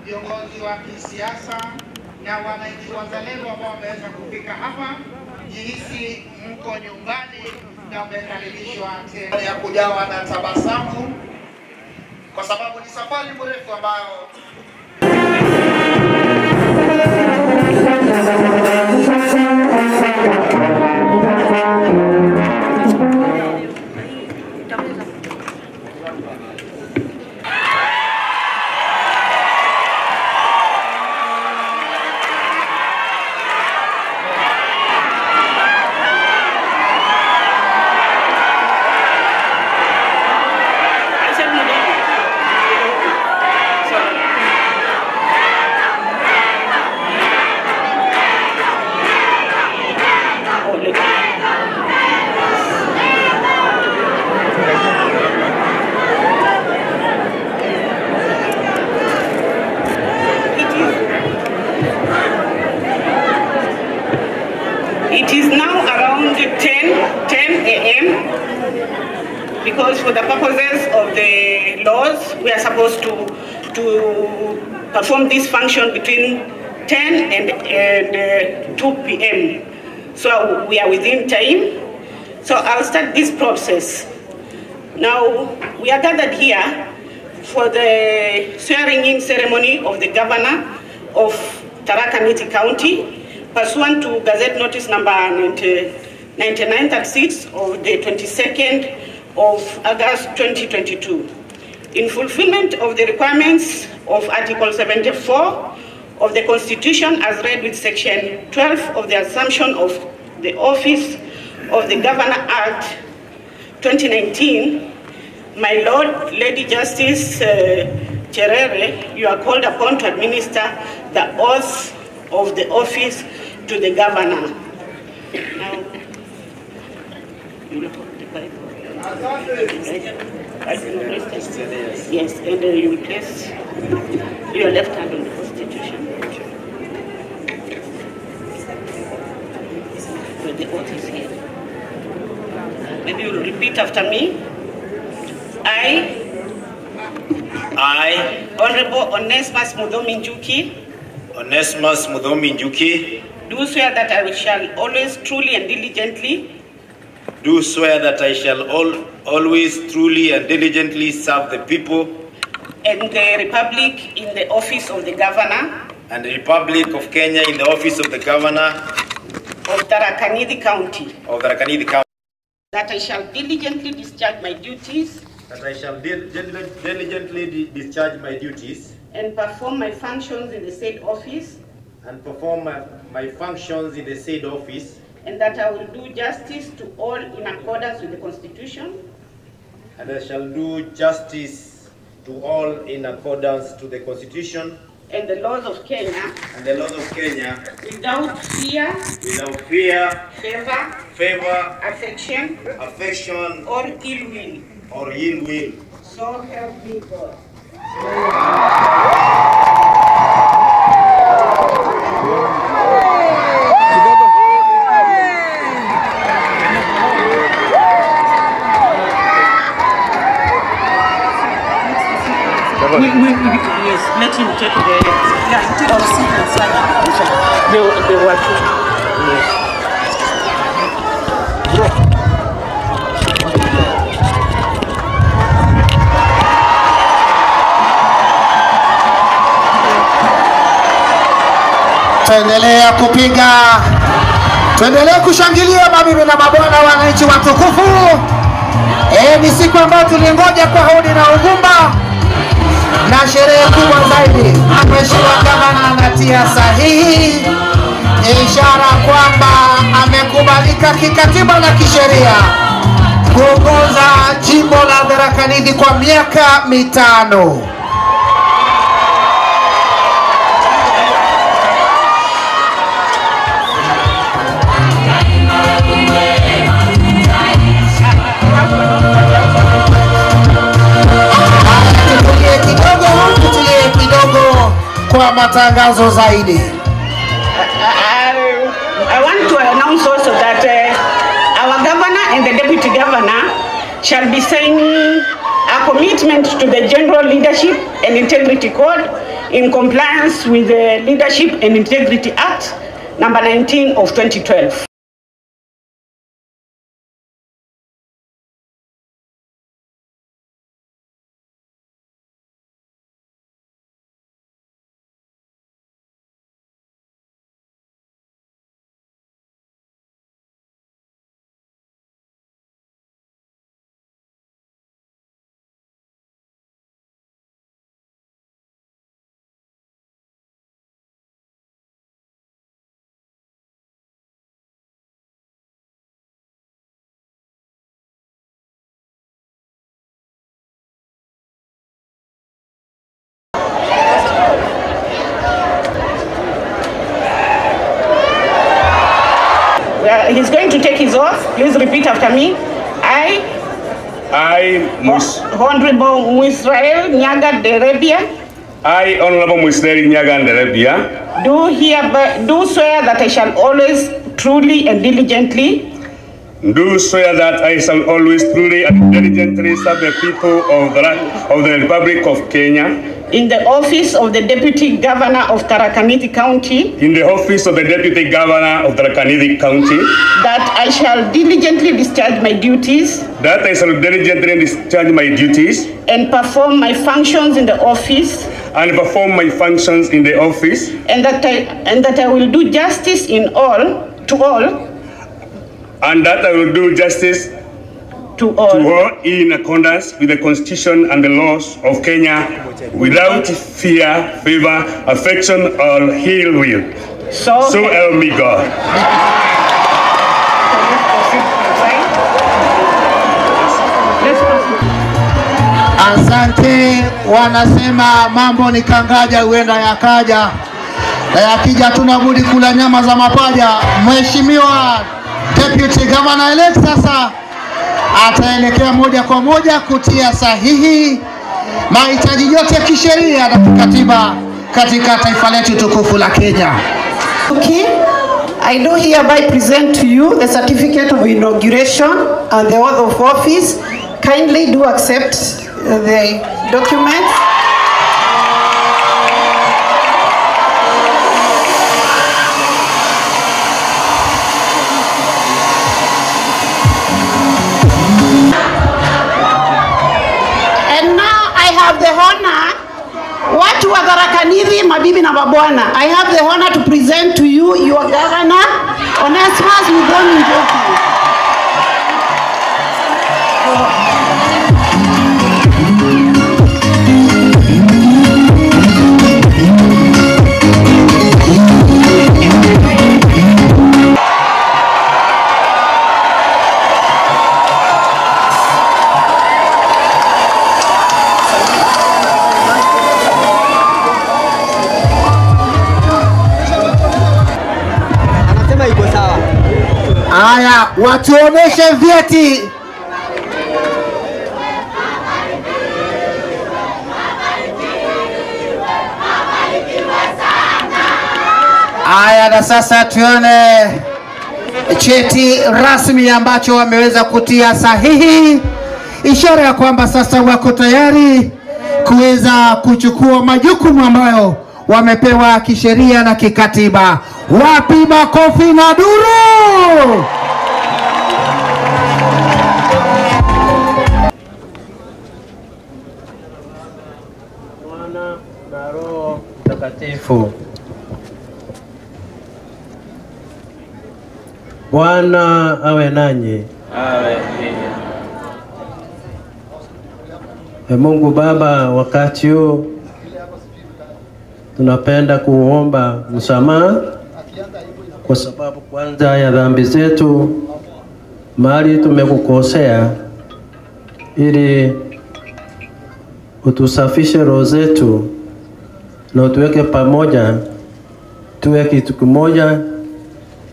viongozi wa kisiasa na wananchi wazalendo ambao wameweza kufika hapa. Jihisi mko nyumbani na mmekaribishwa tena ya kujawa na tabasamu, kwa sababu ni safari mrefu ambayo because for the purposes of the laws, we are supposed to perform this function between 10 and 2 p.m. So we are within time. So I'll start this process. Now, we are gathered here for the swearing-in ceremony of the governor of Tharaka Nithi County, pursuant to Gazette Notice number 9936 of the 22nd of August 2022. In fulfillment of the requirements of Article 74 of the Constitution as read with Section 12 of the Assumption of the Office of the Governor Act 2019, my Lord, Lady Justice Cherere, you are called upon to administer the oath of the office to the governor. Now, you look at the Bible. Yes, and you will place your left hand on the Constitution. Where the oath is here. Maybe you will repeat after me. I, Honorable Onesimus Muthomi Njuki, do swear that I shall always truly and diligently do swear that I shall always truly and diligently serve the people and the Republic in the office of the Governor and the Republic of Kenya in the office of the Governor of Tharaka Nithi County. That I shall diligently discharge my duties. And perform my functions in the said office. And that I will do justice to all in accordance with the Constitution. And I shall do justice to all in accordance to the Constitution. And the laws of Kenya. Without fear. Favor. Affection. Or ill will. So help me God. Yes, let him take the seat inside. They were yes. Tuendelea kupiga, tuendelea kushangilia mabibi na mabwana, wananchi watukufu. Ni siku ambayo tulingoja kwa haudi na ugumba, na sherehe kubwa zaidi. Mheshimiwa Gavana anatia sahihi, ishara kwamba amekubalika kikatiba na kisheria kuongoza jimbo la Tharaka Nithi kwa miaka 5. Kwa matangazo zaidi. I want to announce also that our governor and the deputy governor shall be signing a our commitment to the General Leadership and Integrity Code in compliance with the Leadership and Integrity Act number 19 of 2012. He's going to take his oath. Please repeat after me. I, Honorable Mwisrael Nyaga Derebia. I, Honorable Mwisrael Nyaga Derebia. Do swear that I shall always, truly and diligently. Do swear that I shall always truly and diligently serve the people of the Republic of Kenya. In the office of the Deputy Governor of Tharaka Nithi County. In the office of the Deputy Governor of Tharaka Nithi County. That I shall diligently discharge my duties. That I shall diligently discharge my duties. And perform my functions in the office. And perform my functions in the office. And that I will do justice to all. And that I will do justice to all in accordance with the Constitution and the laws of Kenya, without fear, favor, affection, or ill will. So help me God. Asante, wanasema mambo ni kangaja huenda yakaja. Na yakija tunabudi kula nyama za mapaja. Mheshimiwa Deputy Governor elect sasa ataelekea moja kwa moja kutia sahihi mahitaji yote ya kisheria na kikatiba katika taifa letu tukufu la Kenya. Okay. I do hereby present to you the certificate of inauguration and the oath of office. Kindly do accept the documents. The honor, watu wa Tharaka Nithi, mabibi na mabwana, I have the honor to present to you your governor, Muthomi Njuki. Haya, watuoneshe vyeti. Haya, na sasa tuone cheti rasmi ambacho wameweza kutia sahihi, ishara ya kwamba sasa wako tayari kuweza kuchukua majukumu ambayo wamepewa kisheria na kikatiba. Wapi makofi na duru? Mwana na Roho Mtakatifu. Bwana awe nanyi. Awe pia. Mungu Baba, wakati huu tunapenda kuomba msamaha kwa sababu kwanza ya dhambi zetu, mahali tumekukosea, ili utusafishe roho zetu na utuweke pamoja, tuwe kitu kimoja,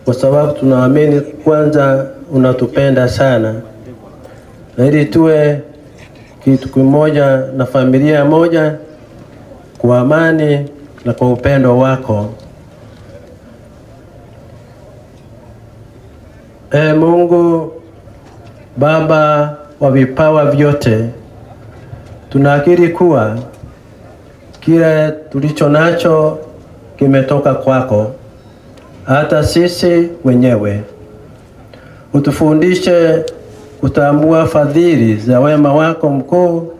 kwa sababu tunaamini kwanza unatupenda sana, na ili tuwe kitu kimoja na familia moja kwa amani na kwa upendo wako. Mungu Baba wa vipawa vyote, Tunakiri kuwa kile tulicho nacho kimetoka kwako, hata sisi wenyewe. Utufundishe kutambua fadhili za wema wako mkuu,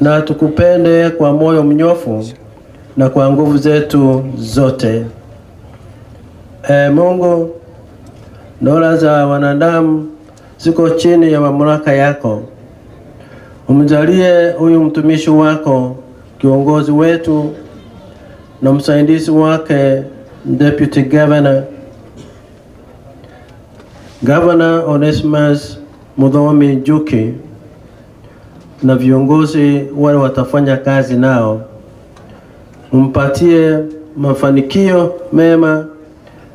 na tukupende kwa moyo mnyofu na kwa nguvu zetu zote. Mungu, dola za wanadamu ziko chini ya mamlaka yako. Umjalie huyu mtumishi wako, kiongozi wetu na msaidizi wake, Deputy Governor Onesimus Muthomi Njuki, na viongozi wale watafanya kazi nao. Umpatie mafanikio mema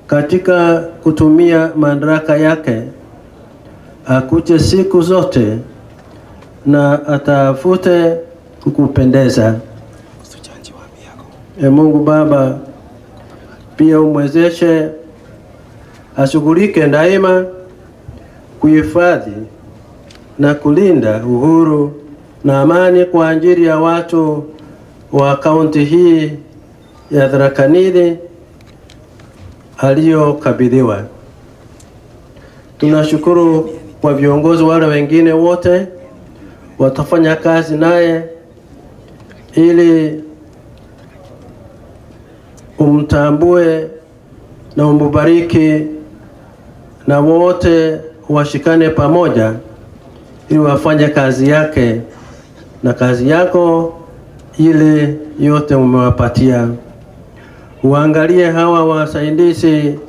katika kutumia madaraka yake, akuje siku zote na atafute kukupendeza. Mungu Baba, pia umwezeshe ashughulike daima kuhifadhi na kulinda uhuru na amani kwa ajili ya watu wa kaunti hii ya Tharaka Nithi aliyokabidhiwa. Tunashukuru kwa viongozi wale wengine wote watafanya kazi naye, ili umtambue na umbariki, na wote washikane pamoja ili wafanye kazi yake na kazi yako ile yote umewapatia. Uangalie hawa wasaidizi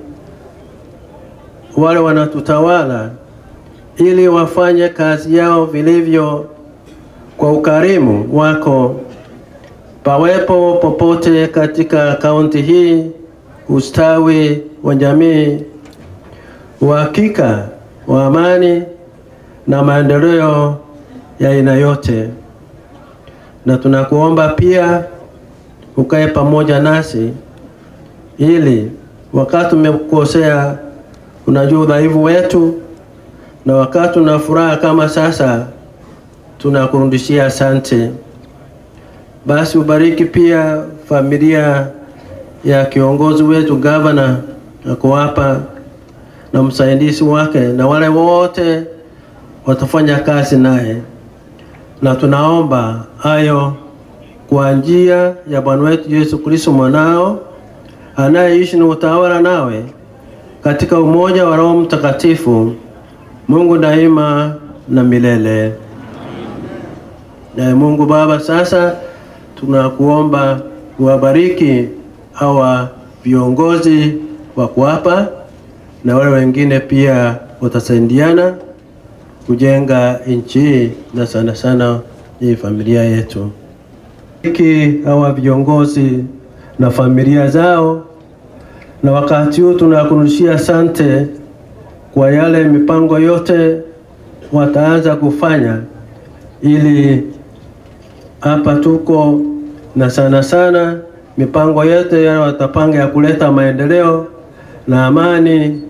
wale wanatutawala, ili wafanye kazi yao vilivyo kwa ukarimu wako. Pawepo popote katika kaunti hii ustawi wa jamii, uhakika wa amani na maendeleo ya aina yote. Na tunakuomba pia ukae pamoja nasi, ili wakati tumekukosea unajua udhaifu wetu, na wakati tuna furaha kama sasa tunakurudishia asante. Basi ubariki pia familia ya kiongozi wetu Governor ako hapa na msaidizi wake na wale wote watafanya kazi naye. Na tunaomba hayo kwa njia ya Bwana wetu Yesu Kristo mwanao, anayeishi na utawala nawe katika umoja wa Roho Mtakatifu, Mungu daima na milele. Na Mungu Baba, sasa tunakuomba uwabariki hawa viongozi wako hapa, na wale wengine pia watasaidiana kujenga nchi, na sana sana hii familia yetu. Hawa viongozi na familia zao, na wakati huu tunakurudishia asante kwa yale mipango yote wataanza kufanya, ili hapa tuko na sana sana mipango yote ya watapanga ya kuleta maendeleo na amani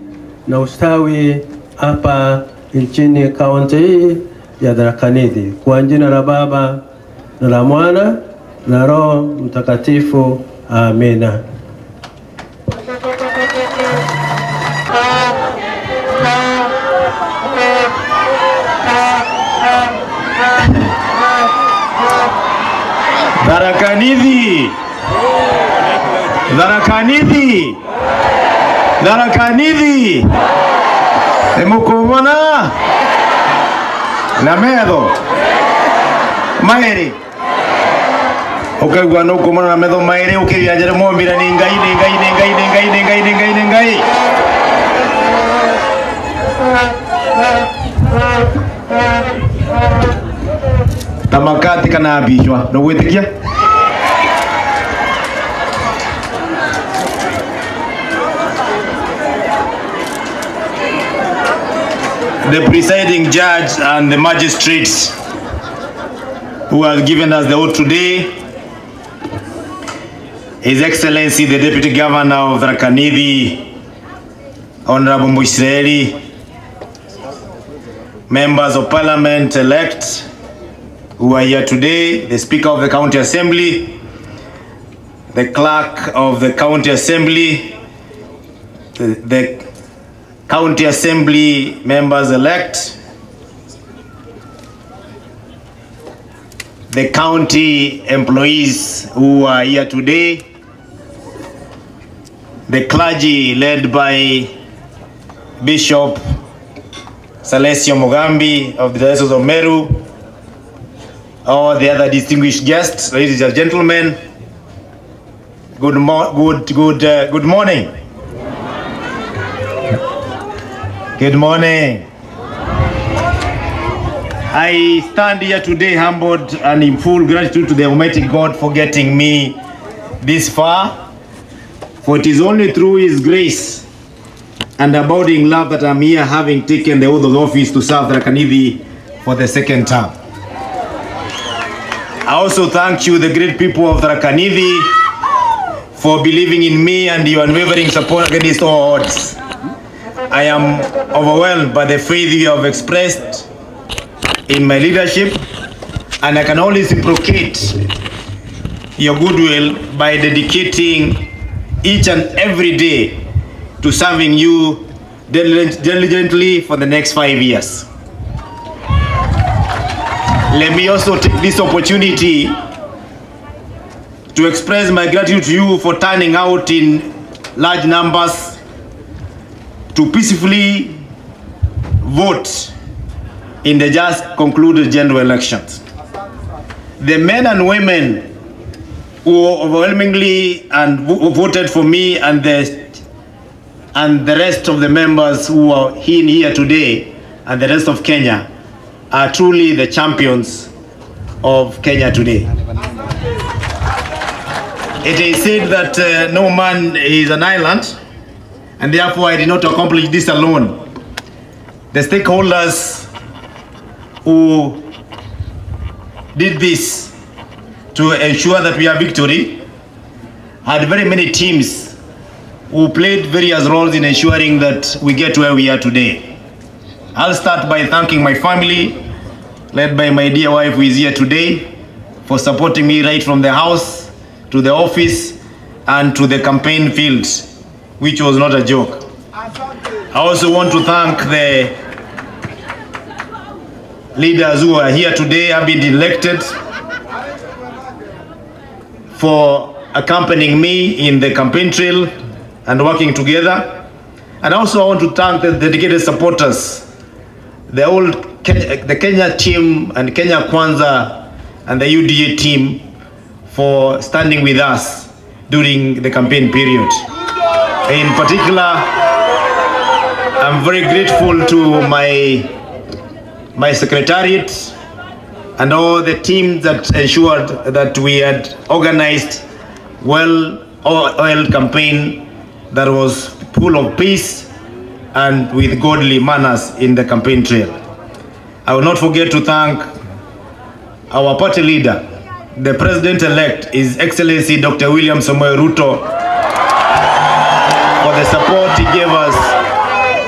na ustawi hapa nchini kaunti hii ya Tharaka Nithi. Kwa jina la Baba na la Mwana na Roho Mtakatifu, amina. Tharaka Nithi, Tharaka Nithi, Tharaka Nithi. Emukumona na medho maere ukaigua no kumona na medho maere ukiria njere mombira ni ngai ni ngai ni ngai ni ngai ni ngai ni ngai ni ngai. Tamakati kana abishwa no gwitikia. The presiding judge and the magistrates who have given us the oath today, His Excellency the Deputy Governor of Tharaka Nithi, Honorable Muisraeli, members of Parliament elect, who are here today, the Speaker of the County Assembly, the Clerk of the County Assembly, the County Assembly members-elect, the county employees who are here today, the clergy led by Bishop Salesio Mugambi of the Diocese of Meru, all the other distinguished guests, ladies and gentlemen, good morning. Good morning. I stand here today humbled and in full gratitude to the Almighty God for getting me this far. For it is only through His grace and abounding love that I'm here, having taken the oath of office to serve Tharaka Nithi for the second term. I also thank you, the great people of Tharaka Nithi, for believing in me and your unwavering support against all odds. I am overwhelmed by the faith you have expressed in my leadership, and I can only reciprocate your goodwill by dedicating each and every day to serving you diligently for the next 5 years. Let me also take this opportunity to express my gratitude to you for turning out in large numbers to peacefully vote in the just concluded general elections. The men and women who overwhelmingly and voted for me and the rest of the members who are here today and the rest of Kenya are truly the champions of Kenya today. It is said that no man is an island, and therefore I did not accomplish this alone. The stakeholders who did this to ensure that we have victory had very many teams who played various roles in ensuring that we get where we are today. I'll start by thanking my family, led by my dear wife who is here today, for supporting me right from the house to the office and to the campaign field, which was not a joke. I also want to thank the leaders who are here today, have been elected, for accompanying me in the campaign trail and working together. And also I want to thank the dedicated supporters, the Kenya team and Kenya Kwanza and the UDA team for standing with us during the campaign period. In particular, I'm very grateful to my secretariat and all the teams that ensured that we had organized well-oiled campaign that was full of peace and with godly manners in the campaign trail. I will not forget to thank our party leader, the President-elect, His Excellency Dr. William Samoei Ruto, for the support he gave us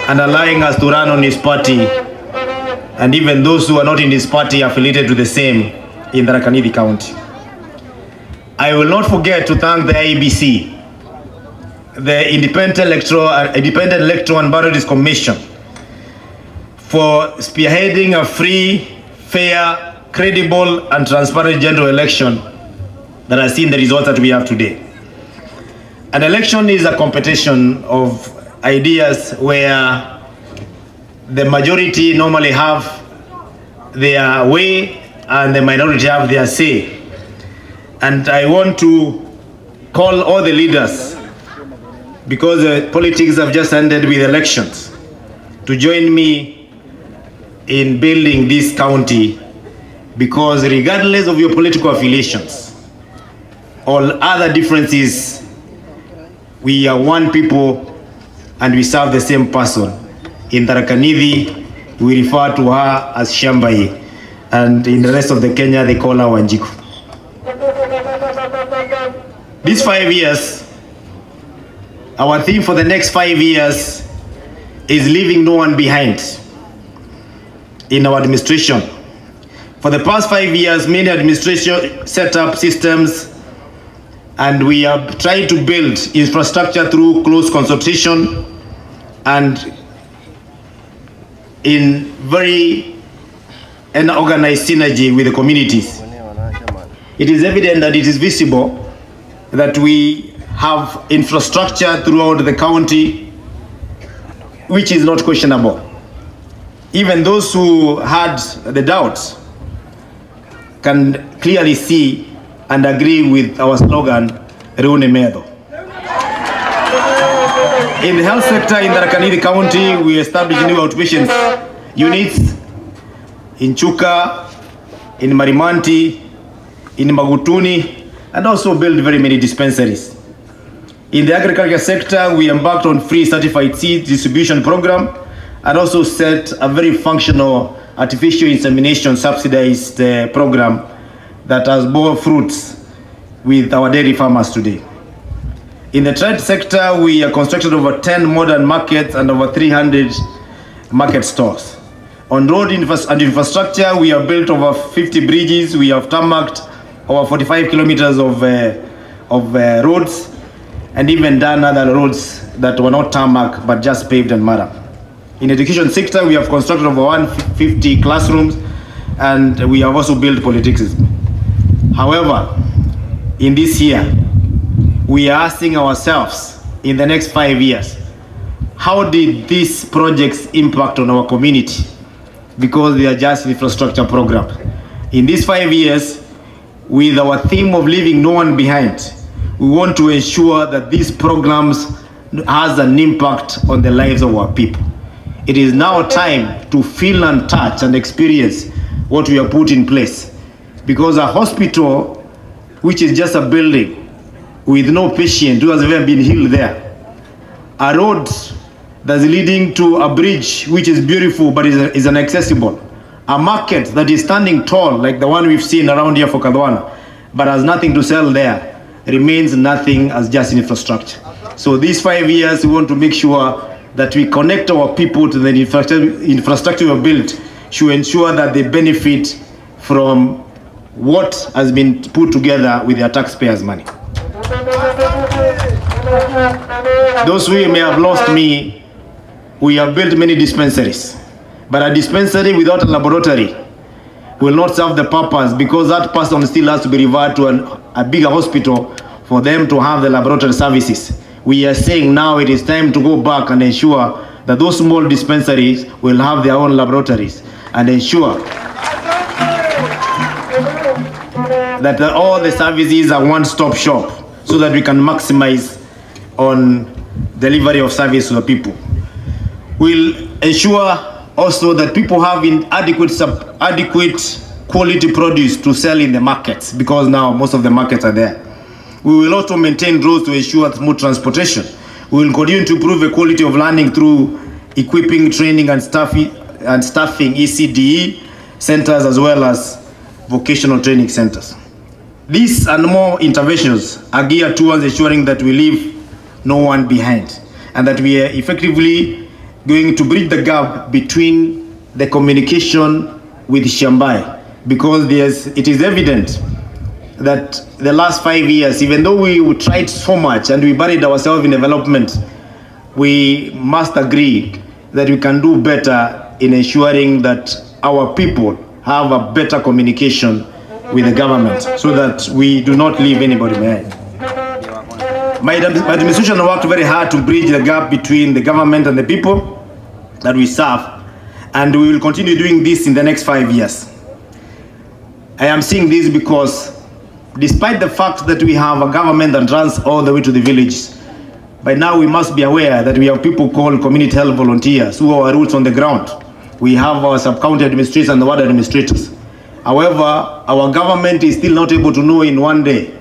and allowing us to run on his party, and even those who are not in his party affiliated to the same in Tharaka Nithi County. I will not forget to thank the IEBC, the Independent Electoral and Boundaries Commission, for spearheading a free, fair, credible and transparent general election that has seen the results that we have today. An election is a competition of ideas where the majority normally have their way and the minority have their say. And I want to call all the leaders, because the politics have just ended with elections, to join me in building this county, because regardless of your political affiliations, all other differences, we are one people and we serve the same person. In Tharaka Nithi, we refer to her as Shambai, and in the rest of the Kenya, they call her Wanjiku. These 5 years, our theme for the next 5 years is leaving no one behind in our administration. For the past 5 years, many administration set up systems, and we have tried to build infrastructure through close consultation and in very organized synergy with the communities. It is evident that it is visible that we have infrastructure throughout the county which is not questionable. Even those who had the doubts can clearly see and agree with our slogan, Reune Medo. In the health sector in Tharaka Nithi County, we established new outpatient units in Chuka, in Marimanti, in Magutuni, and also built very many dispensaries. In the agriculture sector, we embarked on free certified seed distribution program and also set a very functional artificial insemination subsidized program that has borne fruits with our dairy farmers today. In the trade sector, we have constructed over 10 modern markets and over 300 market stores. On road and infrastructure, we have built over 50 bridges. We have tarmacked over 45 kilometers of roads, and even done other roads that were not tarmac but just paved and mud. In education sector, we have constructed over 150 classrooms, and we have also built polytechnics. However, in this year, we are asking ourselves, in the next 5 years, how did these projects impact on our community? Because they are just infrastructure programs. In these 5 years, with our theme of leaving no one behind, we want to ensure that these programs has an impact on the lives of our people. It is now time to feel and touch and experience what we have put in place. Because a hospital, which is just a building with no patient who has ever been healed there, a road that's leading to a bridge which is beautiful but is inaccessible, a market that is standing tall like the one we've seen around here for Kadwana, but has nothing to sell there, remains nothing as just infrastructure. So these 5 years, we want to make sure that we connect our people to the infrastructure we have built to ensure that they benefit from what has been put together with their taxpayers' money. Those who may have lost me, we have built many dispensaries, but a dispensary without a laboratory will not serve the purpose, because that person still has to be referred to a bigger hospital for them to have the laboratory services. We are saying now it is time to go back and ensure that those small dispensaries will have their own laboratories and ensure that all the services are one-stop shop so that we can maximize on delivery of service to the people. We'll ensure also that people have adequate quality produce to sell in the markets, because now most of the markets are there. We will also maintain roads to ensure smooth transportation. We will continue to improve the quality of learning through equipping, training and staffing ECDE centers as well as vocational training centers. These and more interventions are geared towards ensuring that we leave no one behind, and that we are effectively going to bridge the gap between the communication with Shambai, because it is evident that the last 5 years, even though we tried so much and we buried ourselves in development, we must agree that we can do better in ensuring that our people have a better communication with the government so that we do not leave anybody behind. My administration worked very hard to bridge the gap between the government and the people that we serve, and we will continue doing this in the next 5 years. I am saying this because despite the fact that we have a government that runs all the way to the village, by now we must be aware that we have people called community health volunteers who are roots on the ground. We have our sub-county administrators and the ward administrators. However, our government is still not able to know in one day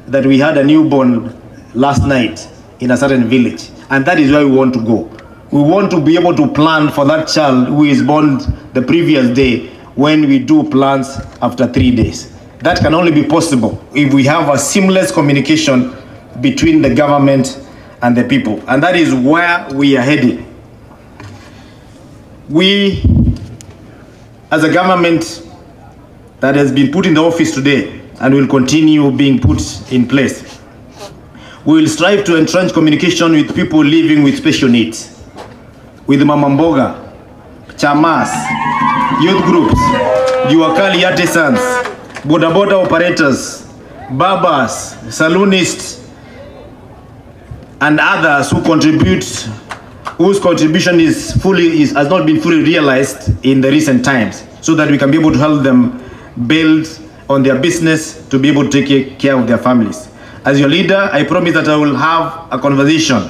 that we had a newborn last night in a certain village, and that is where we want to go. We want to be able to plan for that child who is born the previous day when we do plans after 3 days. That can only be possible if we have a seamless communication between the government and the people, and that is where we are heading. We, as a government, that has been put in the office today and will continue being put in place. We will strive to entrench communication with people living with special needs, with Mama Mboga, chamas, youth groups, juakali artisans, boda boda operators, barbers, saloonists, and others who contribute, whose contribution has not been fully realized in the recent times, so that we can be able to help them build on their business to be able to take care of their families. As your leader, I promise that I will have a conversation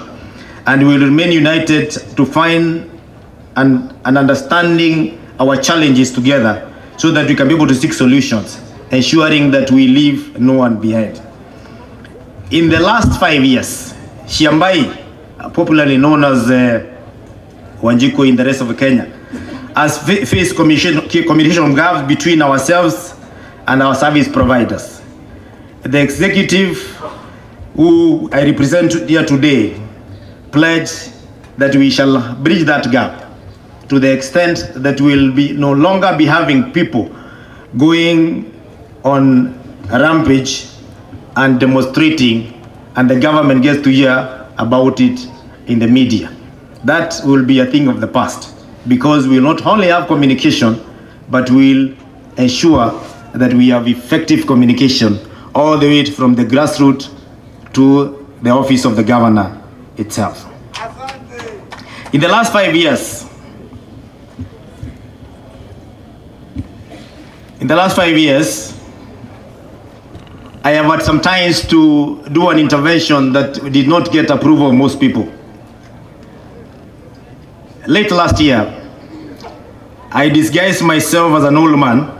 and we will remain united to find an understanding our challenges together so that we can be able to seek solutions, ensuring that we leave no one behind. In the last 5 years, Shiambai, popularly known as Wanjiko in the rest of Kenya, has faced communication gaps between ourselves and our service providers. The executive, who I represent here today, pledged that we shall bridge that gap to the extent that we'll no longer be having people going on a rampage and demonstrating, and the government gets to hear about it in the media. That will be a thing of the past, because we'll not only have communication, but we'll ensure that we have effective communication all the way from the grassroots to the office of the governor itself. In the last 5 years, I have had some times to do an intervention that did not get approval of most people. Late last year, I disguised myself as an old man,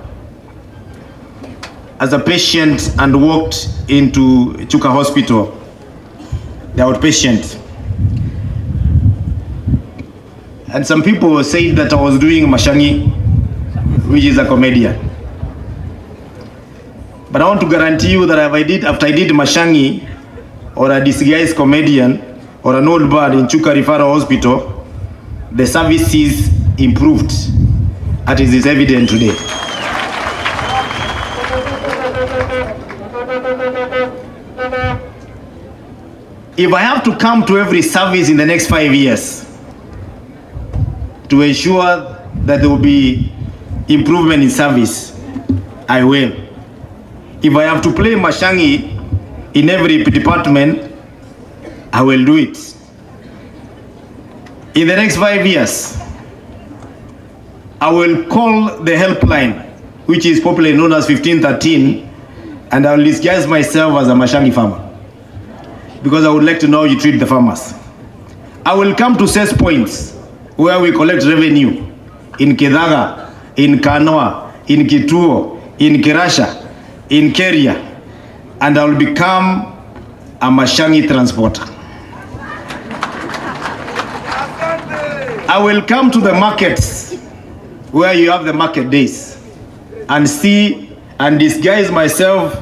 as a patient, and walked into Chuka Hospital, the outpatient. And some people said that I was doing Mashangi, which is a comedian. But I want to guarantee you that after I did Mashangi, or a disguised comedian, or an old man in Chuka Referral Hospital, the services improved, as is evident today. If I have to come to every service in the next 5 years to ensure that there will be improvement in service, I will. If I have to play Mashangi in every department, I will do it. In the next 5 years, I will call the helpline, which is popularly known as 1513, and I will disguise myself as a Mashangi farmer, because I would like to know how you treat the farmers. I will come to set points where we collect revenue in Kedaga, in Kanoa, in Kituo, in Kirasha, in Keria, and I will become a Mashangi transporter. I will come to the markets where you have the market days and see and disguise myself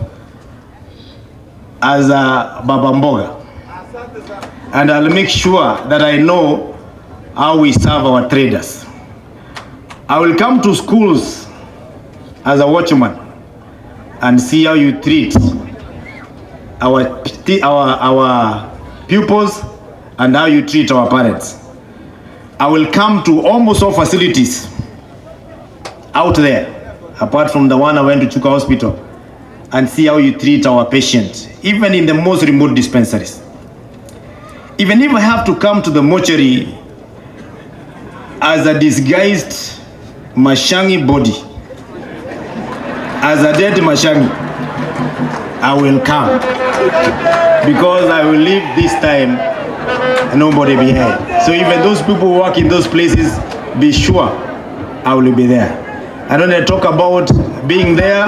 as a Baba Mboga, and I'll make sure that I know how we serve our traders. I will come to schools as a watchman and see how you treat our pupils and how you treat our parents. I will come to almost all facilities out there, apart from the one I went to Chuka Hospital, and see how you treat our patients, even in the most remote dispensaries. Even if I have to come to the mortuary as a disguised Mashangi body, as a dead Mashangi, I will come, because I will leave this time nobody behind. So even those people who work in those places, be sure I will be there. I don't talk about being there.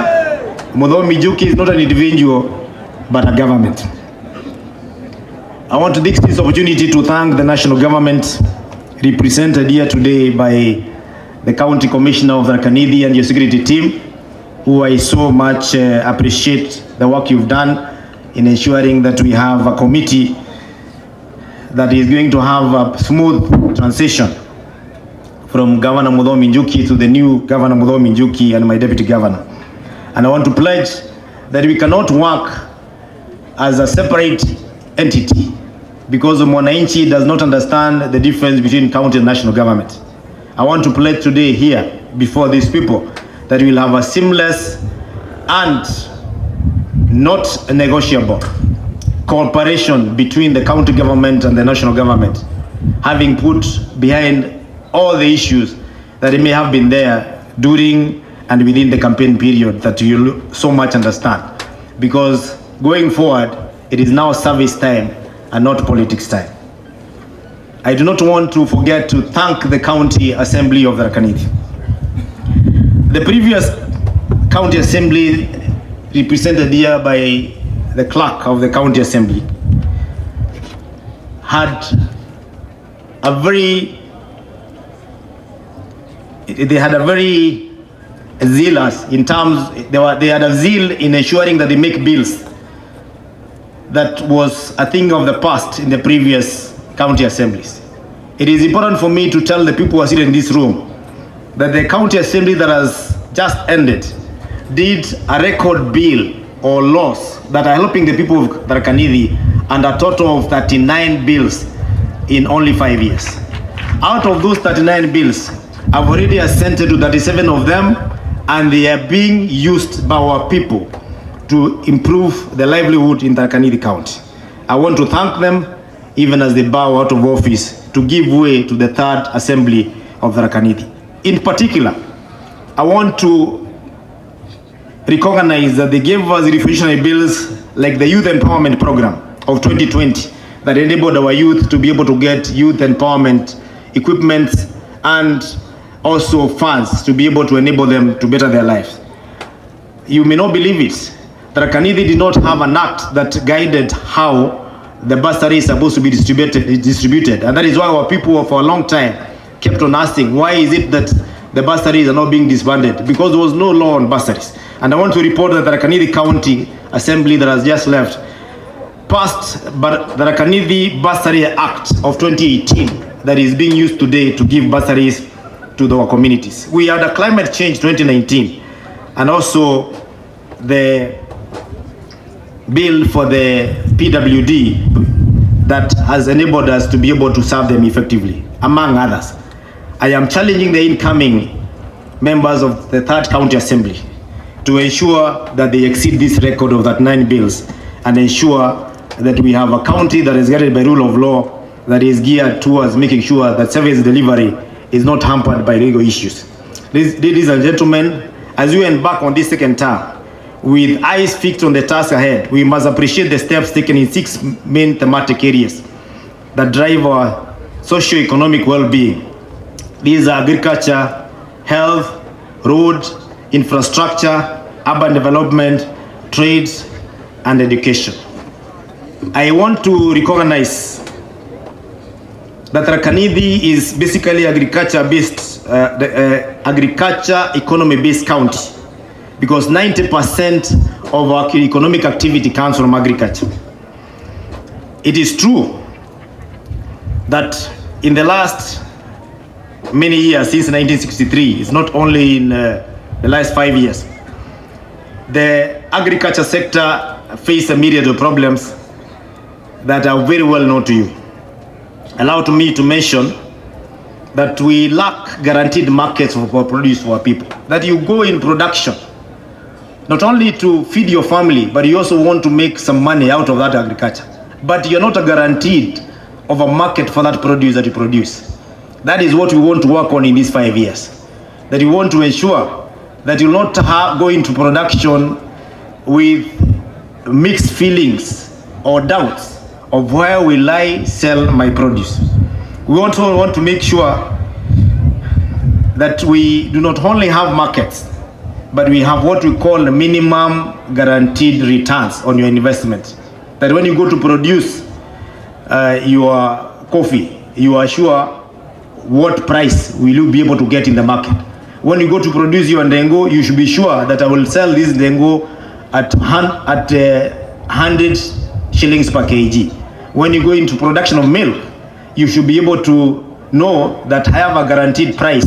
Muthomi Njuki is not an individual, but a government. I want to take this opportunity to thank the national government, represented here today by the County Commissioner of Tharaka-Nithi and your security team, who I so much appreciate the work you've done in ensuring that we have a committee that is going to have a smooth transition from Governor Muthomi Njuki to the new Governor Muthomi Njuki and my deputy governor. And I want to pledge that we cannot work as a separate entity because the Mwananchi does not understand the difference between county and national government. I want to pledge today here before these people that we will have a seamless and not negotiable cooperation between the county government and the national government, having put behind all the issues that may have been there during and within the campaign period that you so much understand. Because going forward, it is now service time and not politics time. I do not want to forget to thank the County Assembly of Tharaka Nithi. The previous County Assembly, represented here by the clerk of the County Assembly, had a very zealous in terms, they had a zeal in ensuring that they make bills that was a thing of the past in the previous county assemblies. It is important for me to tell the people who are sitting in this room that the county assembly that has just ended did a record bill or laws that are helping the people of Tharaka Nithi, and a total of 39 bills in only 5 years. Out of those 39 bills, I've already assented to 37 of them, and they are being used by our people to improve the livelihood in Tharaka Nithi County. I want to thank them, even as they bow out of office, to give way to the third assembly of Tharaka Nithi. In particular, I want to recognize that they gave us revolutionary bills like the Youth Empowerment Program of 2020 that enabled our youth to be able to get youth empowerment equipment and also funds to be able to enable them to better their lives. You may not believe it, Tharaka Nithi did not have an act that guided how the bursary is supposed to be distributed. And that is why our people for a long time kept on asking, why is it that the bursaries are not being disbanded? Because there was no law on bursaries. And I want to report that the Tharaka Nithi County Assembly that has just left passed the Tharaka Nithi Bursary Act of 2018 that is being used today to give bursaries to our communities. We had a climate change 2019 and also the bill for the PWD that has enabled us to be able to serve them effectively, among others. I am challenging the incoming members of the third county assembly to ensure that they exceed this record of that 9 bills and ensure that we have a county that is guided by rule of law that is geared towards making sure that service delivery is not hampered by legal issues. Ladies and gentlemen, as we embark on this second term, with eyes fixed on the task ahead, we must appreciate the steps taken in 6 main thematic areas that drive our socio-economic well-being. These are agriculture, health, road, infrastructure, urban development, trades, and education. I want to recognize that Tharaka Nithi is basically agriculture-based, agriculture economy-based county, because 90% of our economic activity comes from agriculture. It is true that in the last many years, since 1963, it's not only in the last 5 years, the agriculture sector faced a myriad of problems that are very well known to you. Allow me to mention that we lack guaranteed markets for produce for our people. That you go in production, not only to feed your family, but you also want to make some money out of that agriculture. But you're not guaranteed of a market for that produce that you produce. That is what we want to work on in these 5 years. That you want to ensure that you will not go into production with mixed feelings or doubts of where will I sell my produce. We also want to make sure that we do not only have markets, but we have what we call the minimum guaranteed returns on your investment. That when you go to produce your coffee, you are sure what price will you be able to get in the market. When you go to produce your ndengo, you should be sure that I will sell this ndengo at 100 shillings per kg. When you go into production of milk, you should be able to know that I have a guaranteed price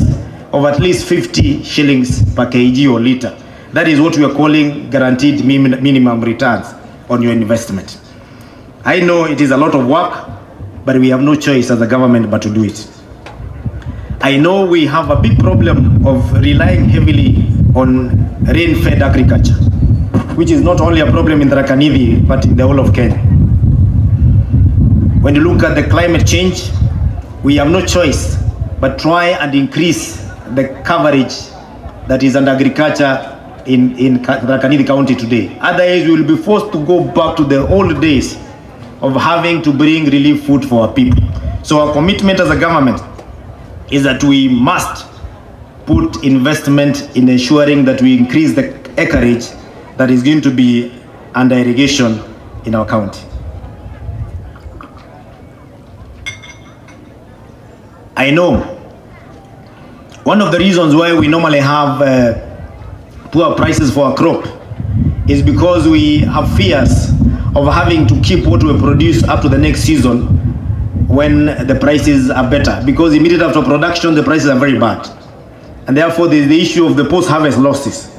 of at least 50 shillings per kg or liter. That is what we are calling guaranteed minimum returns on your investment. I know it is a lot of work, but we have no choice as a government but to do it. I know we have a big problem of relying heavily on rain-fed agriculture, which is not only a problem in Tharaka Nithi, but in the whole of Kenya. When you look at the climate change, we have no choice but try and increase the coverage that is under agriculture in Tharaka Nithi County today. Otherwise, we will be forced to go back to the old days of having to bring relief food for our people. So our commitment as a government is that we must put investment in ensuring that we increase the acreage that is going to be under irrigation in our county. I know one of the reasons why we normally have poor prices for our crop is because we have fears of having to keep what we produce up to the next season when the prices are better, because immediately after production the prices are very bad. And therefore there is the issue of the post-harvest losses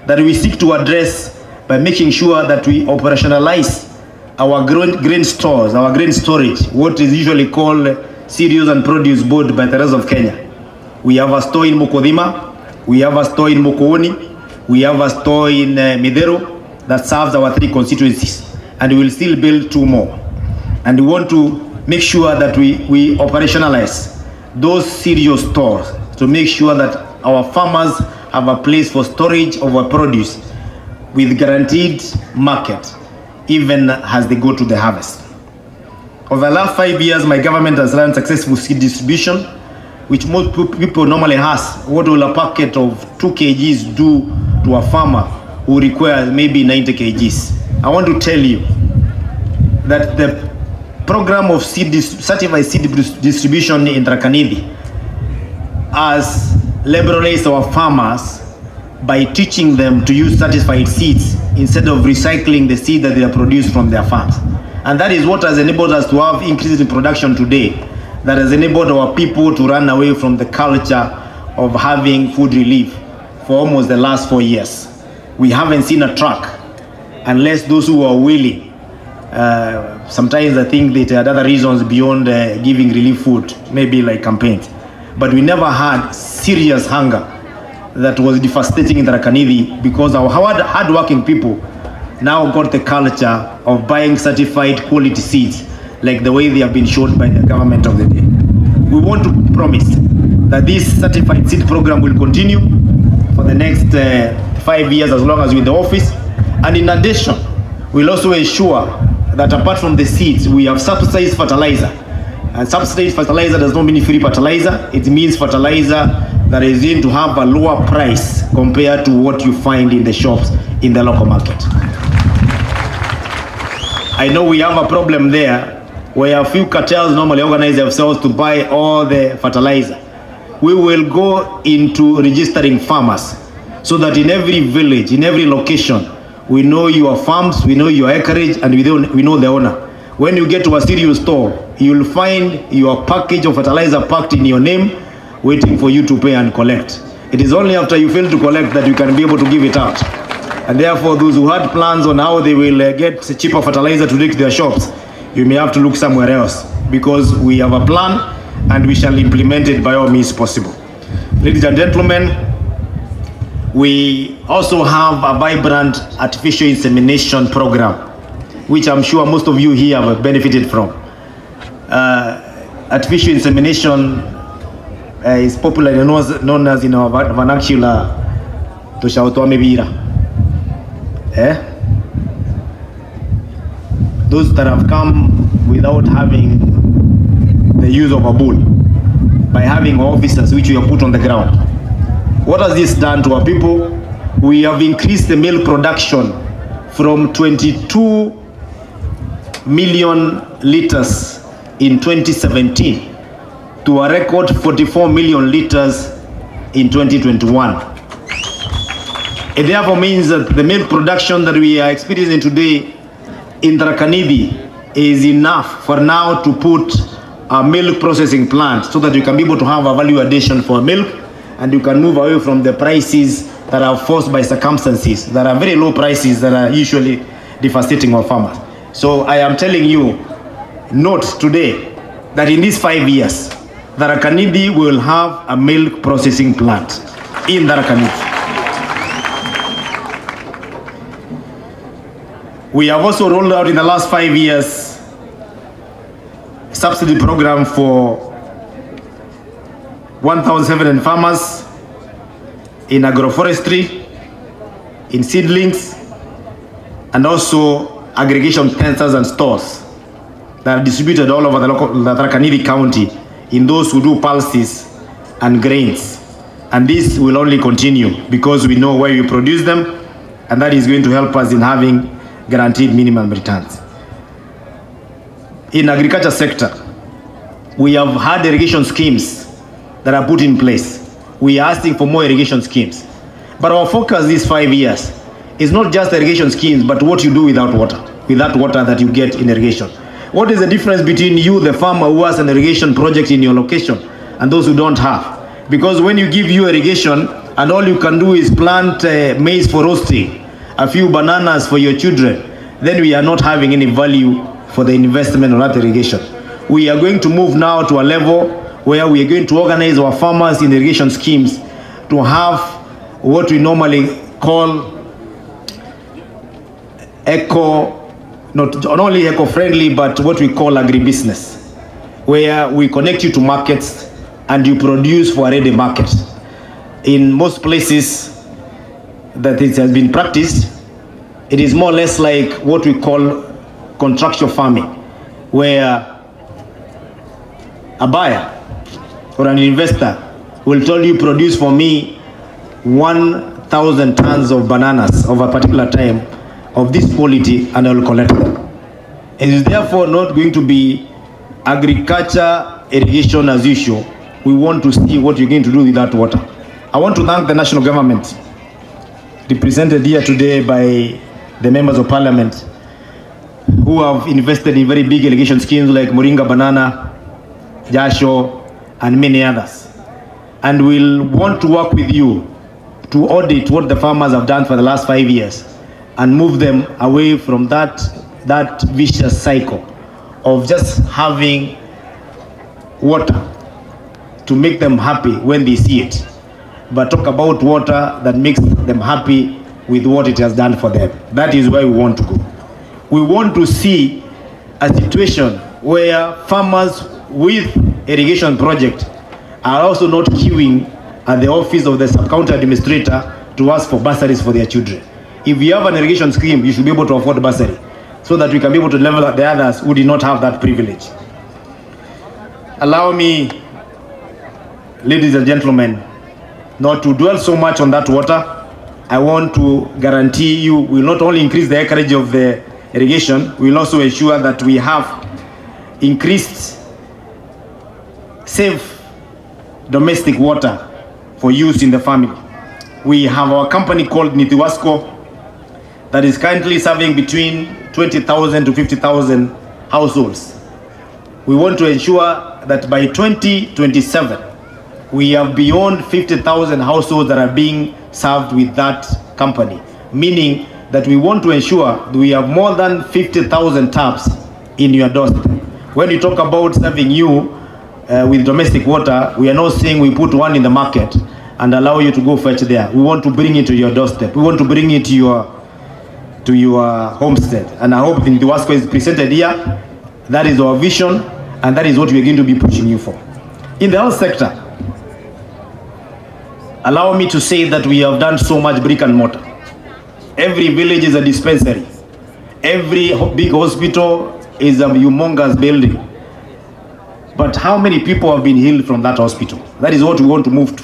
that we seek to address by making sure that we operationalize our grain stores, our grain storage, what is usually called cereals and produce board by the rest of Kenya. We have a store in Mukodhima, we have a store in Mukoni, we have a store in Midero that serves our 3 constituencies, and we will still build 2 more. And we want to make sure that we operationalize those cereal stores to make sure that our farmers have a place for storage of our produce with guaranteed market, even as they go to the harvest. Over the last 5 years, my government has run successful seed distribution, which most people normally ask, what will a packet of 2 kgs do to a farmer who requires maybe 90 kgs? I want to tell you that the program of certified seed distribution in Tharaka Nithi has liberalized our farmers by teaching them to use certified seeds instead of recycling the seed that they are produced from their farms. And that is what has enabled us to have increases in production today, that has enabled our people to run away from the culture of having food relief for almost the last 4 years. We haven't seen a truck unless those who are willing. Sometimes I think that there are other reasons beyond giving relief food, maybe like campaigns. But we never had serious hunger that was devastating in Tharaka Nithi because our hard-working people now got the culture of buying certified quality seeds like the way they have been shown by the government of the day. We want to promise that this certified seed program will continue for the next 5 years as long as we're in the office. And in addition, we'll also ensure that apart from the seeds, we have subsidized fertilizer. And subsidized fertilizer does not mean free fertilizer. It means fertilizer that is going to have a lower price compared to what you find in the shops in the local market. I know we have a problem there where a few cartels normally organize themselves to buy all the fertilizer. We will go into registering farmers so that in every village, in every location, we know your farms, we know your acreage, and we know the owner. When you get to a cereal store, you'll find your package of fertilizer packed in your name, waiting for you to pay and collect. It is only after you fail to collect that you can be able to give it out. And therefore, those who had plans on how they will get cheaper fertilizer to take to their shops, you may have to look somewhere else, because we have a plan and we shall implement it by all means possible. Ladies and gentlemen, we also have a vibrant artificial insemination program, which I'm sure most of you here have benefited from. Artificial insemination is popularly known as in our vernacular, Toshaotoamebira. Those that have come without having the use of a bull, by having officers which we have put on the ground. What has this done to our people? We have increased the milk production from 22 million liters in 2017 to a record 44 million liters in 2021. It therefore means that the milk production that we are experiencing today in Tharaka Nithi is enough for now to put a milk processing plant so that you can be able to have a value addition for milk, and you can move away from the prices that are forced by circumstances, that are very low prices, that are usually devastating our farmers. So I am telling you, note today that in these 5 years, Tharaka Nithi will have a milk processing plant in Tharaka Nithi. We have also rolled out in the last 5 years a subsidy program for 1,700 farmers in agroforestry, in seedlings, and also aggregation centers and stores that are distributed all over the Tharaka Nithi County in those who do pulses and grains. And this will only continue because we know where we produce them, and that is going to help us in having guaranteed minimum returns. In agriculture sector, we have had irrigation schemes that are put in place. We are asking for more irrigation schemes. But our focus these 5 years is not just irrigation schemes, but what you do without water, with that water that you get in irrigation. What is the difference between you, the farmer who has an irrigation project in your location, and those who don't have? Because when you give you irrigation and all you can do is plant maize for roasting, a few bananas for your children, then we are not having any value for the investment on that irrigation. We are going to move now to a level where we are going to organize our farmers in irrigation schemes to have what we normally call not only eco-friendly, but what we call agribusiness, where we connect you to markets and you produce for a ready market. In most places that it has been practiced, it is more or less like what we call contractual farming, where a buyer or an investor will tell you, produce for me 1,000 tons of bananas of a particular time of this quality, and I will collect them. It is therefore not going to be agriculture irrigation as usual. We want to see what you're going to do with that water. I want to thank the national government, represented here today by the members of parliament, who have invested in very big irrigation schemes like Moringa Banana, Jasho, and many others. And we'll want to work with you to audit what the farmers have done for the last 5 years and move them away from that vicious cycle of just having water to make them happy when they see it, but talk about water that makes them happy with what it has done for them. That is where we want to go. We want to see a situation where farmers with irrigation project are also not queuing at the office of the sub-county administrator to ask for bursaries for their children. If you have an irrigation scheme, you should be able to afford bursary so that we can be able to level up the others who did not have that privilege. Allow me, ladies and gentlemen, not to dwell so much on that water. I want to guarantee you we will not only increase the acreage of the irrigation, we will also ensure that we have increased safe domestic water for use in the family. We have our company called Nithiwasco that is currently serving between 20,000 to 50,000 households. We want to ensure that by 2027, we have beyond 50,000 households that are being served with that company, meaning that we want to ensure that we have more than 50,000 taps in your doorstep. When you talk about serving you with domestic water, we are not saying we put one in the market and allow you to go fetch there. We want to bring it to your doorstep. We want to bring it to your homestead. And I hope the Ntiwasco is presented here. That is our vision, and that is what we are going to be pushing you for. In the health sector, allow me to say that we have done so much brick and mortar. Every village is a dispensary. Every big hospital is a humongous building. But how many people have been healed from that hospital? That is what we want to move to.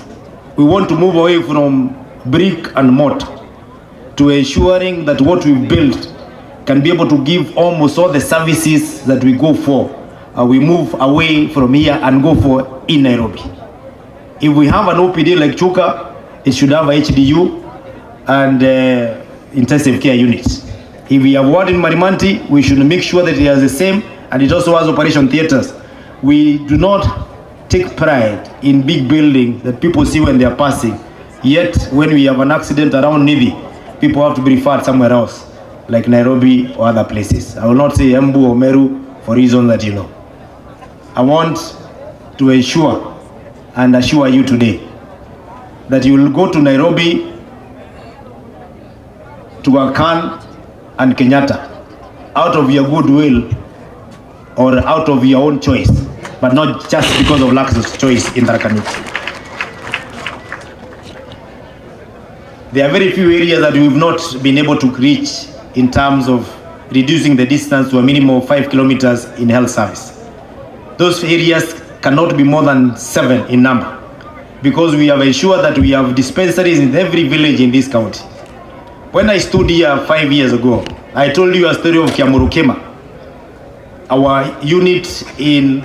We want to move away from brick and mortar to ensuring that what we've built can be able to give almost all the services that we go for. We move away from here and go for in Nairobi. If we have an OPD like Chuka, it should have a HDU and intensive care units. If we have one in Marimanti, we should make sure that it has the same, and it also has operation theaters. We do not take pride in big buildings that people see when they are passing Yet, when we have an accident around Nithi, people have to be referred somewhere else, like Nairobi or other places. I will not say Embu or Meru for reasons that you know. I want to ensure and assure you today that you will go to Nairobi, to Akan and Kenyatta out of your goodwill or out of your own choice, but not just because of lack of choice in Tharaka Nithi. There are very few areas that we've not been able to reach in terms of reducing the distance to a minimum of 5 kilometers in health service. Those areas cannot be more than 7 in number, because we have ensured that we have dispensaries in every village in this county. When I stood here 5 years ago, I told you a story of Kiamurukema, our unit in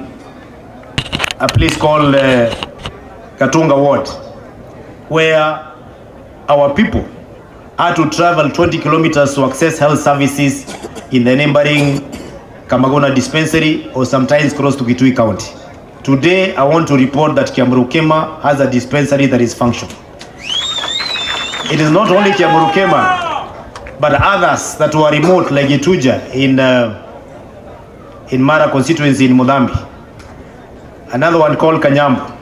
a place called Katunga Ward, where our people had to travel 20 kilometers to access health services in the neighboring Kamagona dispensary or sometimes close to Kitui County. Today, I want to report that Kiamurukema has a dispensary that is functional. It is not only Kiamurukema, but others that were remote, like Ituja in Mara constituency in Muthomi. Another one called Kanyambu.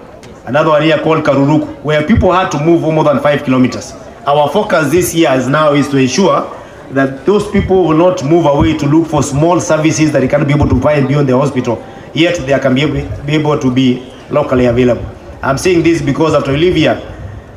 Another one here called Karuruku, where people had to move more than 5 kilometers. Our focus this year is to ensure that those people will not move away to look for small services that they can't be able to find beyond the hospital, yet they can be able to be locally available. I'm saying this because after you leave here,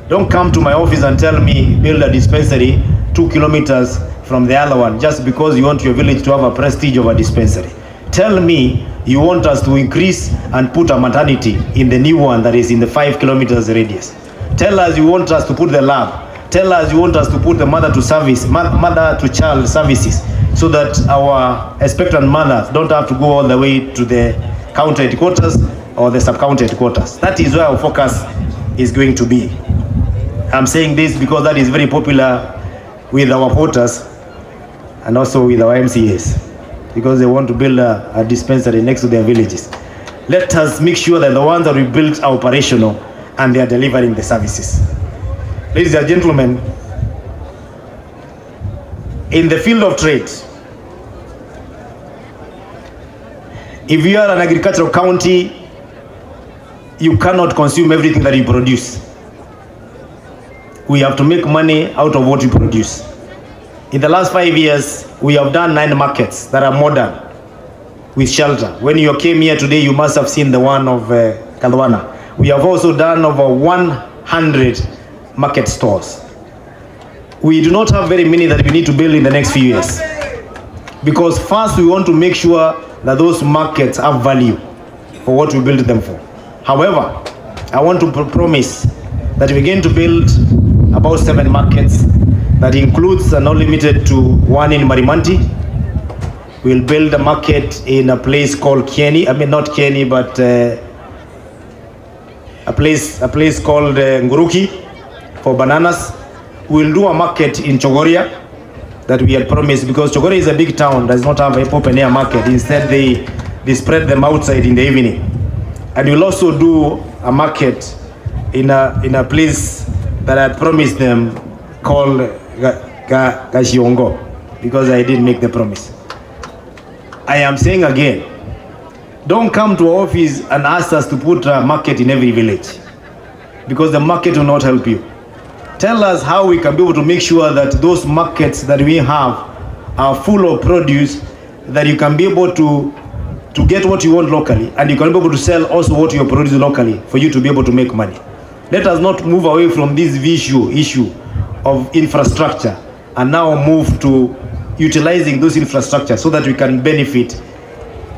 don't come to my office and tell me build a dispensary 2 kilometers from the other one just because you want your village to have a prestige of a dispensary. Tell me you want us to increase and put a maternity in the new one that is in the 5 kilometers radius. Tell us you want us to put the lab. Tell us you want us to put the mother to child services, so that our expectant mothers don't have to go all the way to the county headquarters or the sub-county headquarters. That is where our focus is going to be. I'm saying this because that is very popular with our voters and also with our MCAs, because they want to build a dispensary next to their villages. Let us make sure that the ones that we built are operational and they are delivering the services. Ladies and gentlemen, in the field of trade, if you are an agricultural county, you cannot consume everything that you produce. We have to make money out of what we produce. In the last 5 years, we have done 9 markets that are modern with shelter. When you came here today, you must have seen the one of Kalwana. We have also done over 100 market stores. We do not have very many that we need to build in the next few years, because first we want to make sure that those markets have value for what we build them for. However, I want to promise that we're going to build about 7 markets that includes and not limited to one in Marimanti. We'll build a market in a place called Kieni. I mean, not Kieni, but a place called Nguruki for bananas. We'll do a market in Chogoria that we had promised, because Chogoria is a big town, does not have a open air market. Instead, they spread them outside in the evening. And we'll also do a market in a place that I promised them called Gashiongo, because I didn't make the promise. I am saying again, don't come to our office and ask us to put a market in every village, because the market will not help you. Tell us how we can be able to make sure that those markets that we have are full of produce, that you can be able to get what you want locally, and you can be able to sell also what you produce locally for you to be able to make money. Let us not move away from this issue of infrastructure and now move to utilizing those infrastructure so that we can benefit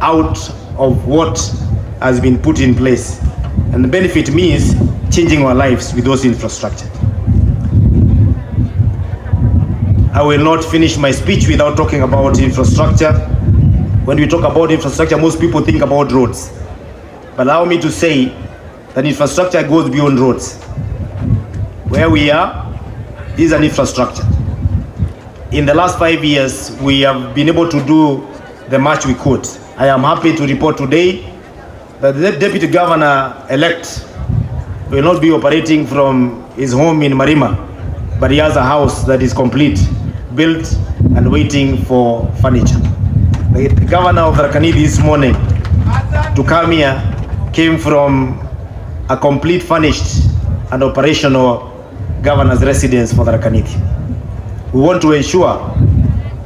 out of what has been put in place. And the benefit means changing our lives with those infrastructure. I will not finish my speech without talking about infrastructure. When we talk about infrastructure, most people think about roads. But allow me to say that infrastructure goes beyond roads. Where we are, this is an infrastructure. In the last 5 years, we have been able to do the much we could. I am happy to report today that the Deputy Governor-elect will not be operating from his home in Marima, but he has a house that is complete, built and waiting for furniture. The governor of Tharaka Nithi this morning to come here came from a complete furnished and operational governor's residence for Tharaka Nithi. We want to ensure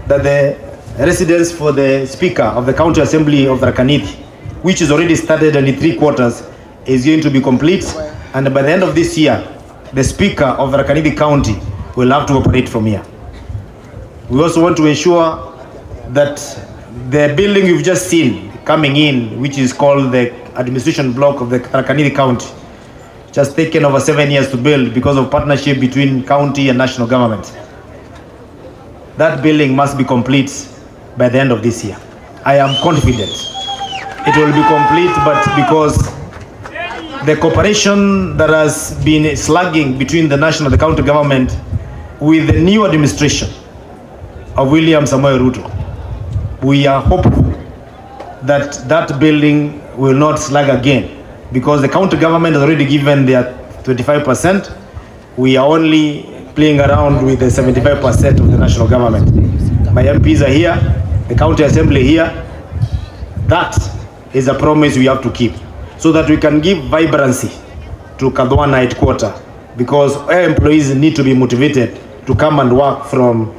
that the residence for the Speaker of the County Assembly of Tharaka Nithi, which is already started and in 3 quarters, is going to be complete, and by the end of this year, the Speaker of Tharaka Nithi County will have to operate from here. We also want to ensure that the building you've just seen coming in, which is called the administration block of the Tharaka Nithi County, just taken over 7 years to build because of partnership between county and national government. That building must be complete by the end of this year. I am confident it will be complete, but because the cooperation that has been slugging between the national and the county government with the new administration of William Samoei Ruto, we are hopeful that that building will not slug again, because the county government has already given their 25%. We are only playing around with the 75% of the national government. My MPs are here, the county assembly here. That is a promise we have to keep, so that we can give vibrancy to Kadwana headquarters, because our employees need to be motivated to come and work from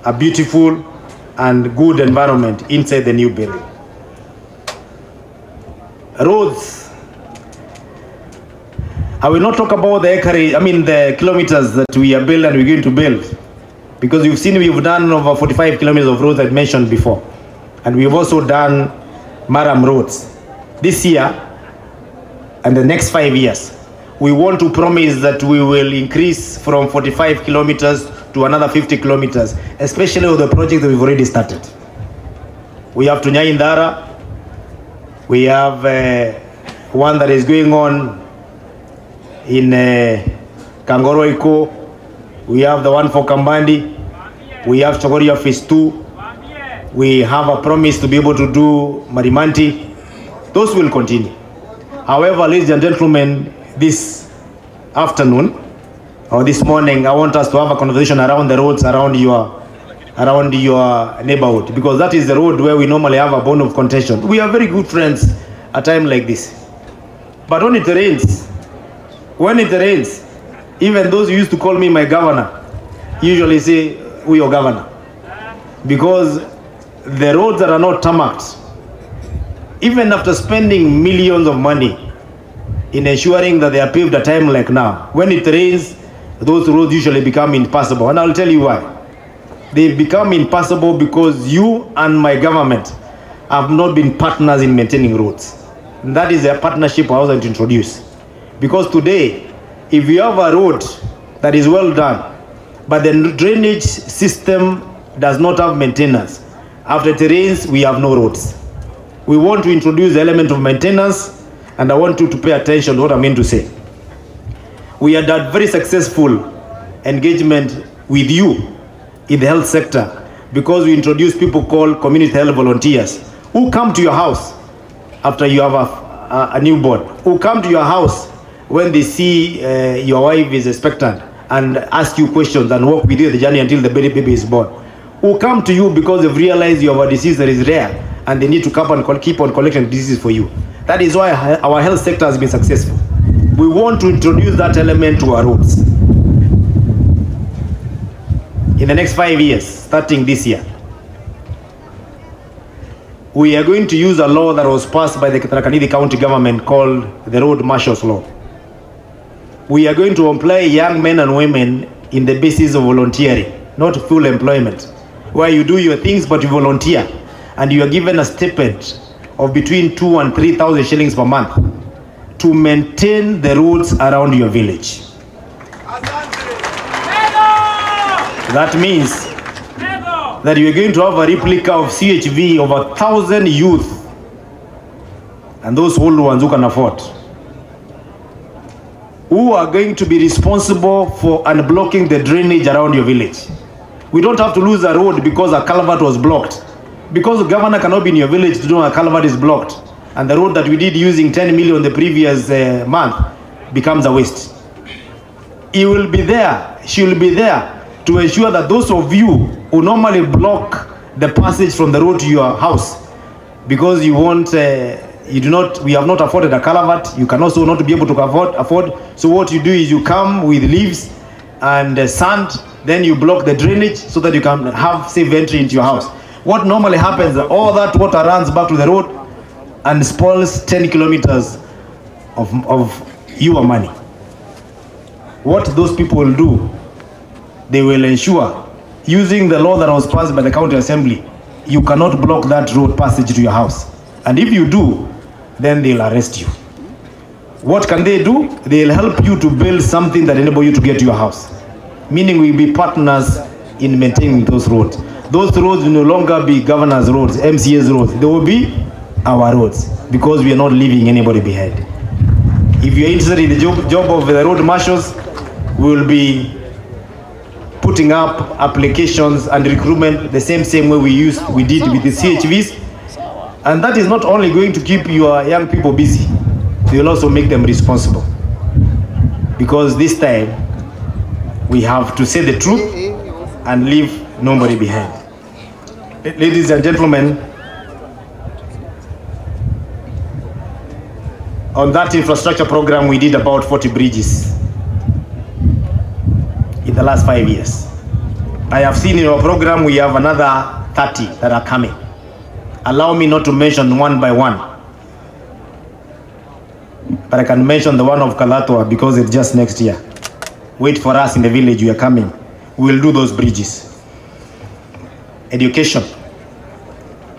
a beautiful and good environment inside the new building. Roads. I will not talk about the kilometers that we are building and we're going to build, because you've seen we've done over 45 kilometers of roads I mentioned before, and we've also done Maram roads. This year and the next 5 years, we want to promise that we will increase from 45 kilometers to another 50 kilometers, especially with the project that we've already started. We have Tunyai Indara, we have one that is going on in Kangoroiko, we have the one for Kambandi, we have Chogoria Phase 2, we have a promise to be able to do Marimanti. Those will continue. However, ladies and gentlemen, this afternoon or this morning, I want us to have a conversation around the roads around your neighborhood, because that is the road where we normally have a bone of contention. We are very good friends at a time like this. But when it rains, even those who used to call me my governor usually say, we are governor. Because the roads that are not tarmacked, even after spending millions of money in ensuring that they are paved at a time like now, when it rains, those roads usually become impassable. And I'll tell you why. They become impassable because you and my government have not been partners in maintaining roads. And that is a partnership I was going to introduce. Because today, if you have a road that is well done, but the drainage system does not have maintenance, after it rains, we have no roads. We want to introduce the element of maintenance, and I want you to pay attention to what I mean to say. We had a very successful engagement with you in the health sector, because we introduced people called community health volunteers, who come to your house after you have a newborn, who come to your house when they see your wife is expectant and ask you questions and walk with you the journey until the baby is born, who come to you because they've realized you have a disease that is rare and they need to come and keep on collecting diseases for you. That is why our health sector has been successful. We want to introduce that element to our roads. In the next 5 years, starting this year, we are going to use a law that was passed by the Tharaka Nithi County government called the Road Marshals Law. We are going to employ young men and women in the basis of volunteering, not full employment, where you do your things but you volunteer, and you are given a stipend of between 2,000 and 3,000 shillings per month to maintain the roads around your village. That means that you are going to have a replica of CHV of 1,000 youth, and those old ones who can afford, who are going to be responsible for unblocking the drainage around your village. We don't have to lose a road because a culvert was blocked. Because the governor cannot be in your village to know a culvert is blocked. And the road that we did using 10 million the previous month, becomes a waste. He will be there, she will be there to ensure that those of you who normally block the passage from the road to your house because you want, we have not afforded a culvert, you can also not be able to afford. So what you do is you come with leaves and sand, then you block the drainage so that you can have safe entry into your house. What normally happens, all that water runs back to the road and spoils 10 kilometers of your money. What those people will do, they will ensure, using the law that was passed by the county assembly, you cannot block that road passage to your house. And if you do, then they'll arrest you. What can they do? They'll help you to build something that enables you to get to your house. Meaning we'll be partners in maintaining those roads. Those roads will no longer be governor's roads, MCA's roads. They will be our roads because we are not leaving anybody behind. If you're interested in the job of the road marshals, we will be putting up applications and recruitment the same way we did with the CHVs. And that is not only going to keep your young people busy, they will also make them responsible. Because this time, we have to say the truth and leave nobody behind. Ladies and gentlemen, on that infrastructure program, we did about 40 bridges in the last 5 years. I have seen in our program, we have another 30 that are coming. Allow me not to mention one by one, but I can mention the one of Kalatwa because it's just next year. Wait for us in the village, we are coming. We will do those bridges. Education.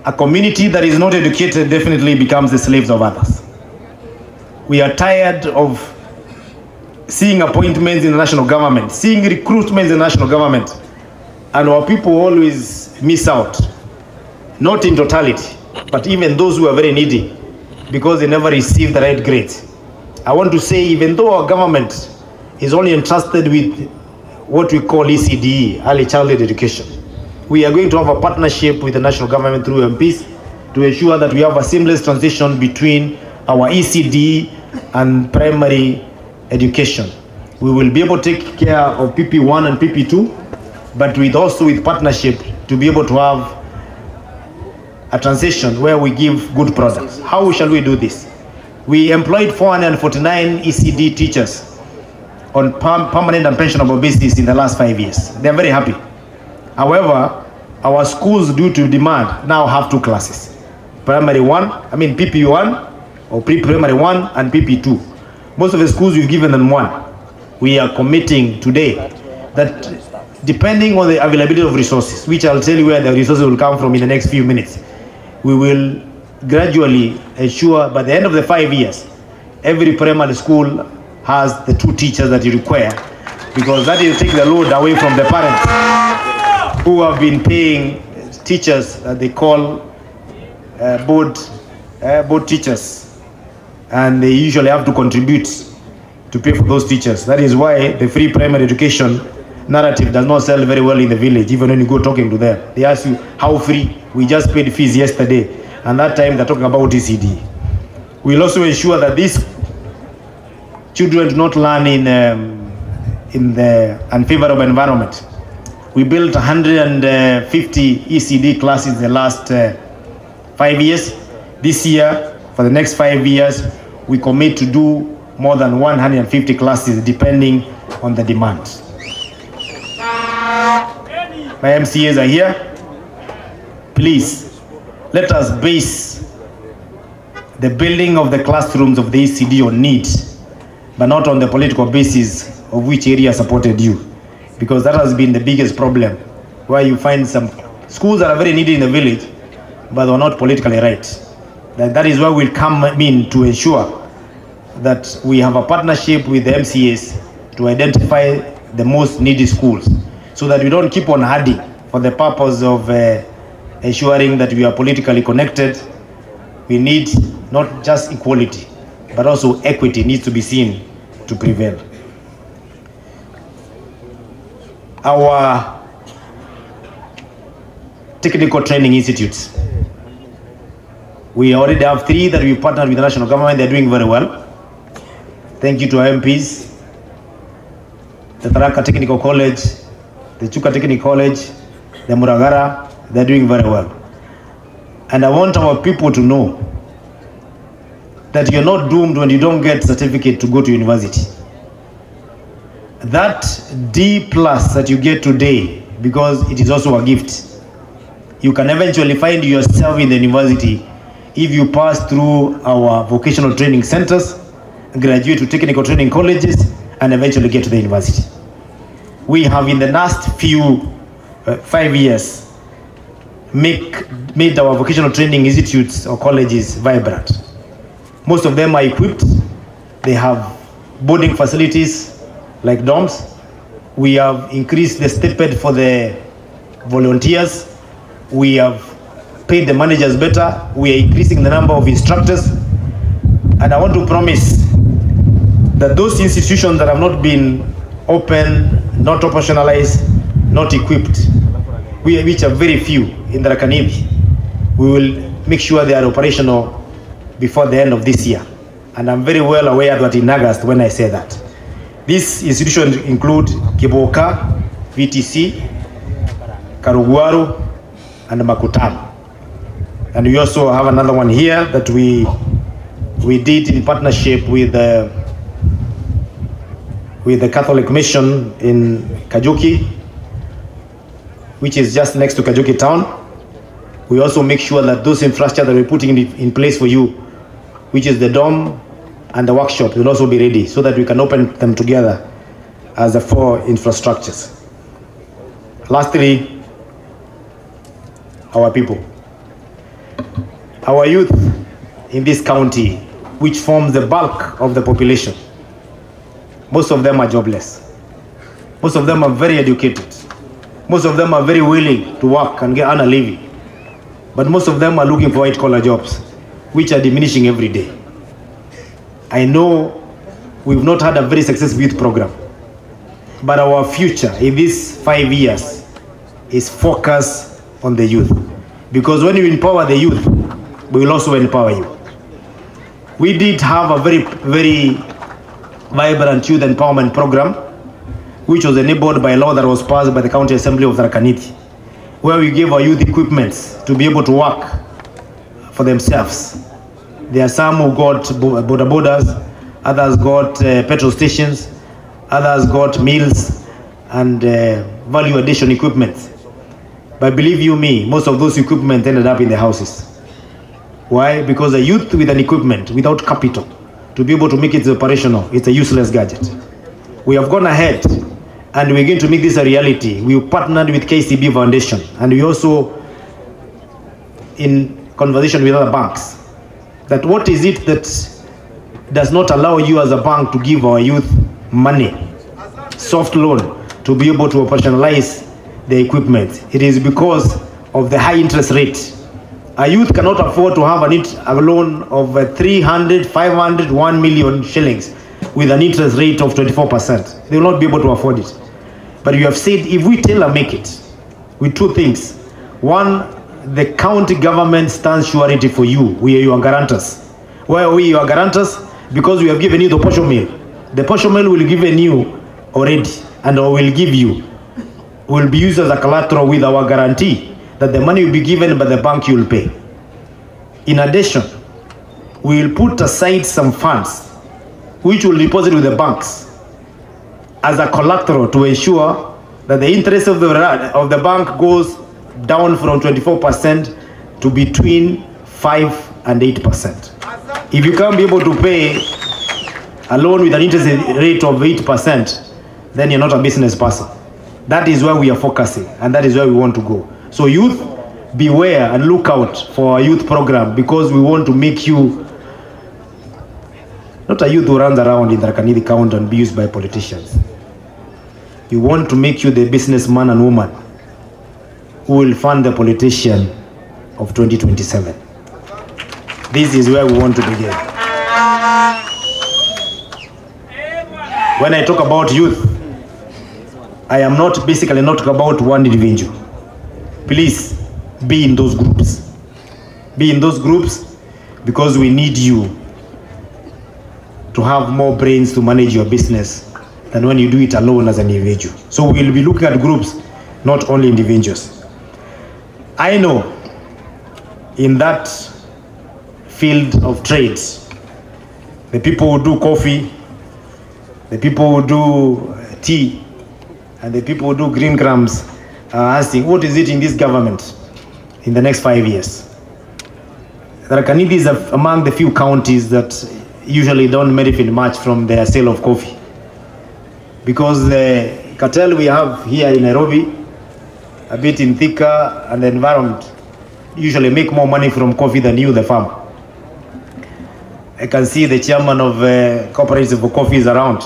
A community that is not educated definitely becomes the slaves of others. We are tired of seeing appointments in the national government, seeing recruitments in the national government, and our people always miss out. Not in totality, but even those who are very needy, because they never receive the right grades. I want to say, even though our government is only entrusted with what we call ECDE, early childhood education, we are going to have a partnership with the national government through MPs to ensure that we have a seamless transition between our ECDE and primary education. We will be able to take care of PP1 and PP2, but also with partnership to be able to have a transition where we give good products. How shall we do this? We employed 449 ECD teachers on permanent and pensionable basis in the last 5 years. They're very happy. However, our schools, due to demand, now have 2 classes. PP1 or pre-primary 1 and PP2. Most of the schools we've given them 1. We are committing today that depending on the availability of resources, which I'll tell you where the resources will come from in the next few minutes, we will gradually ensure by the end of the 5 years, every primary school has the 2 teachers that you require, because that will take the load away from the parents who have been paying teachers that they call board teachers, and they usually have to contribute to pay for those teachers. That is why the free primary education narrative does not sell very well in the village, even when you go talking to them. They ask you, how free? We just paid fees yesterday. And that time they're talking about ECD. We'll also ensure that these children do not learn in the unfavorable environment. We built 150 ECD classes in the last 5 years. This year, for the next 5 years, we commit to do more than 150 classes depending on the demand. My MCAs are here. Please, let us base the building of the classrooms of the ECD on need, but not on the political basis of which area supported you. Because that has been the biggest problem, where you find some schools that are very needy in the village, but they're not politically right. That is why we'll come in to ensure that we have a partnership with the MCAs to identify the most needy schools, so that we don't keep on adding for the purpose of ensuring that we are politically connected. We need not just equality, but also equity needs to be seen to prevail. Our technical training institutes, we already have 3 that we partnered with the national government. They're doing very well. Thank you to our MPs, the Tharaka Technical College, the Chuka Technical College, the Muragara. They're doing very well. And I want our people to know that you're not doomed when you don't get certificate to go to university. That D+ that you get today, because it is also a gift, you can eventually find yourself in the university if you pass through our vocational training centers, graduate to technical training colleges, and eventually get to the university. We have in the last 5 years made our vocational training institutes or colleges vibrant. Most of them are equipped. They have boarding facilities like dorms. We have increased the stipend for the volunteers. We have paid the managers better. We are increasing the number of instructors. And I want to promise that those institutions that have not been open, not operationalized, not equipped, which are very few in the Rakanithi, we will make sure they are operational before the end of this year. And I'm very well aware that in August when I say that. These institutions include Kiboka, VTC, Karugwaru, and Makutano. And we also have another one here that we did in partnership with the Catholic Mission in Njuki, which is just next to Njuki town. We also make sure that those infrastructure that we're putting in place for you, which is the dorm and the workshop, will also be ready so that we can open them together as the 4 infrastructures. Lastly, our people. Our youth in this county, which forms the bulk of the population, most of them are jobless. Most of them are very educated. Most of them are very willing to work and earn a living. But most of them are looking for white-collar jobs, which are diminishing every day. I know we've not had a very successful youth program, but our future in these 5 years is focused on the youth. Because when you empower the youth, we will also empower you. We did have a very, very vibrant youth empowerment program, which was enabled by a law that was passed by the County Assembly of Rakanithi, where we gave our youth equipments to be able to work for themselves. There are some who got border borders, others got petrol stations, others got meals and value addition equipment. But believe you me, most of those equipment ended up in the houses. Why? Because a youth with an equipment, without capital, to be able to make it operational, it's a useless gadget. We have gone ahead and we're going to make this a reality. We partnered with KCB Foundation, and we also in conversation with other banks, that what is it that does not allow you as a bank to give our youth money, soft loan, to be able to operationalize the equipment? It is because of the high interest rate. A youth cannot afford to have a loan of 300, 500, 1 million shillings with an interest rate of 24%. They will not be able to afford it. But you have said, if we tailor make it with 2 things. One, the county government stands surety for you. We are your guarantors. Why are we your guarantors? Because we have given you the portion meal. The portion meal will be given you already, and will give you, will be used as a collateral with our guarantee that the money will be given by the bank you will pay. In addition, we will put aside some funds which will deposit with the banks as a collateral to ensure that the interest of the bank goes down from 24% to between 5 and 8%. If you can't be able to pay a loan with an interest rate of 8%, then you're not a business person. That is where we are focusing, and that is where we want to go. So youth, beware and look out for our youth program, because we want to make you not a youth who runs around in the Rakanithi County and be used by politicians. We want to make you the businessman and woman who will fund the politician of 2027. This is where we want to begin. When I talk about youth, I am not basically not talking about one individual. Please be in those groups. Be in those groups, because we need you to have more brains to manage your business than when you do it alone as an individual. So we'll be looking at groups, not only individuals. I know in that field of trades, the people who do coffee, the people who do tea, and the people who do green grams are asking, what is it in this government in the next 5 years? Tharaka Nithi is among the few counties that usually don't benefit much from their sale of coffee, because the cartel we have here in Nairobi, a bit in Thika and the environment, usually make more money from coffee than you, the farmer. I can see the chairman of cooperative for coffee is around.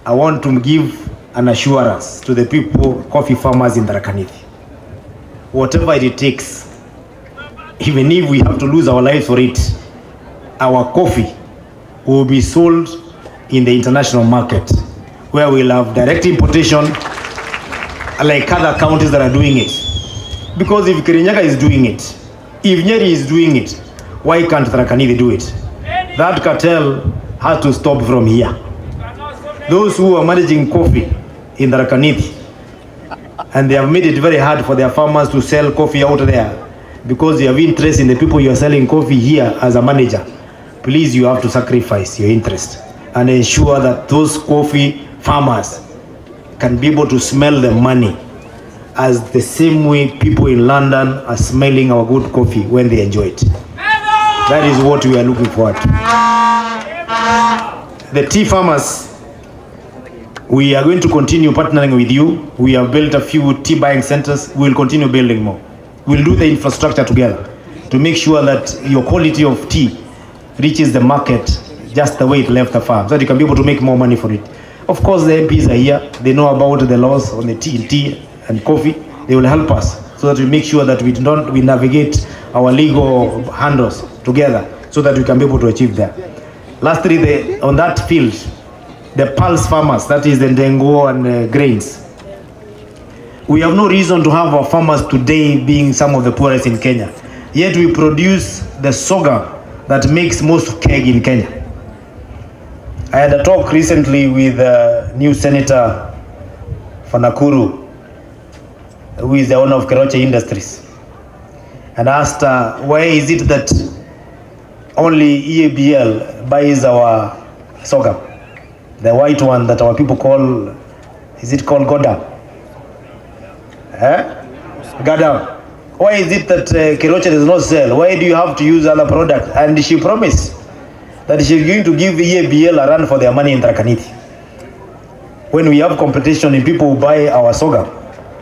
I want to give an assurance to the people, coffee farmers in Tharaka Nithi. Whatever it takes, even if we have to lose our lives for it, our coffee will be sold in the international market, where we'll have direct importation like other counties that are doing it. Because if Kirinyaga is doing it, if Nyeri is doing it, why can't Tharaka Nithi do it? That cartel has to stop from here. Those who are managing coffee in Tharaka Nithi, and they have made it very hard for their farmers to sell coffee out there because you have interest in the people you are selling coffee here as a manager. Please, you have to sacrifice your interest and ensure that those coffee farmers can be able to smell the money as the same way people in London are smelling our good coffee when they enjoy it. That is what we are looking forward to. The tea farmers, we are going to continue partnering with you. We have built a few tea buying centers. We will continue building more. We'll do the infrastructure together to make sure that your quality of tea reaches the market just the way it left the farm, so that you can be able to make more money for it. Of course, the MPs are here. They know about the laws on the tea and coffee. They will help us so that we make sure that we navigate our legal handles together so that we can be able to achieve that. Lastly, on that field, the pulse farmers, that is the ndengo and grains. We have no reason to have our farmers today being some of the poorest in Kenya. Yet we produce the sorghum that makes most keg in Kenya. I had a talk recently with new Senator for Nakuru, who is the owner of Keroche Industries, and asked why is it that only EABL buys our sorghum, the white one that our people call, is it called Godam? Godam. Why is it that Keroche does not sell? Why do you have to use other products? And she promised that she's going to give EABL a run for their money in Tharaka Nithi. When we have competition in people who buy our sorghum,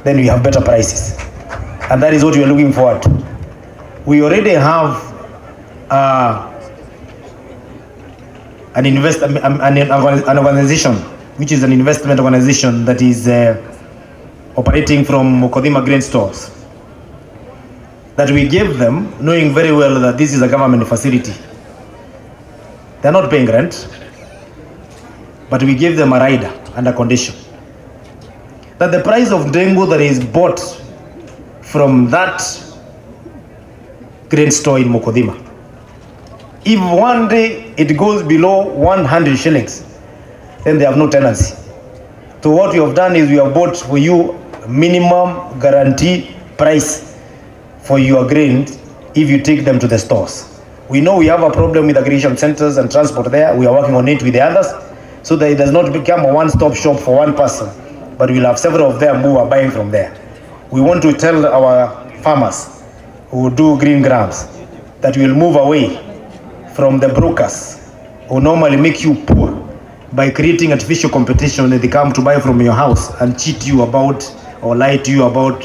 then we have better prices. And that is what we are looking forward to. We already have an organization, which is an investment organization that is operating from Muthomi grain stores, that we gave them, knowing very well that this is a government facility. They're not paying rent, but we gave them a rider and a condition that the price of ndengu that is bought from that grain store in Muthomi, if one day it goes below 100 shillings, then they have no tenancy. So what we have done is we have bought for you minimum guarantee price for your grains if you take them to the stores. We know we have a problem with aggregation centers and transport there. We are working on it with the others so that it does not become a one-stop shop for one person, but we'll have several of them who are buying from there. We want to tell our farmers who do green grams that we will move away from the brokers who normally make you poor by creating artificial competition when they come to buy from your house and cheat you about or lie to you about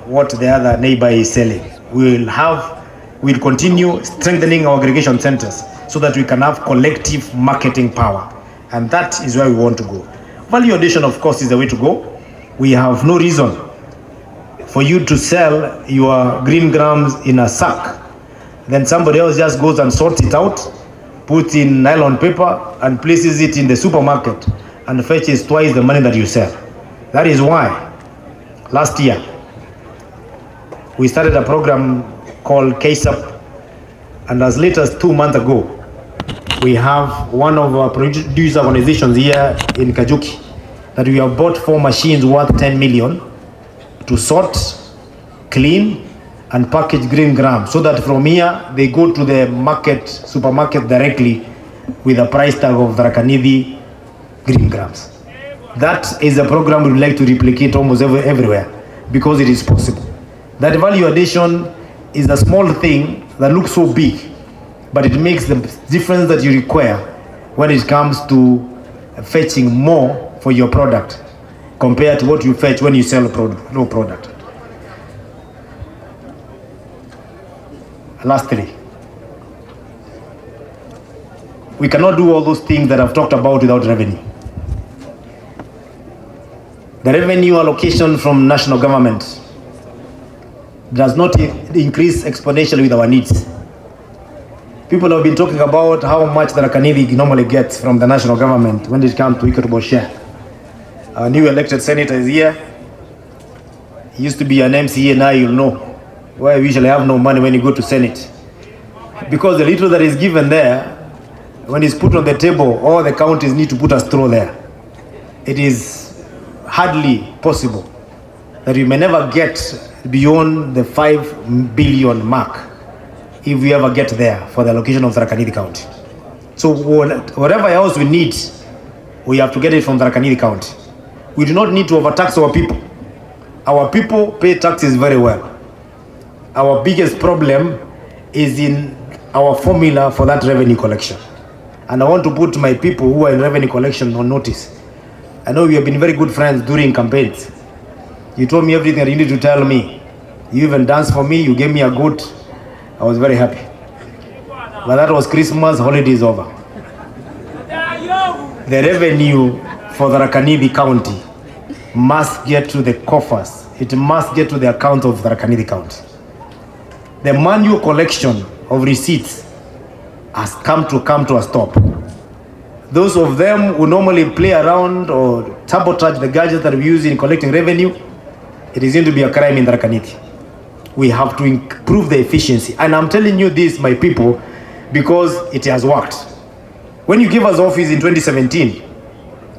what the other neighbor is selling. We'll continue strengthening our aggregation centers so that we can have collective marketing power. And that is where we want to go. Value addition, of course, is the way to go. We have no reason for you to sell your green grams in a sack. Then somebody else just goes and sorts it out, puts in nylon paper and places it in the supermarket and fetches twice the money that you sell. That is why last year we started a program called KSAP, and as late as 2 months ago, we have one of our producer organizations here in Njuki that we have bought 4 machines worth 10 million to sort, clean, and package green grams, so that from here they go to the market, supermarket directly with a price tag of Tharaka-Nithi green grams. That is a program we would like to replicate almost everywhere because it is possible. That value addition is a small thing that looks so big, but it makes the difference that you require when it comes to fetching more for your product compared to what you fetch when you sell a low product. Lastly, we cannot do all those things that I've talked about without revenue. The revenue allocation from national government does not increase exponentially with our needs. People have been talking about how much the Tharaka-Nithi normally gets from the national government when it comes to equitable share. Our new elected senator is here. He used to be an MCA, now you'll know why we usually have no money when you go to Senate. Because the little that is given there, when it's put on the table, all the counties need to put a straw there. It is hardly possible that we may never get beyond the 5 billion mark if we ever get there for the allocation of Tharaka-Nithi County. So whatever else we need, we have to get it from Tharaka-Nithi County. We do not need to overtax our people. Our people pay taxes very well. Our biggest problem is in our formula for that revenue collection. And I want to put my people who are in revenue collection on notice. I know we have been very good friends during campaigns. You told me everything that you need to tell me. You even danced for me, you gave me a goat. I was very happy. But that was Christmas, holidays over. The revenue for the Tharaka-Nithi County must get to the coffers. It must get to the account of the Tharaka-Nithi County. The manual collection of receipts has come to a stop. Those of them who normally play around or sabotage the gadgets that we use in collecting revenue, it is going to be a crime in Tharaka-Nithi. We have to improve the efficiency. And I'm telling you this, my people, because it has worked. When you gave us office in 2017,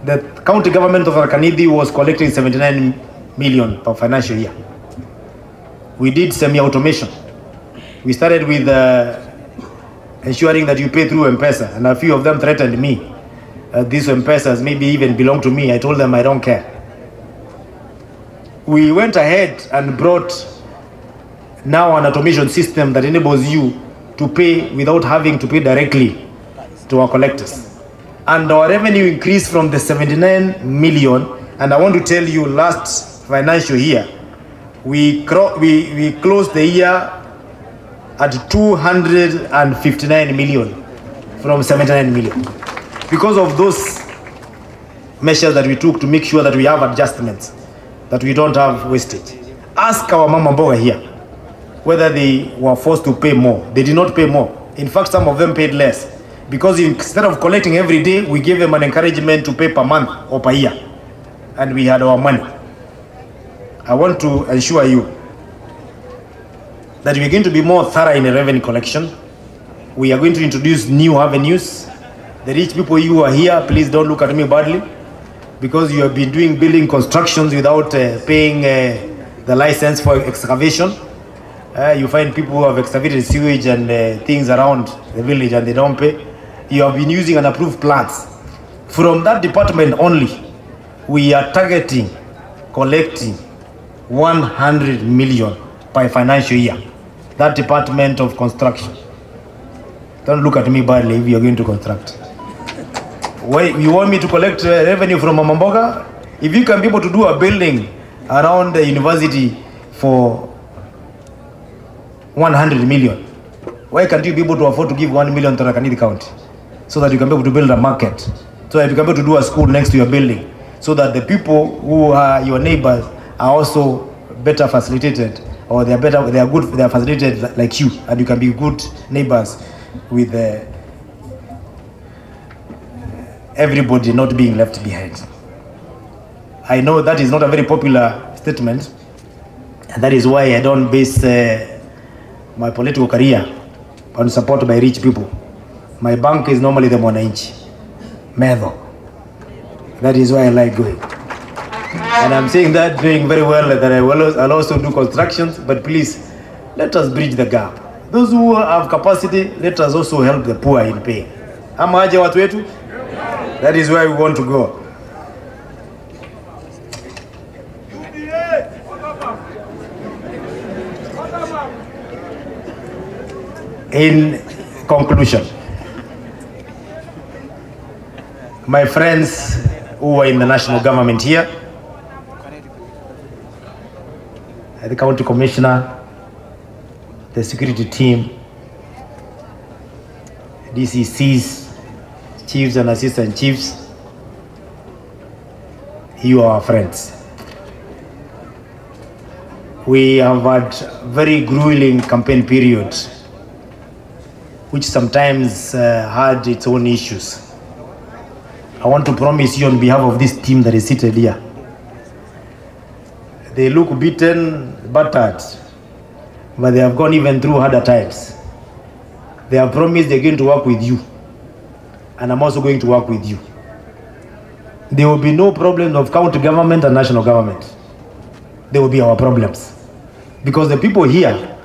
the county government of Tharaka-Nithi was collecting 79 million per financial year. We did semi-automation. We started with ensuring that you pay through M-Pesa, and a few of them threatened me. These M-Pesas maybe even belong to me. I told them I don't care. We went ahead and brought now an automation system that enables you to pay without having to pay directly to our collectors. And our revenue increased from the 79 million, and I want to tell you, last financial year, we closed the year at 259 million from 79 million. Because of those measures that we took to make sure that we have adjustments, that we don't have wastage. Ask our mama mboga here whether they were forced to pay more. They did not pay more. In fact, some of them paid less. Because instead of collecting every day, we gave them an encouragement to pay per month or per year. And we had our money. I want to assure you that we're going to be more thorough in the revenue collection. We are going to introduce new avenues. The rich people you are here, please don't look at me badly, because you have been doing building constructions without paying the license for excavation. You find people who have excavated sewage and things around the village and they don't pay. You have been using unapproved plants. From that department only, we are targeting collecting 100 million per financial year. That department of construction. Don't look at me badly if you're going to construct. Why you want me to collect revenue from Mama Mboga? If you can be able to do a building around the university for 100 million, why can't you be able to afford to give 1 million to Tharaka-Nithi County? So that you can be able to build a market, so that you can be able to do a school next to your building, so that the people who are your neighbors are also better facilitated, or they are facilitated like you, and you can be good neighbors with everybody not being left behind. I know that is not a very popular statement, and that is why I don't base my political career on support by rich people. My bank is normally the Mwananchi, Medho. That is why I like going. And I'm saying that doing very well, that I'll also do constructions, but please, let us bridge the gap. Those who have capacity, let us also help the poor in pain. Ama aje watu wetu? That is where we want to go. In conclusion, my friends who are in the national government here, the county commissioner, the security team, DCCs, chiefs and assistant chiefs, you are our friends. We have had very grueling campaign period, which sometimes had its own issues. I want to promise you on behalf of this team that is seated here, they look beaten, battered, but they have gone even through harder times. They have promised they're going to work with you, and I'm also going to work with you. There will be no problems of county government and national government. There will be our problems. Because the people here,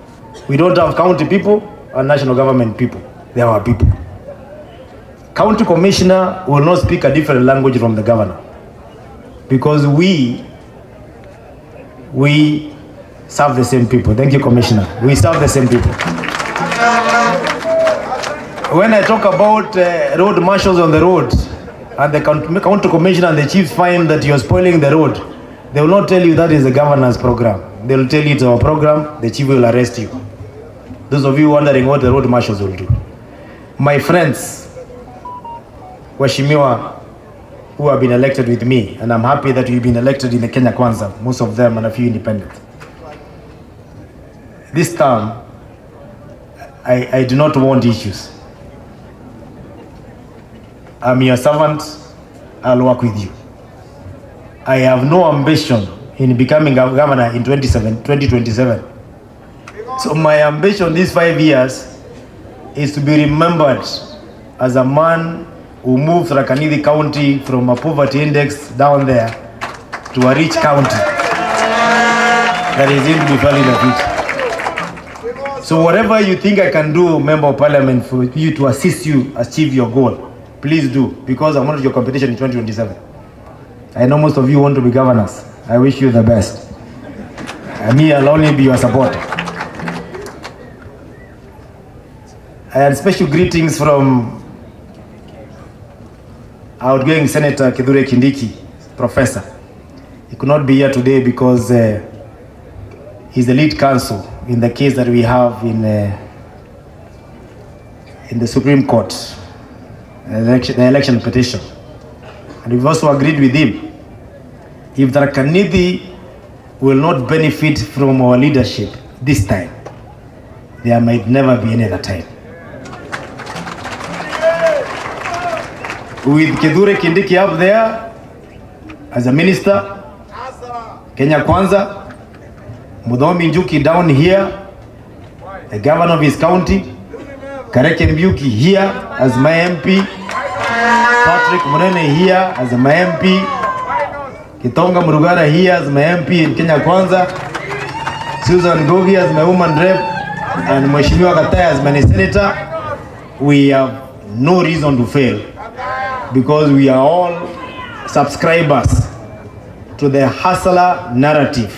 we don't have county people and national government people. They are our people. County commissioner will not speak a different language from the governor. Because we serve the same people. Thank you, Commissioner. We serve the same people. When I talk about road marshals on the road, and the county commissioner and the chiefs find that you're spoiling the road, they will not tell you that is the governor's program. They will tell you it's our program, the chief will arrest you. Those of you wondering what the road marshals will do. My friends, Washimiwa, who have been elected with me, and I'm happy that you've been elected in the Kenya Kwanza, most of them and a few independent. This time, I do not want issues. I'm your servant, I'll work with you. I have no ambition in becoming a governor in 2027. So my ambition these 5 years is to be remembered as a man who moved Tharaka-Nithi County from a poverty index down there to a rich county that is going to be felt in the future. So whatever you think I can do, Member of Parliament, for you to assist you achieve your goal, please do, because I'm not your competition in 2027. I know most of you want to be governors. I wish you the best. And me, I'll only be your supporter. I had special greetings from outgoing Senator Kithure Kindiki, Professor. He could not be here today because he's the lead counsel in the case that we have in the Supreme Court, the election petition. And we've also agreed with him. If Tharaka-Nithi will not benefit from our leadership this time, there might never be any other time. With Kithure Kindiki up there as a minister, Kenya Kwanza, Muthomi Njuki down here, the governor of his county, Njuki here as my MP, Patrick Munene here as my MP, Kitonga Murugara here as my MP in Kenya Kwanza, Susan Govi as my woman rep, and Mheshimiwa Kataya as my senator. We have no reason to fail, because we are all subscribers to the hustler narrative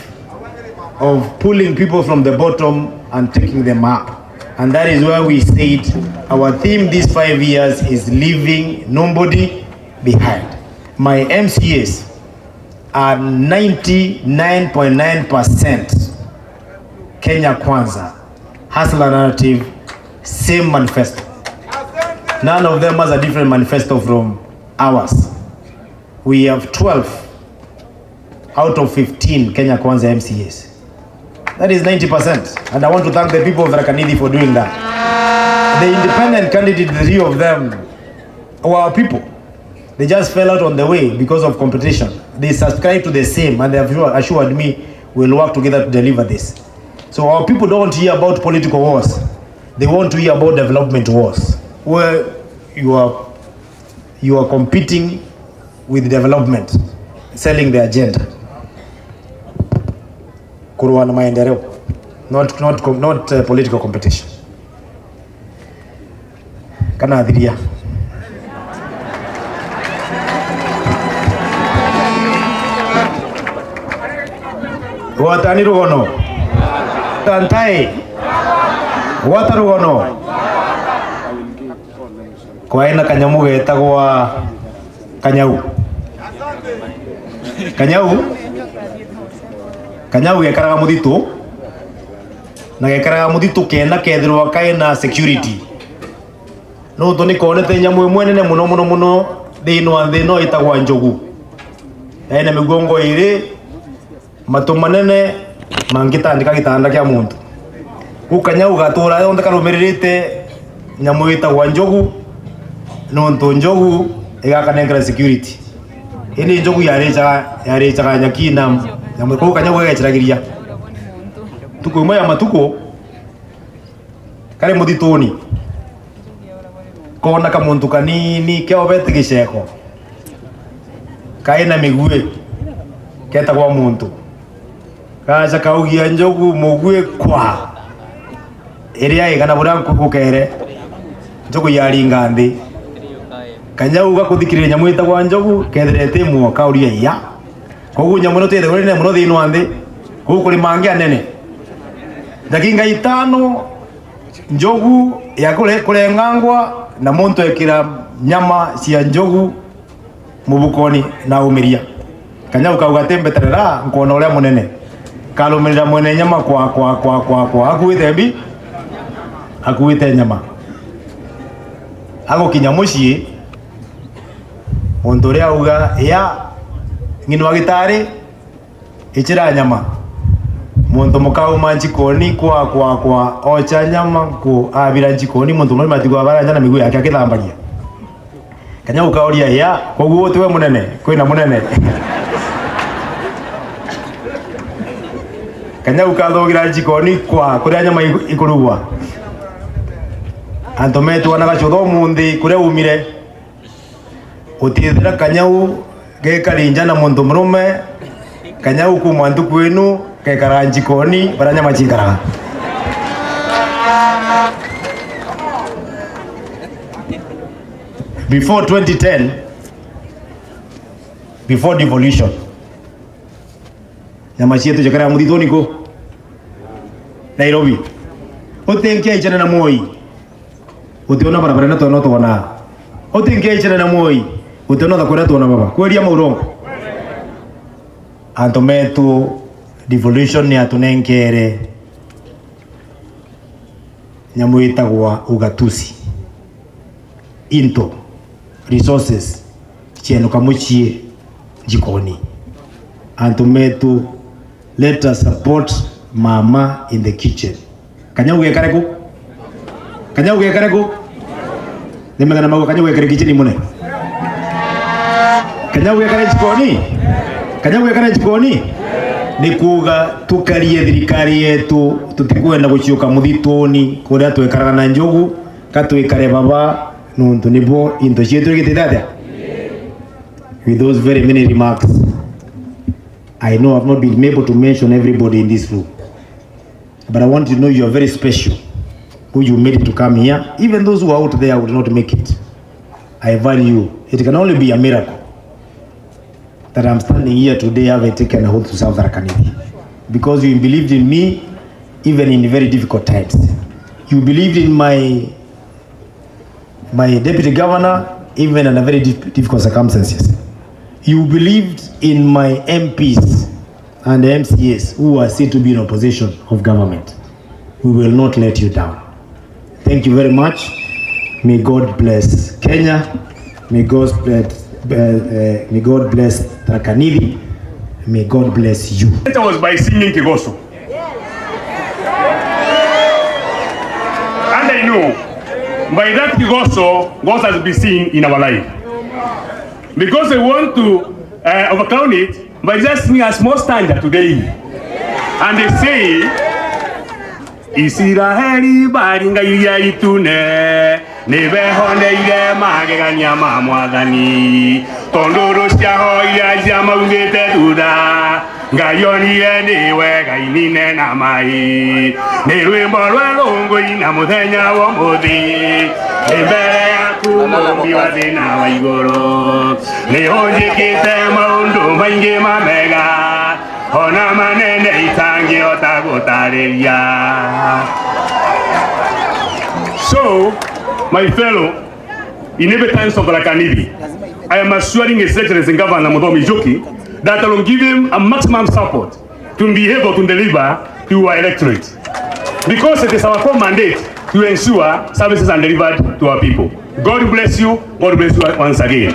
of pulling people from the bottom and taking them up. And that is why we said our theme these 5 years is leaving nobody behind. My MCAs are 99.9% Kenya Kwanza, hustler narrative, same manifesto. None of them has a different manifesto from ours. We have 12 out of 15 Kenya Kwanza MCAs. That is 90%. And I want to thank the people of Tharaka-Nithi for doing that. The independent candidate, the three of them, were our people. They just fell out on the way because of competition. They subscribe to the same, and they have assured me we'll work together to deliver this. So our people don't hear about political wars. They want to hear about development wars, where you are competing with development, selling the agenda. Kuruana maendeleo, not political competition. Kana adhiria. Watani rugono. Tantai. Watarugono. Kwa ina kanyamu getagwa Kanyau. Kanyau gekaraga muthitu na gekaraga muthitu kena kethirwa kaina security. No to ni konete nyamu imwe nene muno thino wa thino itagwa njogu. Ene migongo iri matu manene mangitandika gitanda kya muntu. Ku Kanyau gatura yonde karumiririte nyamu itagwa njogu. No to njogu igakanengera security. Ini njogu yarecha nyakina nyamu ko Kanyau gechiragiria. Tuko imwe ya matuko kare muthituni. Kona ka muntu kanini ke obete giceko. Kaina migue keta kwa muntu. Kaza kaugia njogu mugue kwa. Iria igana buranku kukere. Njogu yaringa ndi. Kanyau gakuthikirira nyamu itagwa njogu ketherete muoka uria iya. Koguo nyamu no tete gore ne muno thino ande. Koguo kuri mangi anene. Dakinga itano njogu ya kurengangwa na muntu ekira nyama cia njogu mubukoni na umiria. Kanyau kauga tembeterera nkona uria munene. Kalumirira mwene nyama kwa akuite mbi. Akuite nyama. Ago kinya mucii muntu uria uga ya nginu wa gitari ichira nyama. Muntu mukau manjikoni kwa ocha nyama ku abira njikoni muntu muri matigwa baranja na miguu yake akithambagia. Kanyau kauria ya koguo tiwe munene kwina munene. Kanyau kathogira njikoni kwa kuria nyama ikurugwa. Antometu wana gacutho mundi kuria umire. Utithira Kanyau gekarinja na muntu murume. Kanyau ku mwandu kwenu kekara njikoni baranya machikara. Before 2010, before devolution, nyama chietu chakara muthituni ko Nairobi. Otenkia ichana na Moi. Utiona barabara na tono tona. Otenkia ichana na Moi. Utiona thakora tona baba. Kweria maurongo. Antometu devolution ni atunenkere nyamu itagwa ugatusi into resources chieno kamuchie jikoni. Antometu let us support mama in the kitchen. Kanyau gekareko? Kanyau gekareko? Nimegana mago Kanyau gekare kitchen mune. Kanyau gekare jikoni? Kanyau gekare jikoni? Ni kuga tukarie thirikari yetu tutikwenda guciuka muthituni kuria twekaraga na njogu katwikare baba nuntu nibo into cietu gitithate. With those very many remarks, I know I've not been able to mention everybody in this room, but I want you to know you are very special. Who you made it to come here, even those who are out there would not make it. I value you. It can only be a miracle that I'm standing here today, having taken a hold to South Arakanidi, because you believed in me even in very difficult times. You believed in my deputy governor even in a very difficult circumstances. You believed in my MPs and the MCAs who are said to be in opposition of government. We will not let you down. Thank you very much. May God bless Kenya. May God bless Tarakanidi. May God bless you. It was by singing Kigoso. And I know by that Kigoso, God has been seen in our life. Because they want to overcome it by just me a small standard today. And they say, Israeli baringa ya itune nibehoneire magegania ma mwathani tonduru ciaho iria cia maugite thutha ngayonire niwe gainine na mai ni rwimbo rwerungui na muthenya wa muthi imbere yaku mumbi wa thina wa iguru ni unjikite maundu maingi mamega ona manene itangihota gutariria. So, my fellow inhabitants of Rakanivi, I am assuring His Excellency Governor Muthomi Njuki that I will give him a maximum support to be able to deliver to our electorate. Because it is our core mandate to ensure services are delivered to our people. God bless you. God bless you once again.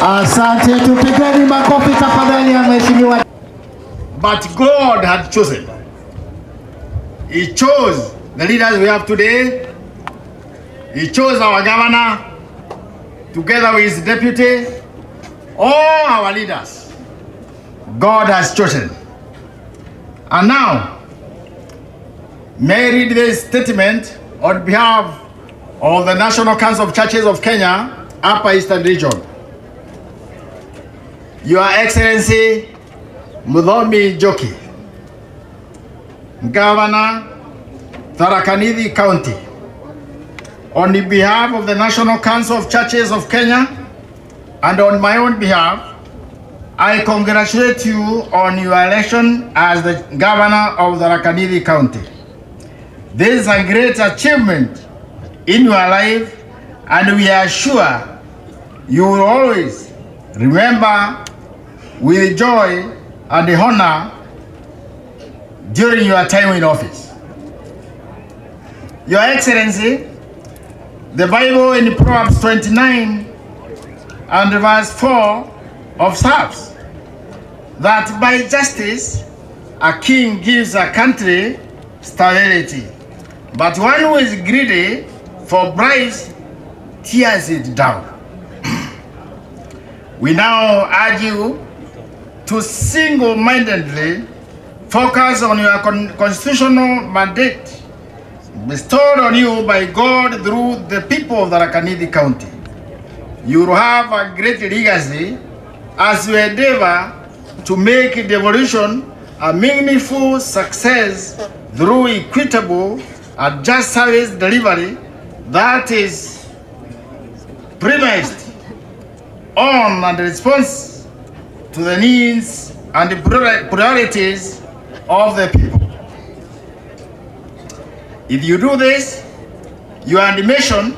Asante, tupigeni makofi tafadhali ya mheshimiwa. But God had chosen. He chose the leaders we have today. He chose our governor together with his deputy, all our leaders. God has chosen. And now, may I read this statement on behalf of the National Council of Churches of Kenya, Upper Eastern Region. Your Excellency Muthomi Njuki, Governor, Tharaka Nithi County, on behalf of the National Council of Churches of Kenya and on my own behalf, I congratulate you on your election as the Governor of Tharaka Nithi County. This is a great achievement in your life, and we are sure you will always remember with joy and honor during your time in office. Your Excellency, the Bible in Proverbs 29 and verse 4 observes that by justice a king gives a country stability, but one who is greedy for bribes tears it down. We now urge you to single-mindedly focus on your constitutional mandate bestowed on you by God through the people of Tharaka Nithi County. You will have a great legacy as you endeavor to make devolution a meaningful success through equitable and just service delivery that is premised on and response to the needs and the priorities of the people. If you do this, your animation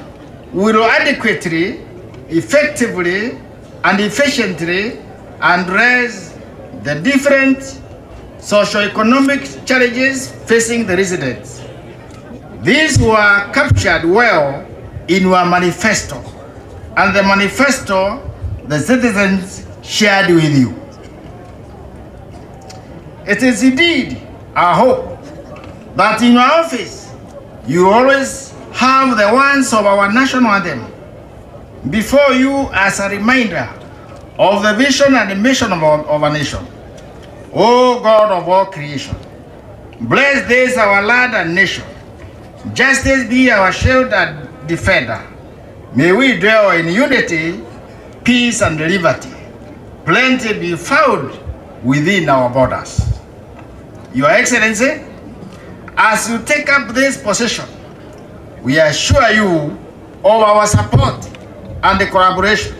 will adequately, effectively, and efficiently address the different socio-economic challenges facing the residents. These were captured well in your manifesto, and the manifesto the citizens shared with you. It is indeed our hope that in your office you always have the words of our national anthem before you as a reminder of the vision and the mission of our nation. O God of all creation, bless this our land and nation. Justice be our shield and defender. May we dwell in unity, peace and liberty. Plenty be found within our borders. Your Excellency, as you take up this position, we assure you of our support and the collaboration.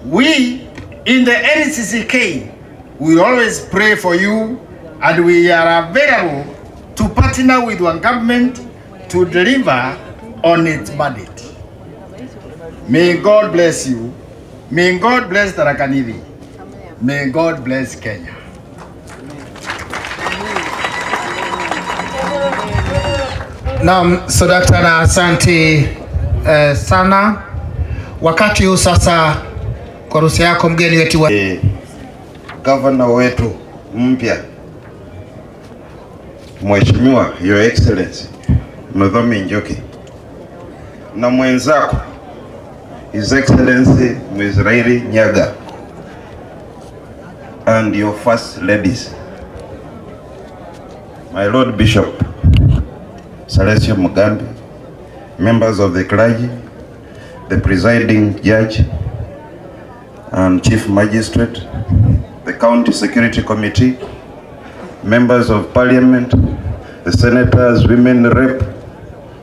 We in the NCCK will always pray for you, and we are available to partner with your government to deliver on its mandate. May God bless you. May God bless Tharaka Nithi. May God bless Kenya. Naam, Sodakta na asante sana. Wakati huu sasa kwa ruhusa yako mgeni wetu wa Governor wetu mpya Mheshimiwa Your Excellency Muthomi Njuki na mwenzako His Excellency Mwisraeli Nyaga and your first ladies, my Lord Bishop Salesio Mugambi, members of the clergy, the presiding judge and chief magistrate, the county security committee, members of parliament, the senators, women rep,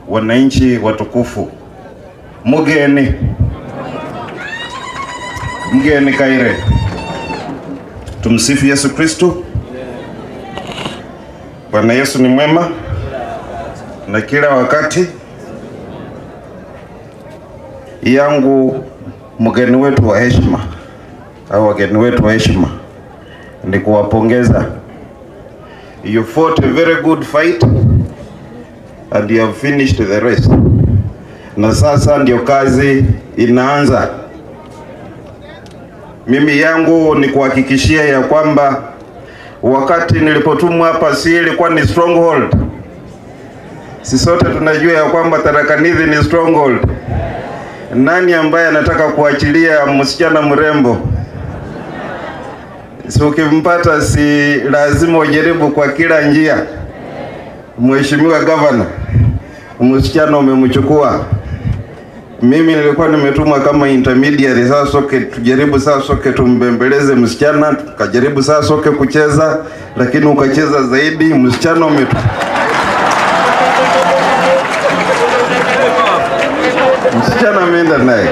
wananchi watukufu, mugeni kaire. Tumsifu Yesu Kristo. Bwana Yesu ni mwema na kila wakati. Yangu mgeni wetu wa heshima au wageni wetu wa heshima ni kuwapongeza. You fought a very good fight and you have finished the race. Na sasa ndio kazi inaanza. Mimi yangu ni kuhakikishia ya kwamba wakati nilipotumwa hapa si ilikuwa ni stronghold. Si sote tunajua ya kwamba Tharaka Nithi ni stronghold. Nani ambaye anataka kuachilia msichana mrembo? Si ukimpata si lazima ujaribu kwa kila njia. Mheshimiwa Governor, msichana umemchukua. Mimi nilikuwa nimetumwa kama intermediary. Sasa soke tujaribu, sasa soke tumbembeleze msichana, tukajaribu sasa soke kucheza, lakini ukacheza zaidi. Msichana msichana ameenda naye.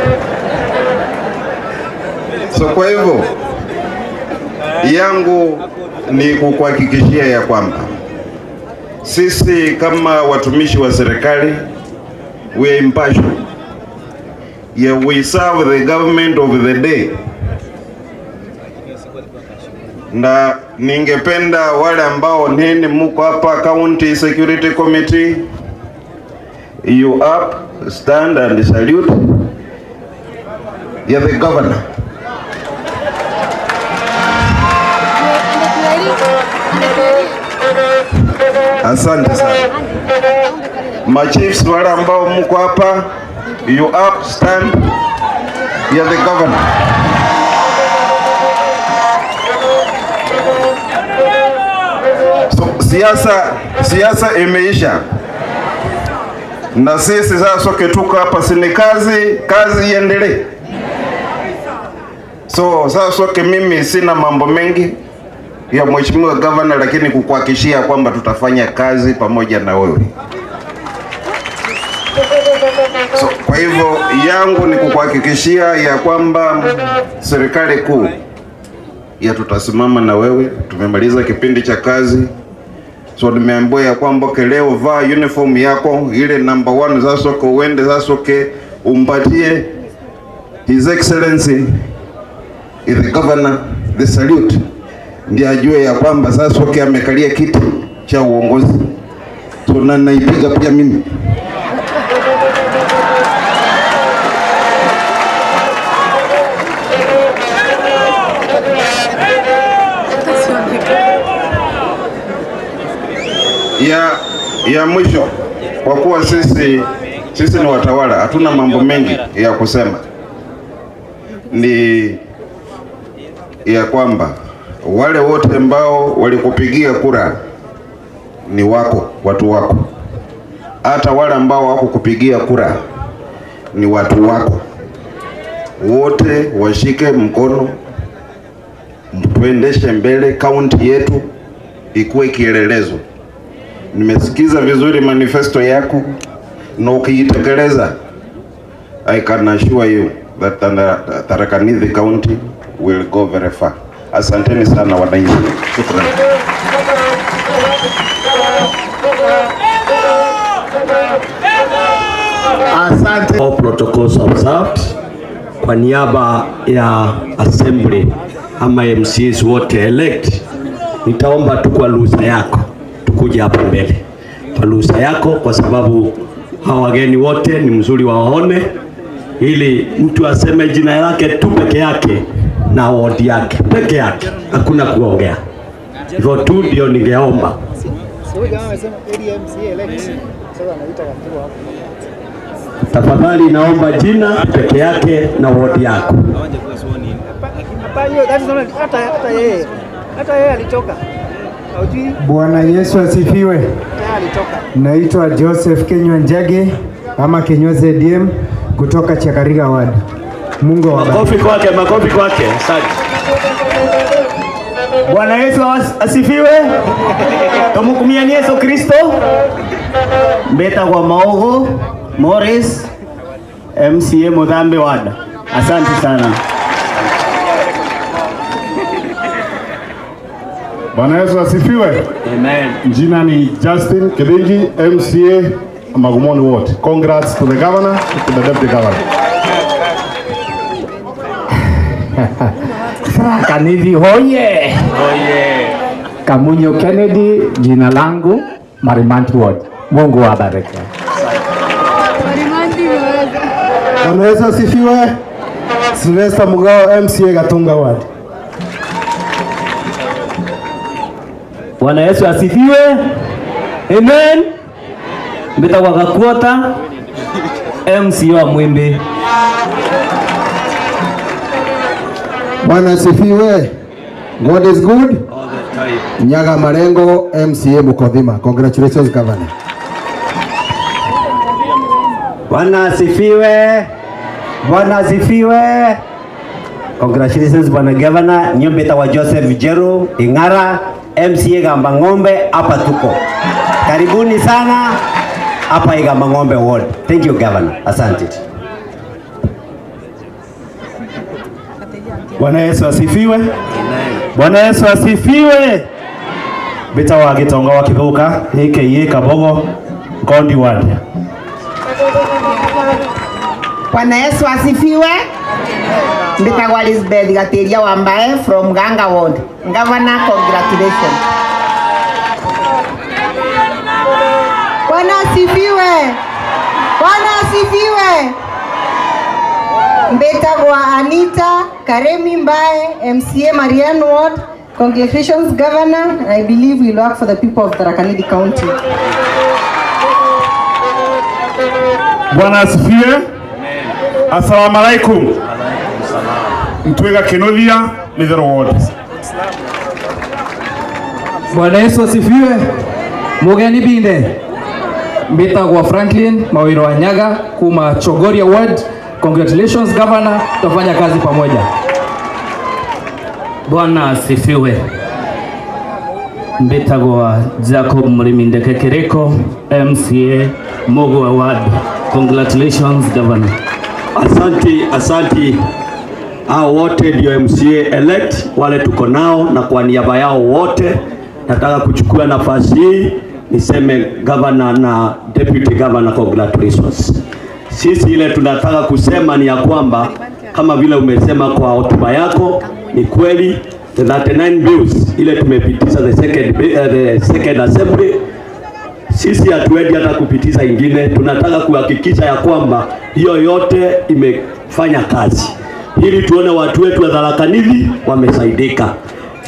So kwa hivyo yangu ni kukuhakikishia ya kwamba sisi kama watumishi wa serikali, we are impartial. Yeah, we serve the government of the day. Na ningependa wale ambao nini mko hapa county security committee, you up, stand and salute. Yeah, the governor. Asante sana. Machiefs wale ambao mko hapa, you up, stand. Yeah, the governor. So siasa imeisha. Na sisi sasa soke tuko hapa sini kazi iendelee. So sasa soke mimi sina mambo mengi ya Mheshimiwa Governor, lakini kukuhakikishia kwamba tutafanya kazi pamoja na wewe. So, kwa hivyo yangu ni kukuhakikishia ya kwamba serikali kuu ya tutasimama na wewe. Tumemaliza kipindi cha kazi. So nimeambiwa ya kwamba leo vaa uniform yako ile number 1 za soko, uende za soke umpatie His Excellency the Governor the salute, ndiye ajue ya kwamba sasa soke amekalia kiti cha uongozi. So na naipiga pia mimi. Ya mwisho, kwa kuwa sisi ni watawala, hatuna mambo mengi ya kusema, ni ya kwamba wale wote ambao walikupigia kura ni wako, watu wako. Hata wale ambao hawakukupigia kura ni watu wako. Wote washike mkono, tuendeshe mbele kaunti yetu ikuwe kielelezo. Nimesikiza vizuri manifesto yako na ukiitekeleza, I can assure you that Tharaka Nithi County will go very far. Asanteni sana wananchi. Shukrani. Asante. All protocols observed. Kwa niaba ya assembly ama MCs wote elect, nitaomba tu kwa ruhusa yako tukuje hapa mbele. Kwa ruhusa yako, kwa sababu hawa wageni wote ni mzuri waone, ili mtu aseme jina lake tu peke yake na ward yake peke yake, hakuna kuongea. Hivyo tu ndio ningeomba. Tafadhali naomba jina peke yake na ward yako. Hata yeye alitoka. Bwana Yesu asifiwe. Naitwa Joseph Kenywa Njage, ama Kinyoze DM kutoka Chakariga Ward. Mungu awabariki. Makofi kwake. Asante. Bwana Yesu asifiwe. Tumukumia Yesu Kristo. Mbeta kwa Maogo Morris MCA Muthambi Ward. Asante sana. Bwana Yesu asifiwe. Amen. Jina ni Justin Kidingi, MCA Magumoni Ward. Congrats to the governor, to the deputy governor. Kanidi hoye. Oye. Kamunyo Kennedy, jina langu Marimanti Ward. Mungu awabariki. Bwana Yesu asifiwe. Sylvester Mugao, MCA Gatunga Ward. Bwana Yesu asifiwe. Amen. Mbeta kwa Kakuota MCA Mwimbi. Bwana asifiwe. God is good All the time. Nyaga Marengo, MCA Mukodhima. Congratulations governor. Bwana asifiwe. Bwana asifiwe. Congratulations Bwana Governor. Nyombeta wa Joseph Jero Ingara, MCA Gamba Ng'ombe, hapa tuko. Karibuni sana hapa Gamba Ng'ombe Ward. Thank you Governor. Asante. Bwana Yesu asifiwe. Bwana Yesu asifiwe. Beta wa Gitonga wa Kivuka, aka Kabogo, Gondi Ward. Bwana Yesu asifiwe. Mbitagwa Elizabeth Gateria Wambae from Ganga Ward. Governor, congratulations. Bwana asifiwe. Bwana asifiwe. Mbetagwa Anita Karemi Mbae, MCA Marian Ward. Congratulations Governor. I believe we work for the people of Tharaka Nithi County. Bwana asifiwe. Assalamu alaikum. Mtwega Kenolia Nithero Ward. Bwana Yesu asifiwe. Mugeni binde. Mbetagwa Franklin Mawiro Wanyaga kuma Chogoria Ward. Congratulations Governor, tutafanya kazi pamoja. Bwana asifiwe. Mbetagwa Jacob Murimindeke Kereko, MCA Mogwa Ward. Congratulations Governor. Asante. Hao wote ndio MCA elect wale tuko nao, na kwa niaba yao wote nataka kuchukua nafasi hii niseme governor na deputy governor congratulations. Sisi ile tunataka kusema ni ya kwamba kama vile umesema kwa hotuba yako, ni kweli the 39 bills ile tumepitisha the second assembly, sisi hatuendi hata kupitisha ingine. Tunataka kuhakikisha ya kwamba hiyo yote imefanya kazi, ili tuone watu wetu wa Tharaka Nithi wamesaidika.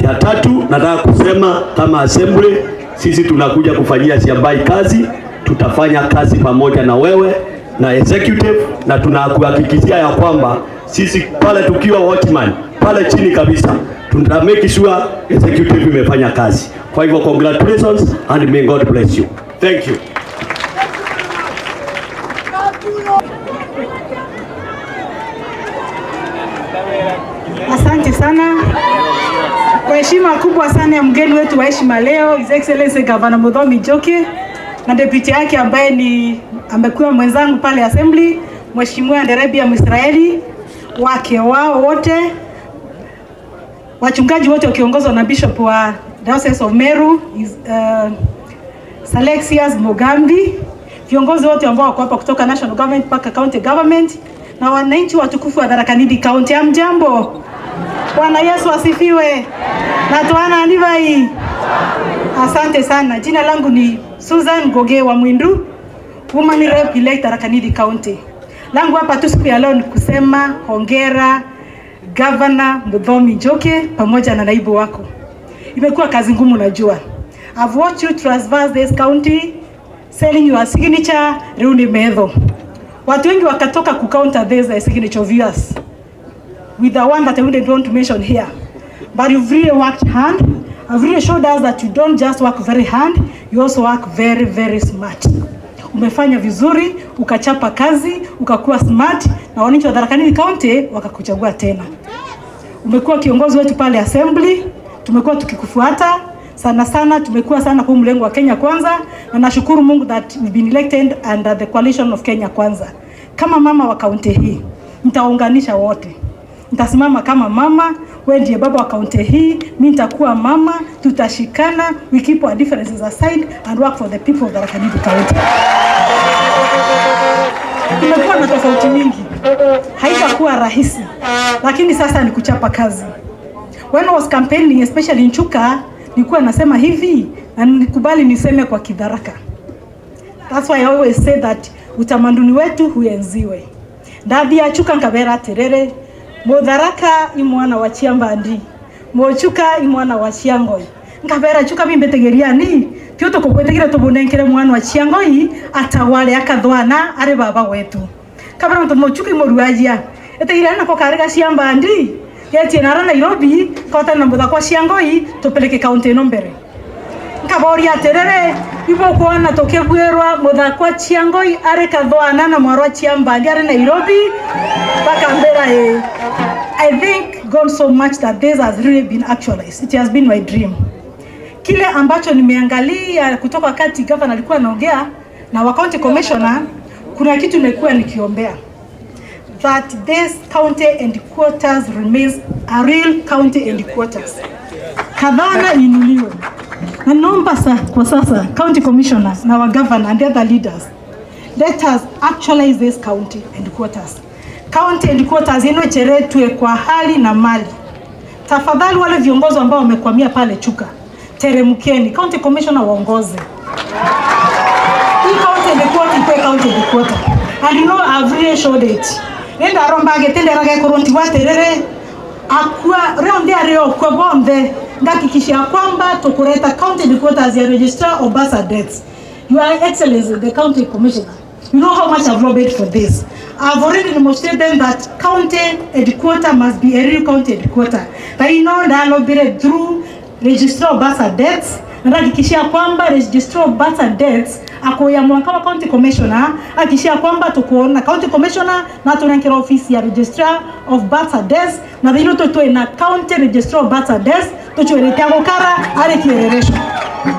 Ya tatu, nataka kusema kama assembly sisi tunakuja kufanyia Siambai kazi, tutafanya kazi pamoja na wewe na executive, na tunakuhakikishia ya kwamba sisi pale tukiwa watchman pale chini kabisa tuna make sure executive imefanya kazi. Kwa hivyo congratulations and may God bless you. Thank you. Asante sana. Kwa heshima kubwa sana ya mgeni wetu wa heshima leo, His Excellency Governor Muthomi Njuki na deputy yake ambaye amekuwa mwenzangu pale assembly, Mheshimiwa Nderebia Mwisraeli, wake wao wote, wachungaji wote wakiongozwa na Bishop wa Diocese of Meru, Salexius Mugambi, viongozi wote ambao wako hapa kutoka national government mpaka county government, na wananchi watukufu wa Tharaka Nithi County. Hamjambo? Bwana Yesu asifiwe. Na tuana anivai. Asante sana. Jina langu ni Susan Goge wa Mwindu, Woman Rep elect Tharaka Nithi County. Langu hapa tu siku ya leo ni kusema hongera Governor Muthomi Njuki pamoja na naibu wako. Imekuwa kazi ngumu najua. I've watched you traverse this county selling your signature Runi Medho. Watu wengi wakatoka ku counter this signature of yours with the one that I wouldn't want to mention here. But you've really worked hard. You've really showed us that you don't just work very hard, you also work very, very smart. umefanya vizuri, ukachapa kazi, ukakuwa smart na wananchi wa Tharaka Nithi County wakakuchagua tena. Umekuwa kiongozi wetu pale assembly, tumekuwa tukikufuata sana sana, tumekuwa sana kwa mlengo wa Kenya Kwanza, na nashukuru Mungu that we've been elected under the coalition of Kenya Kwanza. Kama mama wa kaunti hii, nitaunganisha wote. Nitasimama kama mama, wewe ndiye baba wa kaunti hii, mimi nitakuwa mama, tutashikana, we keep our differences aside and work for the people of Tharaka Nithi County. Tumekuwa na tofauti mingi, haitakuwa rahisi, lakini sasa ni kuchapa kazi. When I was campaigning, especially in Chuka, nilikuwa nasema hivi, na nikubali niseme kwa Kitharaka. That's why I always say that utamaduni wetu huenziwe. Ndathi ya Chuka nkabera terere, Mutharaka imwana wa Chiambandi, Mochuka imwana wa Chiangoi. Nkabera Chuka mimbetegeria ni, tioto kukwetegira tubunenkere mwana wa Chiangoi, atawale akathwana are baba wetu. Kabera mtu Mochuka imoruajia, etegira na kokarega Chiambandi, yeti nara Nairobi, kota na mutha kwa Chiangoi, tupeleke kaunti ino mbere. Nkaboria terere, ibo kuona toke bwerwa mutha kwa Chiangoi, are kathwana na mwarwa Chiambandi are Nairobi, baka mbera I thank God so much that this has really been actualized. It has been my dream. Kile ambacho nimeangalia kutoka wakati governor alikuwa anaongea na wa county commissioner, kuna kitu nimekuwa nikiombea. That this county headquarters remains a real county headquarters. Kadhana inuliwe. Na naomba kwa sasa county commissioners na wa governor and the other leaders, let us actualize this county headquarters. County headquarters ino cheretwe kwa hali na mali. Tafadhali wale viongozi ambao wamekwamia pale Chuka, teremkeni, county commissioner waongoze. Hii county headquarters kwa county headquarters. And you know I've really showed it. Nenda romba getende raga koronti waterere akwa round there kwa bonde ngakikishia kwamba tukuleta county headquarters ya registrar of births and deaths. Your Excellency, the county commissioner, you know how much I've lobbied for this. I've already demonstrated that county headquarters must be a real county headquarters. But you know that lobbied through registrar of births and deaths. Nahakikishia kwamba registrar of births and deaths akoya mwaka county commissioner akishia kwamba tukuona county commissioner na tunankira ofisi ya registrar of births and deaths na hilo to na county registrar of births and deaths tuchwelekea gukara ale kiereresho.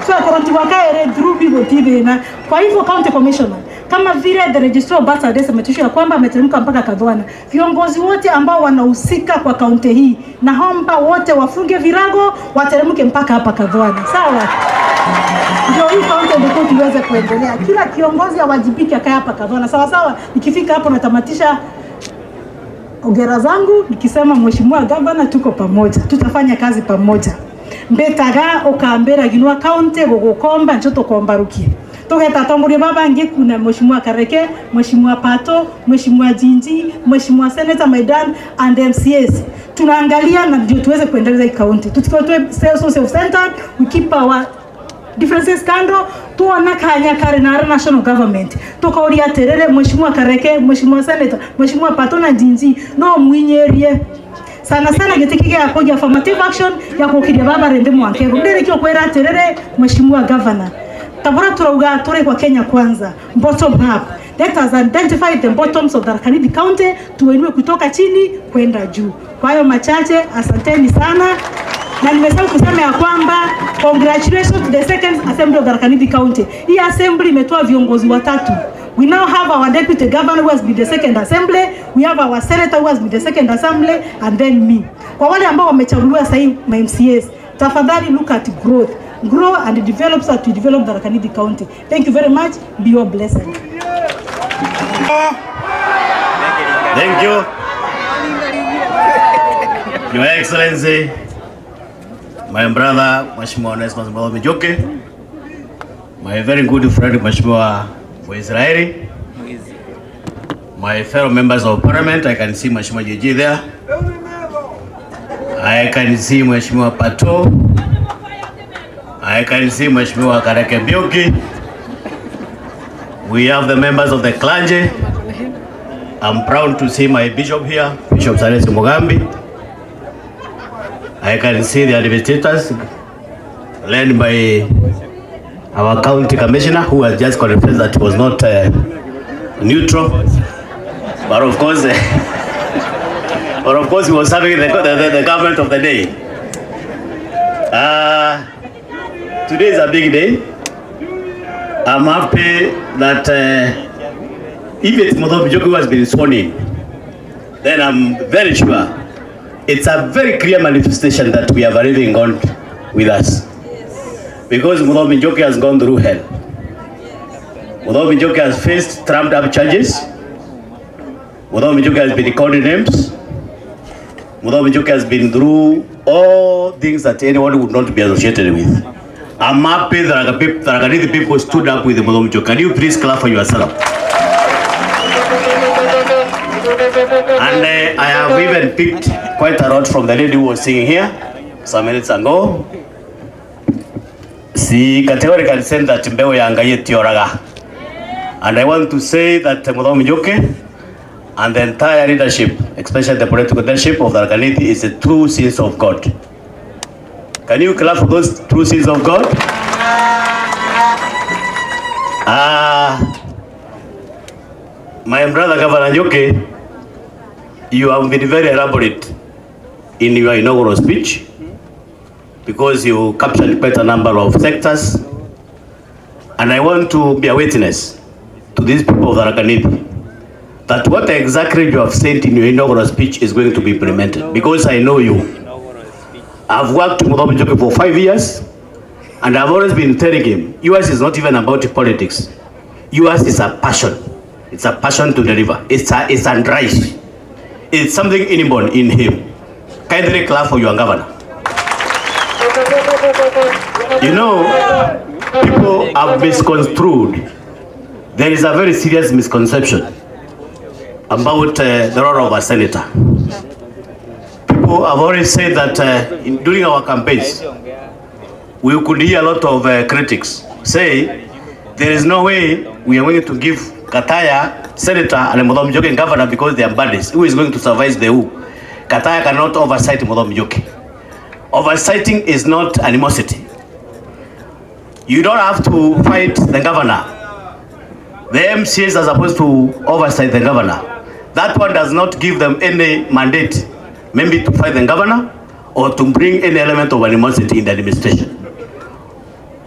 So koronti wakaere through people TV na kwa hivyo county commissioner kama vile the registrar of births and deaths ametushia kwamba ameteremka mpaka Kadhwana, viongozi wote ambao wanahusika kwa kaunti hii naomba wote wafunge virago wateremke mpaka hapa Kadhwana. Sawa? Ndio hii kaunti ndio tuweze kuendelea. Kila kiongozi awajibike akae hapa Kadhwana. Sawa sawa? Nikifika hapo natamatisha ongera zangu nikisema mheshimiwa governor tuko pamoja. Tutafanya kazi pamoja. Mbetaga okambera ginwa kaunti gogokomba nchoto kombarukie. Togeta tamburi baba nge kuna mheshimiwa Kareke, mheshimiwa Pato, mheshimiwa Jinji, mheshimiwa Senator Maidan and MCAs. Tunaangalia na ndio tuweze kuendeleza hii county. Tutikoe self-centered, we keep our differences kando, tuona kanya kare na national government. Tukauria terere mheshimiwa Kareke, mheshimiwa Senator, mheshimiwa Pato na Jinji no mwinyerie. Sana sana getekige akoja affirmative action ya kukiria baba rende mwanke. Ndere kyo kwera terere mheshimiwa governor. Tabora turauga tore kwa Kenya Kwanza, bottom up. Let us identify the bottoms of Tharaka Nithi County, tuinue kutoka chini kwenda juu. Kwa hayo machache, asanteni sana. Na nimesema kusema ya kwamba congratulations to the second assembly of Tharaka Nithi County. Hii assembly imetoa viongozi watatu. We now have our deputy governor who has been the second assembly, we have our senator who has been the second assembly, and then me. Kwa wale ambao wamechaguliwa sasa hivi MCAs, tafadhali look at growth. Grow and develop so to develop Tharaka Nithi County. Thank you very much. Be all blessed. Thank you. Your Excellency, my brother, Mheshimiwa Onesmus Njuki, my very good friend, Mheshimiwa Israeli, my fellow members of parliament, I can see Mheshimiwa Jiji there. I can see Mheshimiwa Pato. I can see Mheshimiwa Kareke Biuki. We have the members of the clergy. I'm proud to see my bishop here, Bishop Salesi Mugambi. I can see the administrators led by our county commissioner, who has just confessed that he was not neutral, but of course, he was serving the government of the day. Today is a big day. I'm happy that if Muthomi Njuki who has been sworn in, then I'm very sure it's a very clear manifestation that we have a living God with us. Because Muthomi Njuki has gone through hell. Muthomi Njuki has faced trumped up charges. Muthomi Njuki has been called names. Muthomi Njuki has been through all things that anyone would not be associated with. I'm happy that the people stood up with Muthomi Njuki. Can you please clap for yourself? And I have even picked quite a lot from the lady who was singing here some minutes ago. Si categorically said that Mbeo Yanga Yetioraga. And I want to say that Muthomi Njuki and the entire leadership, especially the political leadership of the Tharaka-Nithi, is the true sons of God. Can you clap for those true sons of God? My brother Governor Njuki, you have been very elaborate in your inaugural speech because you captured quite a number of sectors. And I want to be a witness to these people of the Tharaka-Nithi that what exactly you have said in your inaugural speech is going to be implemented, because I know you. I've worked with Muthomi Njuki for 5 years, and I've always been telling him, yours is not even about politics. Yours is a passion. It's a passion to deliver. It's a drive. It's something inborn in him. Kindly clap for your governor. You know, people have misconstrued. There is a very serious misconception about the role of a senator. People have already said that during our campaigns, we could hear a lot of critics say there is no way we are going to give Kataya senator and Muthomi Njuki governor because they are buddies. Who is going to survive the who? Kataya cannot oversight Muthomi Njuki. Oversighting is not animosity. You don't have to fight the governor. The MCAs are supposed to oversight the governor. That one does not give them any mandate, maybe to fight the governor or to bring any element of animosity in the administration.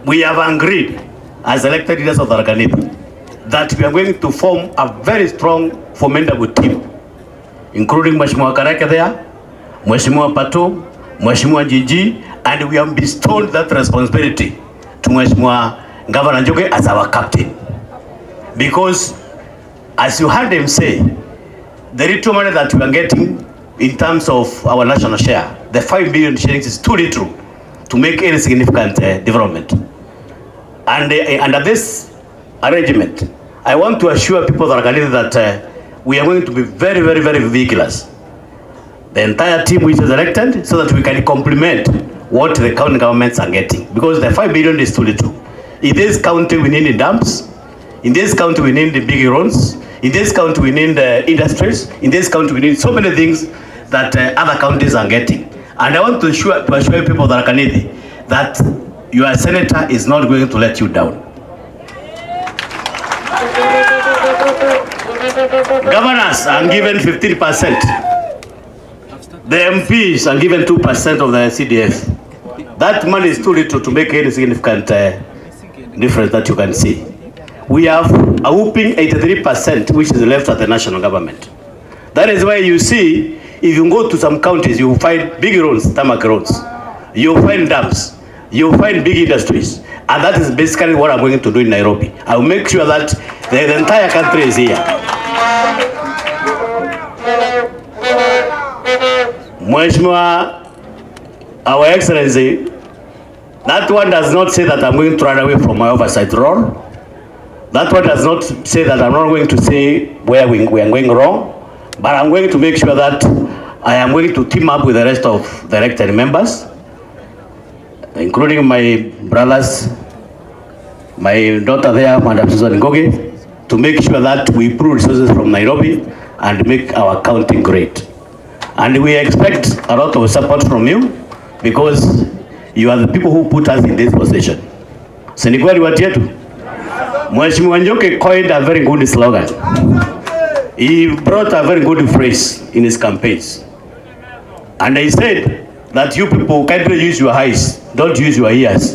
We have agreed as elected leaders of the Tharaka-Nithi that we are going to form a very strong, formidable team, including Mheshimiwa Kareke there, Mheshimiwa Pato, Mheshimiwa Gigi, and we have bestowed that responsibility to Mheshimiwa Governor Njuki as our captain. Because, as you heard him say, the little money that we are getting in terms of our national share, the 5 billion shillings is too little to make any significant development. And under this arrangement, I want to assure people that we are going to be very, very, very vigilous. The entire team which is elected, so that we can complement what the county governments are getting. Because the 5 billion is too little. In this county, we need the dams. In this county, we need the big roads. In this county, we need the industries. In this county, we need so many things that other counties are getting. And I want to assure people of Tharaka-Nithi that your senator is not going to let you down. Governors are given 15%. The MPs are given 2% of the CDF. That money is too little to make any significant difference that you can see. We have a whopping 83% which is left at the national government. That is why you see, if you go to some counties, you will find big roads, tarmac roads. You will find dams. You will find big industries. And that is basically what I'm going to do in Nairobi. I will make sure that the entire country is here. Mheshimiwa, Our Excellency, that one does not say that I'm going to run away from my oversight role. That one does not say that I'm not going to say where we are going wrong, but I'm going to make sure that I am going to team up with the rest of the elected members, including my brothers, my daughter there, Madam Susan Ngoge, to make sure that we pull resources from Nairobi and make our county great. And we expect a lot of support from you because you are the people who put us in this position. Si ni kweli watu yetu? Mheshimiwa Njuki coined a very good slogan. He brought a very good phrase in his campaigns. And he said that you people can't use your eyes, don't use your ears.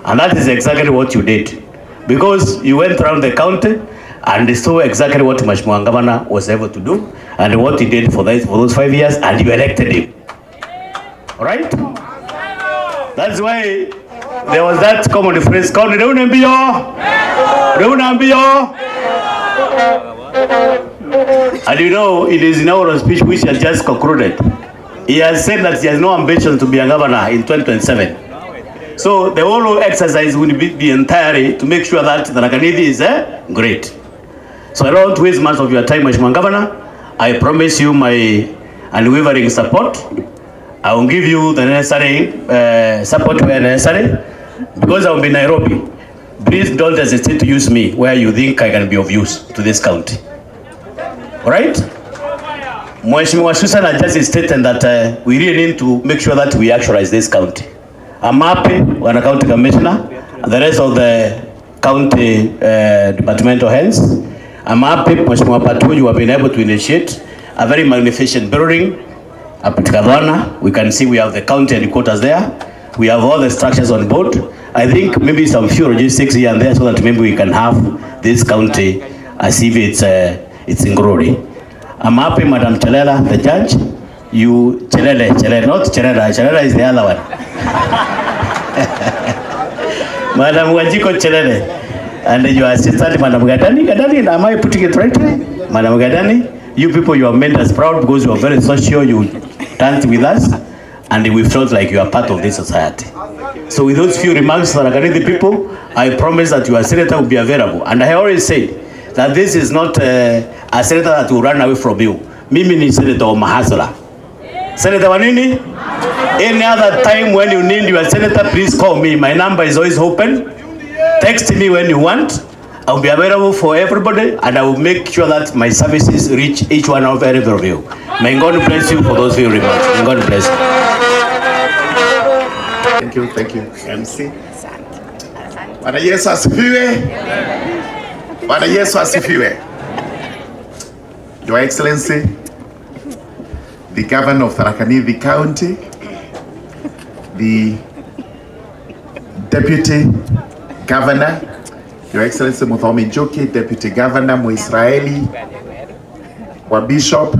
And that is exactly what you did. Because you went around the county and saw exactly what Mheshimiwa Governor was able to do and what he did for those 5 years, and you elected him. Alright? That's why there was that common phrase called and you know, it is in our speech which he has just concluded. He has said that he has no ambition to be a governor in 2027. So the whole exercise will be entirely to make sure that the Tharaka-Nithi is great. So I don't want to waste much of your time, Mheshimiwa Governor. I promise you my unwavering support. I will give you the necessary support where necessary. Because I will be in Nairobi, please don't hesitate to use me where you think I can be of use to this county. Alright? Mheshimiwa Susan has just stated that we really need to make sure that we actualize this county. I'm happy when a county commissioner, and the rest of the county departmental heads. I'm happy, Mheshimiwa Patu, you have been able to initiate a very magnificent building up at Kadwana. We can see we have the county headquarters there. We have all the structures on board. I think maybe some few logistics here and there so that maybe we can have this county as if it's in glory. I'm happy, Madam Chelela, the judge. You, Chelele, not Chelela. Chelela is the other one. Madam Wajiko Chelele. And your assistant, Madam Gadani. Gadani, am I putting it rightly? Madam Gadani, you people, you have made us proud because you are very social. You danced with us. And we felt like you are part of this society. So with those few remarks, the people, I promise that your senator will be available. And I always said that this is not a senator that will run away from you. Mimi ni senator wa mahasla. Senator Wanini, any other time when you need your senator, please call me. My number is always open. Text me when you want. I will be available for everybody, and I will make sure that my services reach each one of every of you. May God bless you for those few remarks. May God bless you. Thank you, MC. Bwana Yesu asifiwe. Bwana Yesu asifiwe. Your Excellency, the Governor of Tharaka-Nithi County, the Deputy Governor, Your Excellency Muthomi Njuki, Deputy Governor Mwisraeli, wa Bishop,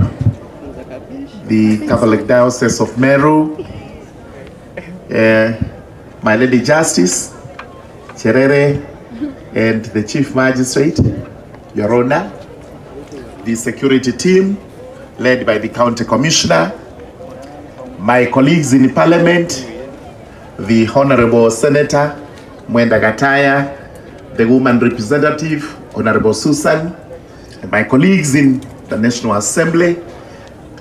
the Catholic Diocese of Meru, my Lady Justice, Cherere, and the Chief Magistrate, Your Honor, the security team, led by the County Commissioner, my colleagues in Parliament, the Honorable Senator Mwenda Gataya, the Woman Representative, Honorable Susan, and my colleagues in the National Assembly,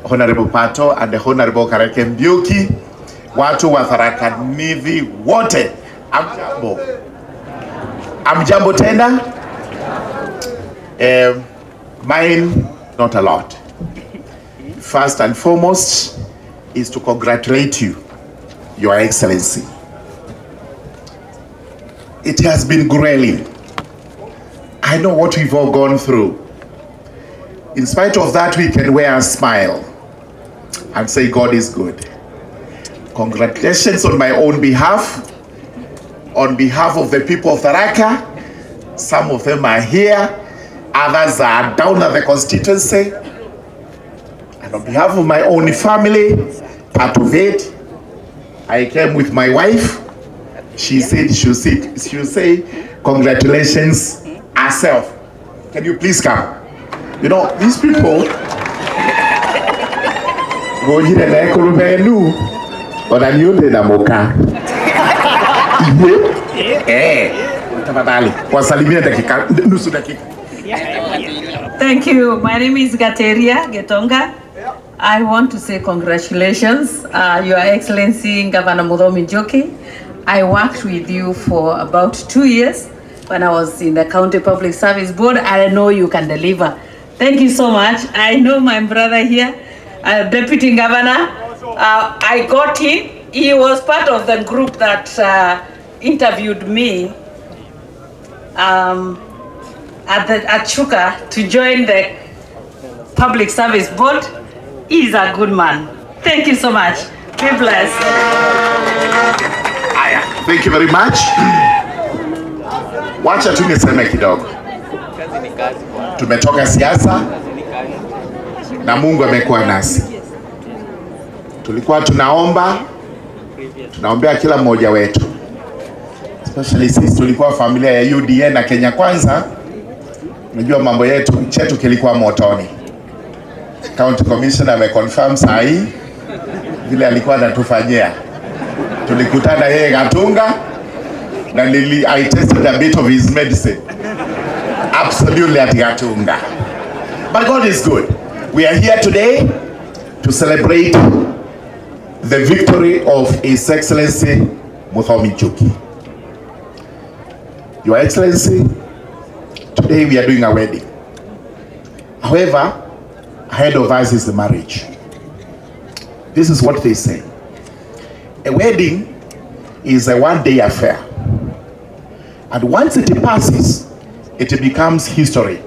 Honorable Pato and the Honorable Kareke Njuki, watu wa Tharaka-Nithi wote, amjambo. Amjambo tena. Mine, not a lot. First and foremost is to congratulate you, Your Excellency. It has been grueling. I know what we've all gone through. In spite of that, we can wear a smile and say God is good. Congratulations on my own behalf, on behalf of the people of Tharaka. Some of them are here, others are down at the constituency. And on behalf of my own family, part of it, I came with my wife. She said she'll say congratulations herself. Can you please come? You know, these people go here like Kulubelu, but I'm new to the Moka. Thank you. My name is Gateria Getonga. I want to say congratulations, Your Excellency Governor Muthomi Njuki. I worked with you for about 2 years when I was in the County Public Service Board. I know you can deliver. Thank you so much. I know my brother here, Deputy Governor. I got him. He was part of the group that interviewed me at Chuka to join the Public Service Board. He is a good man. Thank you so much. Be blessed. Thank you very much. Wacha tu niseme kidogo. Tumetoka siasa na Mungu amekuwa nasi. Tulikuwa tunaombea kila mmoja wetu. Especially sisi tulikuwa familia ya UDA na Kenya Kwanza. Unajua mambo chetu kilikuwa motoni. County Commissioner ameconfirm saa hii vile alikuwa anatufanyia. Tulikutana yeye Gatunga na I tasted a bit of his medicine. Absolutely at Gatunga. But God is good. We are here today to celebrate the victory of His Excellency Muthomi Njuki. Your Excellency, today we are doing a wedding. However, ahead of us is the marriage. This is what they say. A wedding is a one-day affair. And once it passes, it becomes history.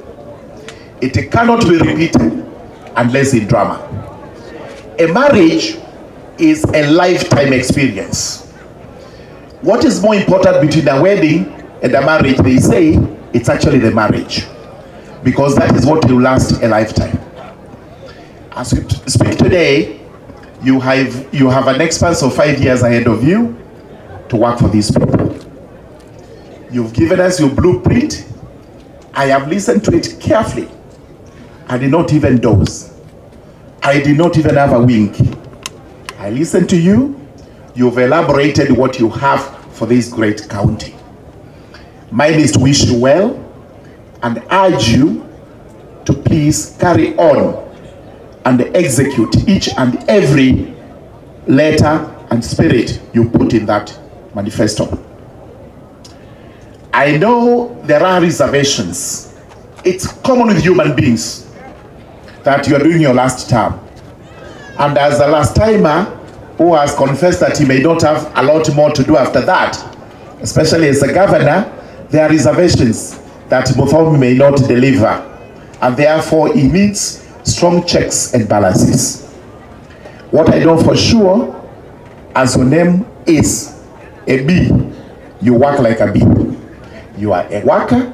It cannot be repeated unless in drama. A marriage is a lifetime experience. What is more important between a wedding and a marriage? They say it's actually the marriage, because that is what will last a lifetime. As we speak today, you have an expanse of 5 years ahead of you to work for these people. You've given us your blueprint. I have listened to it carefully. I did not even doze. I did not even have a wink. I listened to you. You've elaborated what you have for this great county. Mine is to wish you well and urge you to please carry on and execute each and every letter and spirit you put in that manifesto. I know there are reservations. It's common with human beings that you are doing your last term. And as a last timer who has confessed that he may not have a lot more to do after that, especially as a governor, there are reservations that Muthomi may not deliver. And therefore he needs strong checks and balances. What I know for sure, as your name is a bee, you work like a bee. You are a worker,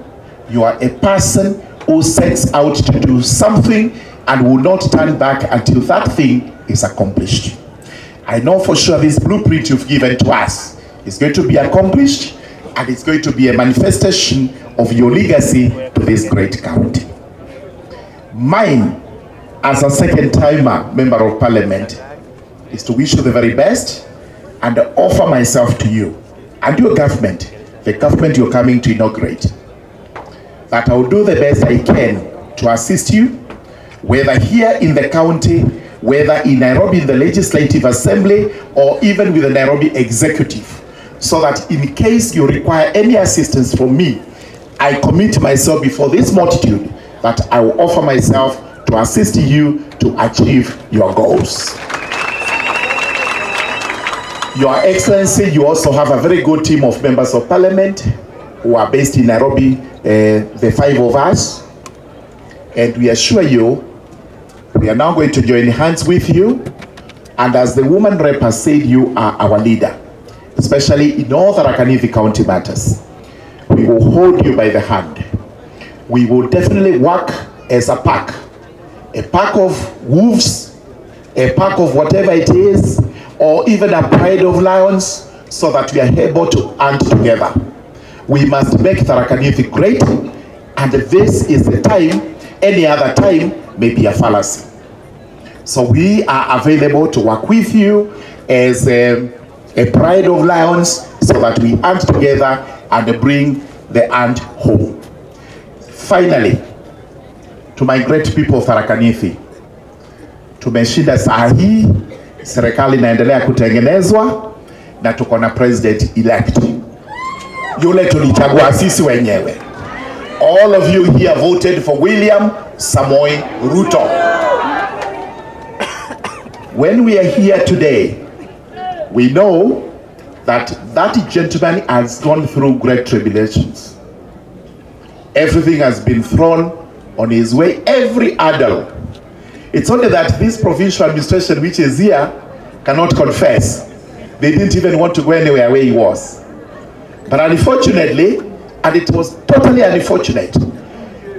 you are a person who sets out to do something and will not turn back until that thing is accomplished. I know for sure this blueprint you've given to us is going to be accomplished, and it's going to be a manifestation of your legacy to this great county. Mine, as a second-timer member of parliament, is to wish you the very best and offer myself to you and your government, the government you're coming to inaugurate, that I will do the best I can to assist you, whether here in the county, whether in Nairobi in the Legislative Assembly, or even with the Nairobi Executive, so that in case you require any assistance from me, I commit myself before this multitude that I will offer myself to assist you to achieve your goals. Your Excellency, you also have a very good team of members of parliament who are based in Nairobi, the 5 of us, and we assure you, we are now going to join hands with you, and as the woman rep has said, you are our leader, especially in all the Tharaka Nithi County matters. We will hold you by the hand. We will definitely work as a pack of wolves, a pack of whatever it is, or even a pride of lions, so that we are able to hunt together. We must make Tharaka Nithi great, and this is the time. Any other time may be a fallacy. So we are available to work with you as a pride of lions, so that we hunt together and bring the hunt home. Finally, to my great people of Tharaka Nithi, tumeshinda saa hii, serikali inaendelea kutengenezwa na tuko na president elect. Yule tulichagua sisi wenyewe. All of you here voted for William Samoei Ruto. When we are here today, we know that that gentleman has gone through great tribulations. Everything has been thrown on his way, every hurdle. It's only that this provincial administration which is here cannot confess. They didn't even want to go anywhere where he was. But unfortunately, and it was totally unfortunate,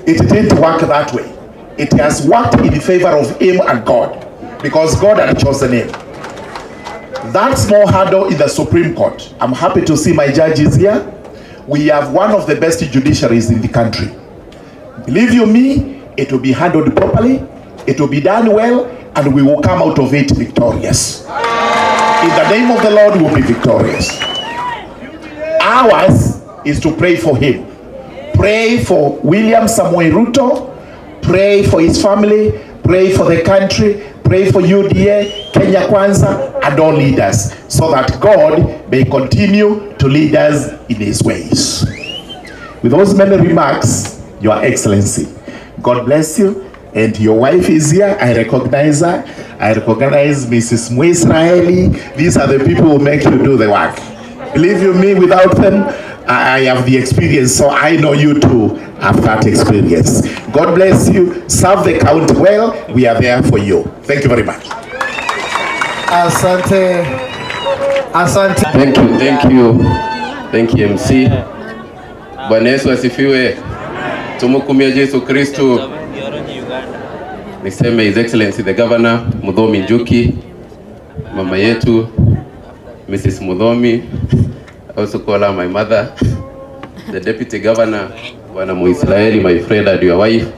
it didn't work that way. It has worked in favor of him and God, because God had chosen him. That small hurdle in the Supreme Court, I'm happy to see my judges here. We have one of the best judiciaries in the country. Believe you me, it will be handled properly, it will be done well, and we will come out of it victorious. In the name of the Lord, we will be victorious. Ours is to pray for him. Pray for William Samoei Ruto, pray for his family, pray for the country, pray for UDA, Kenya Kwanza, and all leaders, so that God may continue to lead us in his ways. With those many remarks, Your Excellency, God bless you. And your wife is here. I recognize her. I recognize Mrs. Muisraeli. These are the people who make you do the work. Believe you me, without them, I have the experience, so I know you too have that experience. God bless you. Serve the county well. We are there for you. Thank you very much. Asante. Asante. Thank you MC. Bwana Yesu asifiwe. Tumukumie Yesu Kristo. Niseme His Excellency the Governor Muthomi Njuki, mama yetu Mrs. Muthomi, I also call her my mother, the Deputy Governor Bwana Muisraeli, my friend and your wife,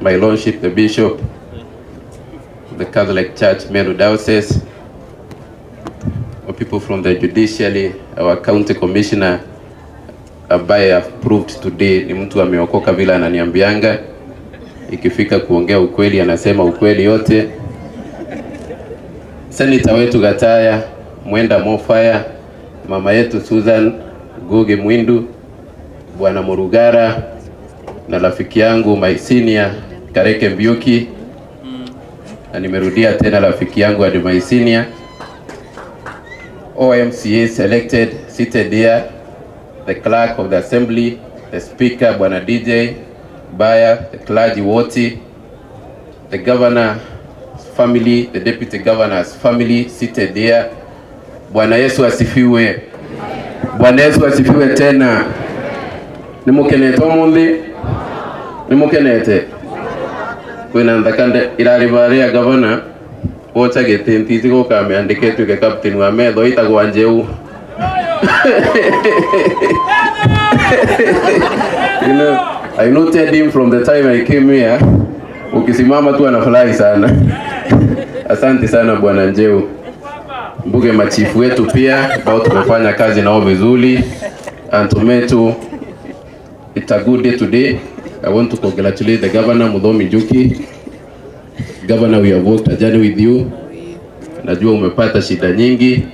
my Lordship the Bishop, the Catholic Church Meru Diocese, people from the judiciary, our County Commissioner ambaye approved today ni mtu ameokoka vile ananiambianga. Ikifika kuongea ukweli anasema ukweli yote. Senator wetu Gataya, Mwenda Mofaya, mama yetu Susan Goge Mwindu, Bwana Murugara, na rafiki yangu my senior Kareke Mbiuki, na nimerudia tena rafiki yangu hadi my senior. OMCAs elected, seated here, the clerk of the assembly, the speaker Bwana DJ Baya, the clergy wote, the governor's family, the deputy governor's family seated there. Bwana Yesu asifiwe. Bwana Yesu asifiwe tena. Nimukenete omundi? Nimukenete? Kwena ndakande iraribarea governor ocha getenti tigo kame andiketu ke captain wa medho itagwa njeu. You know, I noted him from the time I came here. Ukisimama tu anafurahi sana. Asante sana Bwana Njeu. Mbuge machifu wetu pia ambao tumefanya kazi nao vizuri. And Tomato, it's a good day today. I want to congratulate the Governor Muthomi Njuki. Governor, we have worked a journey with you. Najua umepata shida nyingi.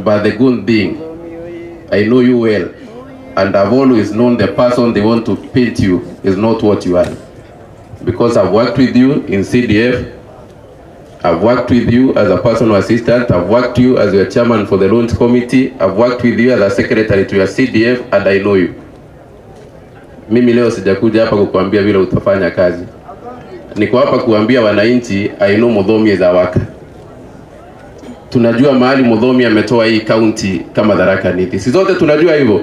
But the good thing, I know you well. And I've always known the person they want to paint you is not what you are. Because I've worked with you in CDF, I've worked with you as a personal assistant, I've worked with you as your chairman for the loans committee, I've worked with you as a secretary to your CDF, and I know you. Mimi leo sijakuja hapa kukuambia vile utafanya kazi. Niko hapa kuambia wananchi, I know Muthomi is a worker. Tunajua mahali Muthomi ametoa hii county kama Tharaka Nithi. Si zote tunajua hivyo.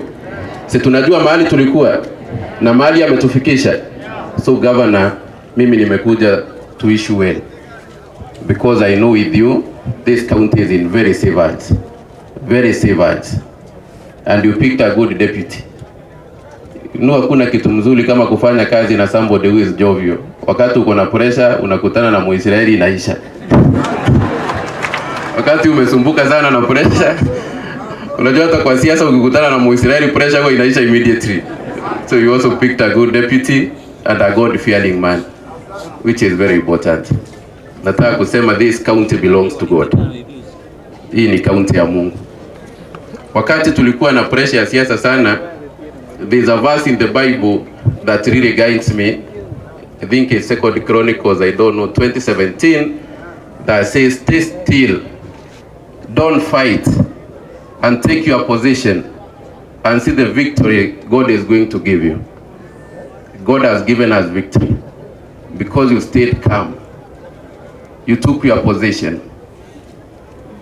Si tunajua mahali tulikuwa na mahali ametufikisha. So governor, mimi nimekuja to issue well. Because I know with you, this county is in very safe hands. Very safe hands. And you picked a good deputy. Hakuna kitu mzuri kama kufanya kazi na somebody who is jovial. Wakati uko na pressure, unakutana na Muisraeli inaisha. Wakati umesumbuka sana na pressure, unajua hata kwa siasa ukikutana na Muisraeli pressure go inaisha immediately. So you also picked a good deputy and a God-fearing man, which is very important. Nataka kusema this county belongs to God. Hii ni county ya Mungu. Wakati tulikuwa na pressure ya siasa sana, there's a verse in the Bible that really guides me. I think it's 2 Chronicles, I don't know, 2017, that says, stay still, don't fight, and take your position and see the victory God is going to give you. God has given us victory because you stayed calm. You took your position.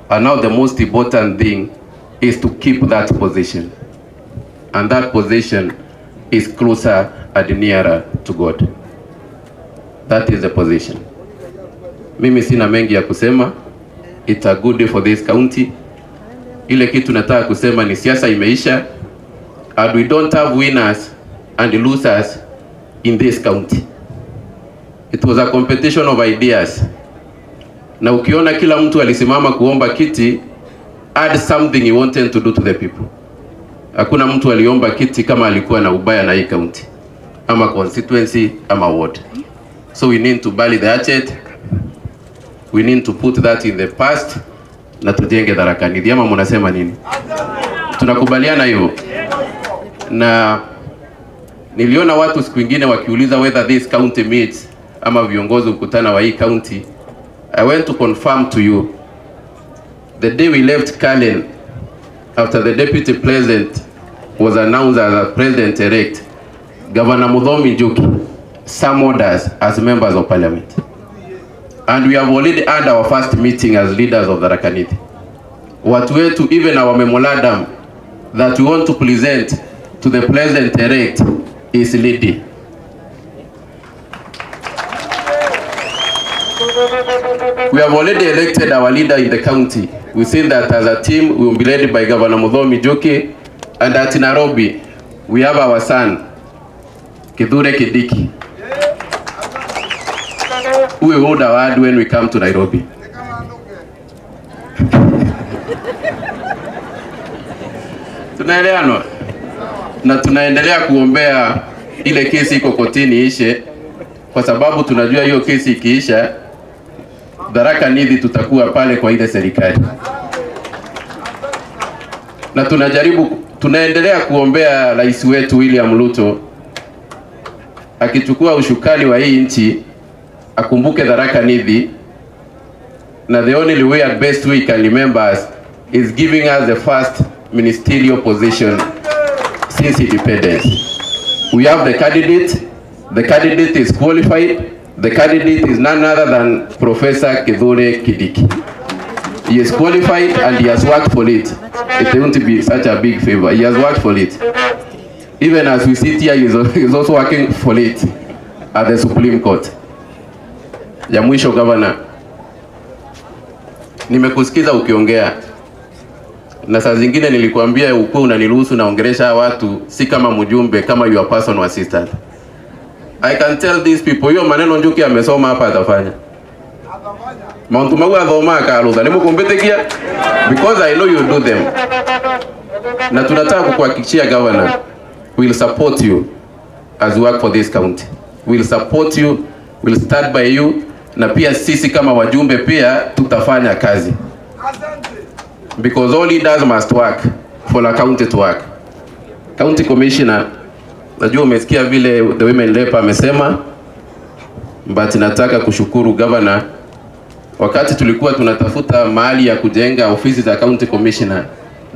And now the most important thing is to keep that position. And that position is closer and nearer to God. That is the position. Mimi sina mengi ya kusema. It's a good day for this county. Ile kitu nataka kusema ni siasa imeisha. And we don't have winners and losers in this county. It was a competition of ideas. Na ukiona kila mtu alisimama kuomba kiti, add something he wanted to do to the people. Hakuna mtu aliomba kiti kama alikuwa na ubaya na hii county, ama constituency, ama ward. So we need to bury the hatchet. We need to put that in the past na tujenge Tharaka Nithi. Ama mnasema nini? Tunakubaliana hivyo? Na niliona watu siku nyingine wakiuliza whether this county meets ama viongozi ukutana wa hii county. I want to confirm to you, the day we left Kalen, after the deputy president was announced as a president-elect, Governor Muthomi Njuki summoned us as members of parliament. And we have already had our first meeting as leaders of Tharaka Nithi. Watu wetu, even our memorandum that we want to present to the president-elect is leading. We have already elected our leader in the county. We think that as a team, we will be led by Governor Muthomi Njuki. And at Nairobi, we have our son, Kithure Kindiki, who will hold our hand when we come to Nairobi. Tunaelewana na tunaendelea kuombea ile kesi iko kotini ishe, kwa sababu tunajua hiyo kesi ikiisha, Tharaka Nithi tutakuwa pale kwa ile serikali. Na tunaendelea kuombea rais wetu William Ruto akichukua ushukani wa hii nchi, akumbuke Tharaka Nithi, na the only way and best way can remember us is giving us the first ministerial position since independence. We have the candidate is qualified. The candidate is none other than Professor Kithure Kindiki. He is qualified and he has worked for it. It won't be such a big favor. He has worked for it. Even as we sit here, he is also working for it at the Supreme Court. Ya mwisho, Governor, nimekusikiza ukiongea, na saa zingine nilikuambia ukuwe unaniruhusu naongelesha watu si kama mjumbe, kama your personal assistant. I can tell these people, hiyo maneno Njuki amesoma hapa atafanya. Mauntu magu athoma akaruza, nimukumbetekia because I know you do them. Na tunataka kukuhakikishia Governor, we will support you as you work for this county. We will support you, we will stand by you, na pia sisi kama wajumbe pia tutafanya kazi. Because all leaders must work for a county to work. County Commissioner, najua umesikia vile the women rep amesema, but nataka kushukuru Governor. Wakati tulikuwa tunatafuta mahali ya kujenga ofisi za County Commissioner,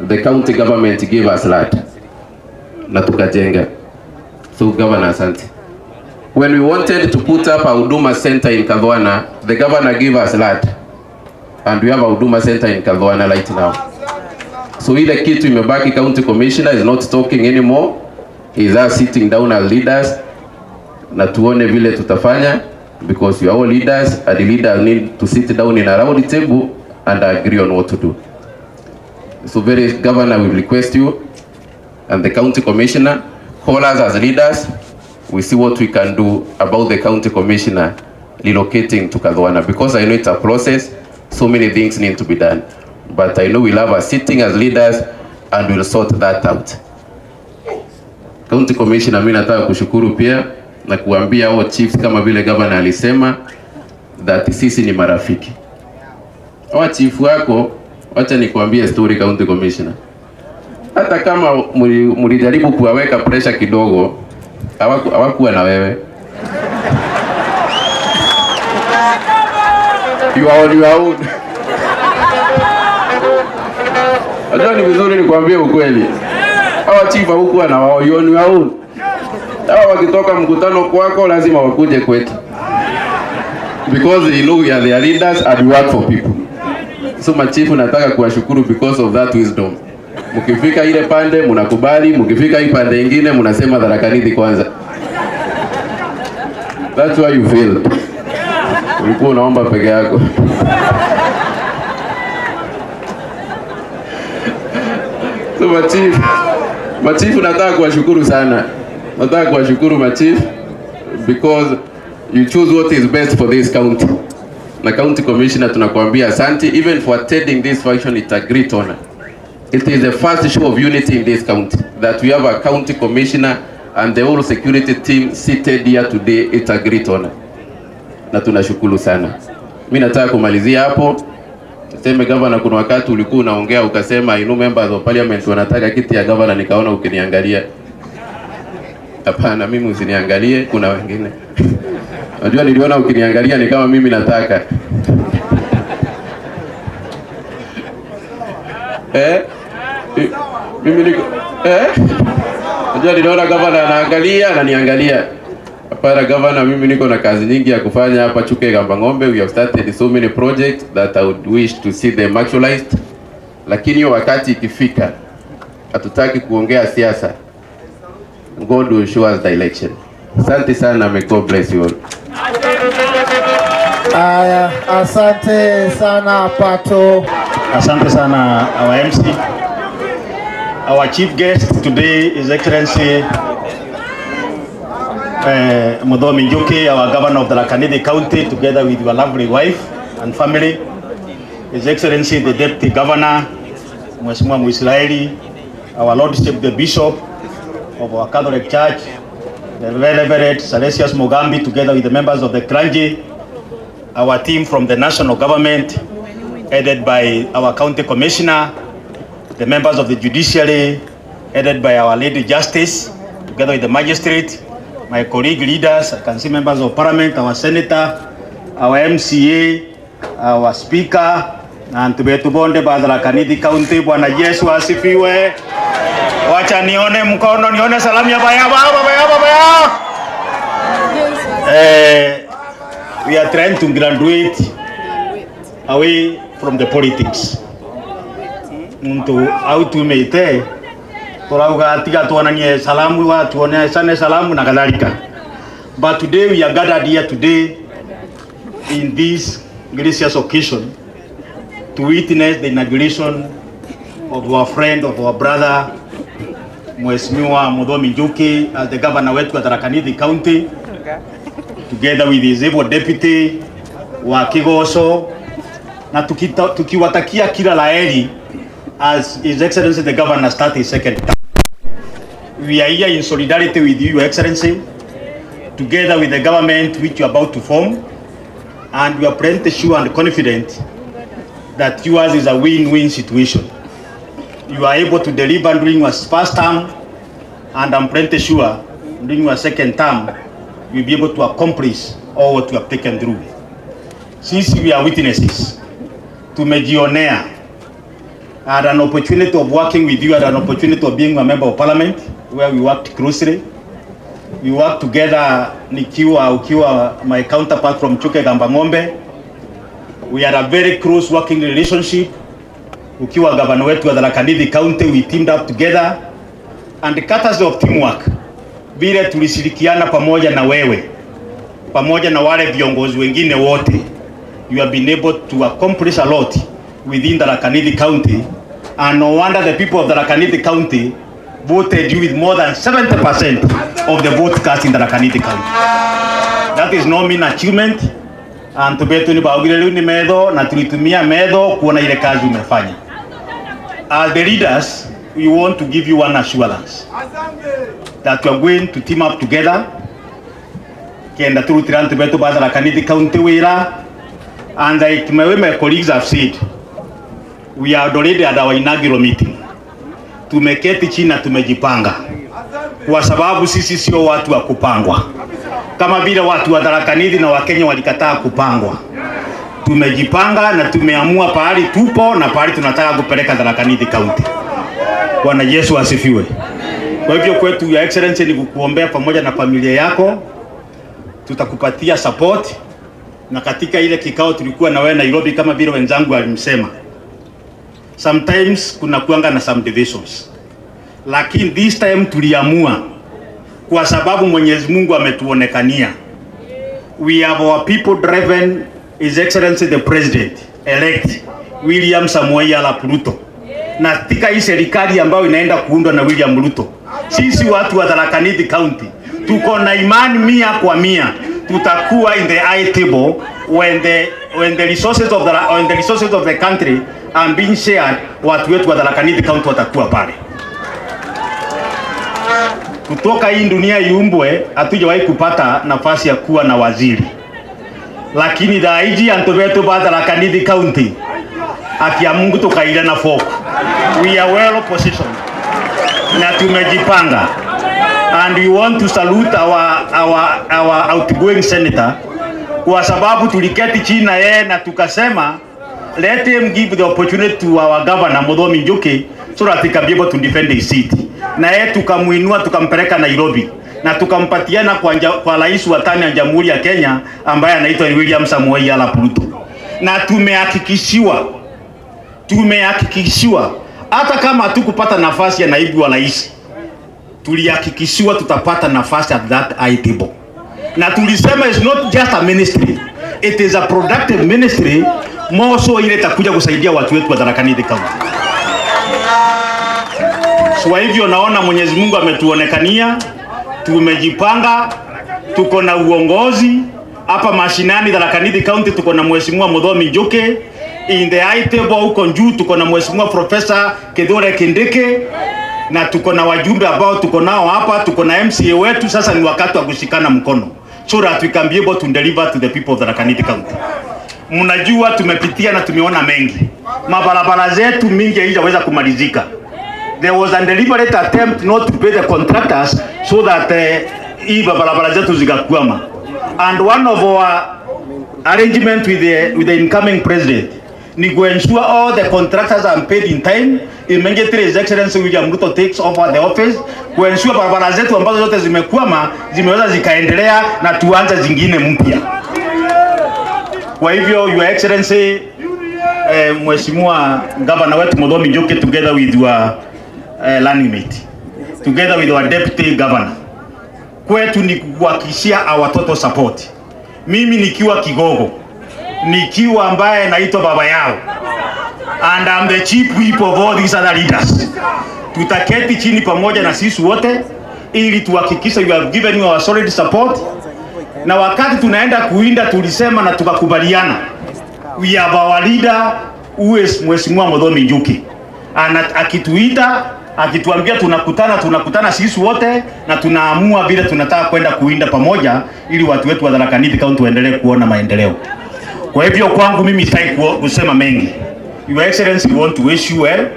the county government gave us land na tukajenga. So Governor, asante. When we wanted to put up a Huduma Center in Kadhwana, the Governor gave us land. And we have a Huduma Center in Kadhwana right now. So ile kitu imebaki, County Commissioner is not talking anymore. He is us sitting down as leaders na tuone vile tutafanya, because you are all leaders and the leaders need to sit down in a round table and agree on what to do. So Governor, we request you and the County Commissioner, call us as leaders. We see what we can do about the County Commissioner relocating to Kadhwana, because I know it's a process. So many things need to be done. But I know we'll have us sitting as leaders and we'll sort that out. County Commissioner, mimi nataka kushukuru pia na kuambia hao chiefs kama vile Governor alisema that sisi ni marafiki. Hao chief wako, acha nikuambie story County Commissioner. Hata kama mlijaribu kuwaweka pressure kidogo, hawakuwa na wewe. You are on your own. Ajua ni vizuri nikuambie ukweli. Hawa chief huku na wao yoni wao. Hawa wakitoka mkutano kwako lazima wakuje kwetu. Because they know we are their leaders and we work for people. So machifu nataka kuwashukuru because of that wisdom. Mkifika ile pande mnakubali, mkifika hii pande nyingine mnasema Tharaka Nithi kwanza. That's why you failed. Ulikuwa unaomba peke yako. So machifu nataka kuwashukuru sana. Nataka kuwashukuru machifu because you choose what is best for this county. Na county commissioner tunakuambia asante, even for attending this function. It's a great honor. It is the first show of unity in this county that we have a county commissioner and the whole security team seated here today. It's a great honor. Na tunashukuru sana. Mimi nataka kumalizia hapo. Sema governor, kuna wakati ulikuwa unaongea ukasema members of parliament wanataka kiti ya governor, nikaona ukiniangalia. Hapana, mimi usiniangalie, kuna wengine. Unajua niliona ukiniangalia ni kama mimi nataka. Mimi niko unajua niliona governor anaangalia na niangalia. Hapana governor, mimi niko na kazi nyingi ya kufanya hapa Chuke Gamba Ng'ombe. We have started so many projects that I would wish to see them actualized. Lakini hiyo wakati ikifika, hatutaki kuongea siasa. God will show us the election. Asante sana, may God bless you all. Aya, asante sana Pato. Asante sana our MC. Our chief guest today is Excellency Muthomi Njuki, our governor of the Tharaka Nithi County, together with your lovely wife and family. His Excellency the Deputy Governor, Mheshimiwa Mwisraeli, our Lordship the Bishop of our Catholic Church, the Reverend Salesius Mugambi, together with the members of the clergy, our team from the national government, headed by our county commissioner, the members of the judiciary, headed by our Lady Justice, together with the magistrate, my colleague leaders, I can see members of parliament, our senator, our MCA, our speaker, and tubonde ba Tharaka Nithi County. Bwana Yesu asifiwe. Wacha nione mkono, nione salamu ya baya. We are trying to graduate away from the politics. Mtu au tumeite turauga atiga tuonanie salamu wa tuonesane salamu na kadhalika. But today we are gathered here today in this gracious occasion to witness the inauguration of our friend, of our brother Mheshimiwa Muthomi Njuki as the governor wetu wa Tharaka Nithi County, together with his able deputy wa Kigoso, na tukiwatakia kila laheri as His Excellency the Governor start his second term. We are here in solidarity with you, Your Excellency, together with the government which you are about to form, and we are pretty sure and confident that yours is a win-win situation. You are able to deliver during your first term, and I'm pretty sure during your second term, you'll be able to accomplish all what you have taken through. Since we are witnesses, tumejionea, I had an opportunity of working with you, I had an opportunity of being a member of parliament, where we worked closely. We worked together, ukiwa my counterpart from Chuke Gamba Ng'ombe. We had a very close working relationship. Ukiwa governor wetu wa Tharaka Nithi County, we teamed up together, and the courtesy of teamwork, vile tulishirikiana pamoja na wewe, pamoja na wale viongozi wengine wote, you have been able to accomplish a lot within Tharaka Nithi County, and no wonder the people of Tharaka Nithi County voted you with more than 70% of the vote cast in Tharaka Nithi County. That is no mean achievement, and tubetu ni baugile ni medho na tulitumia medho kuona ile kazi umefanya. As the leaders, we want to give you one assurance that we are going to team up together. Kenda turutiran tubetu ba Tharaka Nithi County wira, and like my colleagues have said, we are already at our inaugural meeting. Tumeketi chini na tumejipanga, kwa sababu sisi sio watu wa kupangwa. Kama vile watu wa Tharaka Nithi na Wakenya walikataa kupangwa, tumejipanga na tumeamua pahali tupo na pahali tunataka kupeleka Tharaka Nithi County. Bwana Yesu asifiwe. Kwa hivyo kwetu, Your Excellency, ni kukuombea pamoja na familia yako, tutakupatia support. Na katika ile kikao tulikuwa na wewe Nairobi, kama vile wenzangu walimsema, sometimes kuna kuanga na some divisions, lakini this time tuliamua, kwa sababu Mwenyezi Mungu ametuonekania, we have our people driven His Excellency the President elect William Samoei Arap Ruto, na katika hii serikali ambayo inaenda kuundwa na William Ruto, sisi watu wa Tharaka Nithi County tuko na imani 100% tutakuwa in the high table when the resources of the country are being shared. Watu wetu wa Tharaka Nithi County watakuwa pale. Kutoka hii dunia iumbwe, hatujawahi kupata nafasi ya kuwa na waziri, lakini daiji antobeto ba Tharaka Nithi County akia Mungu tukaila na foko. We are well positioned na tumejipanga, and we want to salute our outgoing senator, kwa sababu tuliketi chini na yeye na tukasema let him give the opportunity to our governor Muthomi Njuki so that he can be able to defend his seat. Na yeye tukamuinua, tukampeleka Nairobi na tukampatiana kwa rais wa tano ya Jamhuri ya Kenya ambaye anaitwa William Samoei Arap Ruto. Na tumehakikishiwa hata kama hatukupata nafasi ya naibu wa rais, tulihakikishiwa tutapata nafasi at that high table. Na tulisema it's not just a ministry, it is a productive ministry, more so ile itakuja kusaidia watu wetu wa Tharaka Nithi County. So hivyo naona Mwenyezi Mungu ametuonekania, tumejipanga, tuko na uongozi hapa mashinani Tharaka Nithi County. Tuko na Mheshimiwa Muthomi Njuki, in the high table huko juu tuko na Mheshimiwa Professor Kithure Kindiki, na tuko na wajumbe ambao tuko nao hapa, tuko na MCA wetu. Sasa ni wakati wa kushikana mkono so that we can be able to deliver to the people of Tharaka Nithi County. Mnajua tumepitia na tumeona mengi, mabarabara zetu mingi haijaweza kumalizika. There was a deliberate attempt not to pay the contractors so that hii barabara zetu zikakwama, and one of our arrangement with the incoming president ni to ensure all the contractors are paid in time. Immediately His Excellency William Ruto takes over the office, to ensure barabara zetu ambazo zote zimekwama zimeweza zikaendelea na tuanze zingine mpya. Kwa hivyo Your Excellency, Mheshimiwa Governor wetu Muthomi Njuki, together with your running mate, together with our deputy governor, kwetu ni kuhakikishia our total support. Mimi nikiwa kigogo, nikiwa ambaye naitwa baba yao, and I'm the chief whip of all these other leaders, tutaketi chini pamoja na sisi wote ili tuhakikisha you have given you our solid support. Na wakati tunaenda kuinda tulisema na tukakubaliana, we have our leader who is Mheshimiwa Muthomi Njuki, akituita akituambia tunakutana sisi wote na tunaamua vile tunataka kwenda kuinda pamoja ili watu wetu wa Tharaka Nithi County waendelee kuona maendeleo. Kwa hivyo kwangu mimi sitaki kusema mengi. Your Excellency, we want to wish you well,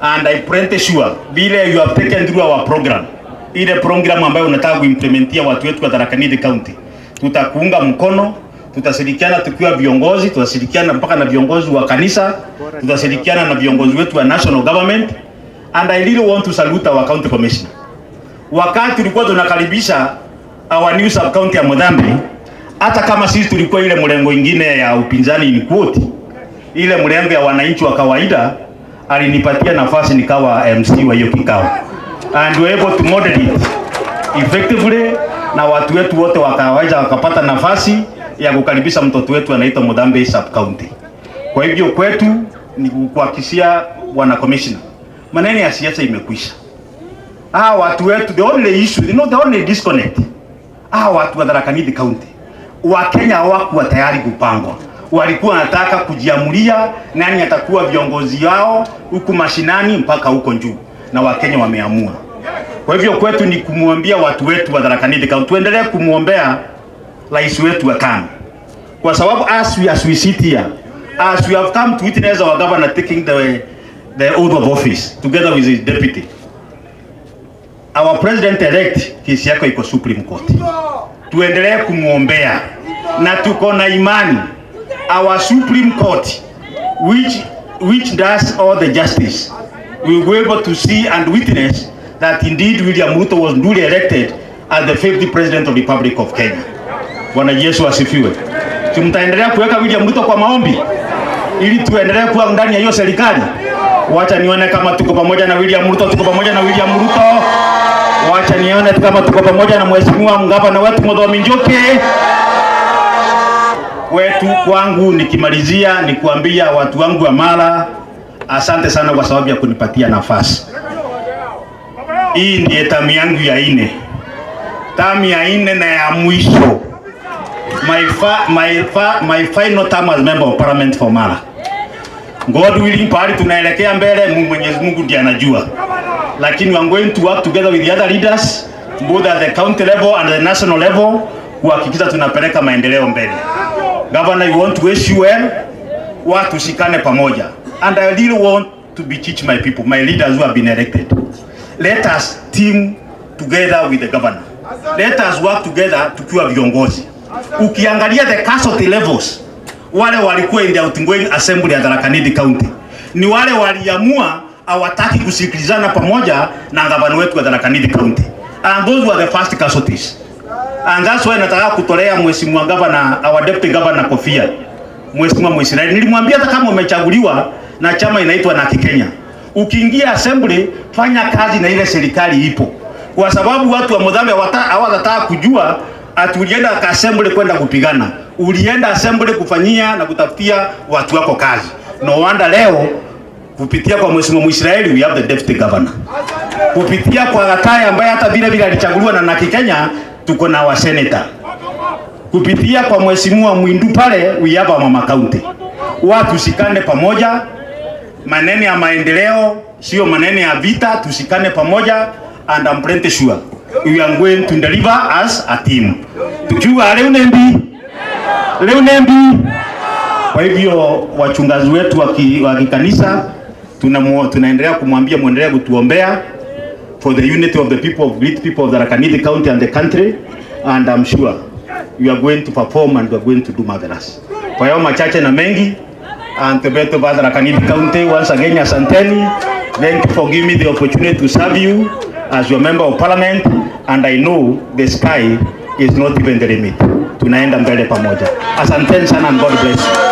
and I pretty sure vile you have taken through our program, ile program ambayo unataka kuimplementia watu wetu wa Tharaka Nithi County, tutakuunga mkono, tutashirikiana tukiwa viongozi, tutashirikiana mpaka na viongozi wa kanisa, tutashirikiana na viongozi wetu wa national government. And I really want to salute our county commissioner. Wakati tulikuwa tunakaribisha our new sub county ya Muthomi, hata kama sisi tulikuwa ile mlengo ingine ya upinzani in quote, ile mlengo ya wananchi wa kawaida, alinipatia nafasi nikawa MC wa hiyo kikao, and we were able to moderate effectively, na watu wetu wote wakaweza wakapata nafasi ya kukaribisha mtoto wetu anaitwa Muthomi sub county. Kwa hivyo kwetu ni kuhakikishia wana commissioner, maneno ya siasa imekwisha. Watu wetu, the only issue, the only disconnect, watu wa Tharaka Nithi County, Wakenya hawakuwa tayari kupangwa. Walikuwa wanataka kujiamulia nani atakuwa viongozi wao huku mashinani mpaka huko juu, na Wakenya wameamua. Kwa hivyo kwetu ni kumuambia watu wetu wa Tharaka Nithi County tuendelee kumuombea rais wetu wa tano, kwa sababu as we sit here, as we have come to witness our governor taking the oath of office together with his deputy, our president elect kesi yako iko Supreme Court. Tuendelee kumuombea na tuko na imani our Supreme Court which does all the justice, we will be able to see and witness that indeed William Ruto was duly elected as the 50th President of the Republic of Kenya. Bwana Yesu asifiwe. Tumtaendelea kuweka William Ruto kwa maombi ili tuendelee kuwa ndani ya hiyo serikali. Wacha nione kama tuko pamoja na William Ruto, tuko pamoja na William Ruto. Wacha nione kama tuko pamoja na mheshimiwa mgavana wetu Muthomi Njuki. Wetu kwangu nikimalizia ni kuambia watu wangu wa Mara, asante sana kwa sababu ya kunipatia nafasi. Hii ndiye tamu yangu ya 4. Tamu ya 4 na ya mwisho. My final term as member of parliament for Mara. God willing, pahali tunaelekea mbele, Mwenyezi Mungu ndiye anajua. Lakini we are going to work together with the other leaders, both at the county level and the national level, kuhakikisha tunapeleka maendeleo mbele. Governor, you want to wish you well, watu shikane pamoja. And I really want to beseech my people, my leaders who have been elected. Let us team together with the governor. Let us work together tukiwa viongozi. Ukiangalia the casualty levels, wale walikuwa in the outgoing assembly ya Tharaka Nithi County, ni wale waliamua hawataki kusikilizana pamoja na gavana wetu wa Tharaka Nithi County. And those were the first casualties. And that's why nataka kutolea mheshimiwa governor, our deputy governor kofia. Mheshimiwa Mwisraeli, nilimwambia hata kama umechaguliwa na chama inaitwa na Kenya, ukiingia assembly fanya kazi na ile serikali ipo. Kwa sababu watu wa Muthomi hawatataka kujua ati ulienda assembly kwenda kupigana. Ulienda assembly kufanyia na kutafutia watu wako kazi. No wonder leo kupitia kwa mheshimiwa Mwisraeli we have the deputy governor. Kupitia kwa Gataya ambaye hata vile alichaguliwa na Kenya tuko na wa senator. Kupitia kwa mheshimiwa Mwindu pale we have mama county. Watu shikane pamoja, maneno ya maendeleo sio maneno ya vita, tushikane pamoja and I'm pretty sure we are going to deliver as a team. Tukiwa leo nembi. Kwa hivyo wachungaji wetu wa kikanisa tunaendelea kumwambia muendelee kutuombea for the unity of the people, of great people of Tharaka Nithi County and the country, and I'm sure you are going to perform and you are going to do marvelous. Kwa hiyo machache na mengi, and the beto of Tharaka Nithi County, once again asanteni. Thank you for giving me the opportunity to serve you as your member of parliament, and I know the sky is not even the limit. Tunaenda mbele pamoja. Asanteni sana and God bless you.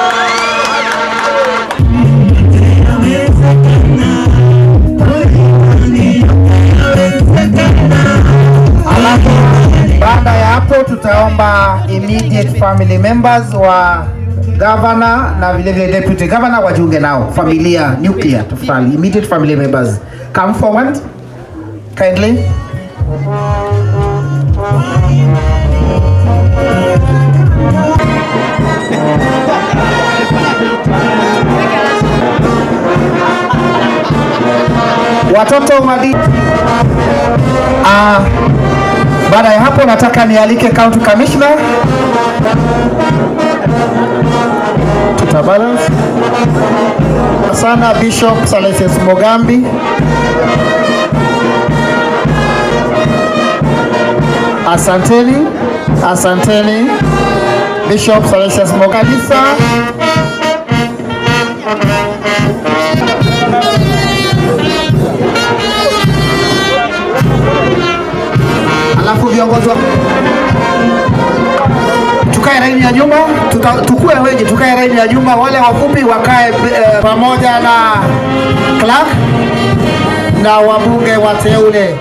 Baada ya hapo tutaomba immediate family members wa governor na vile vile deputy governor wajiunge nao, familia nuclear tafadhali. Immediate family members come forward kindly. Watoto madi. Baada ya hapo nataka nialike county commissioner. Tutabalance. Sana Bishop Salesius Mogambi. Asanteni. Bishop Salesius Mogambi. Alafu viongozi tukae laini ya nyuma, tukue wengi, tukae laini ya nyuma, wale wafupi wakae pamoja na clerk na wabunge wateule.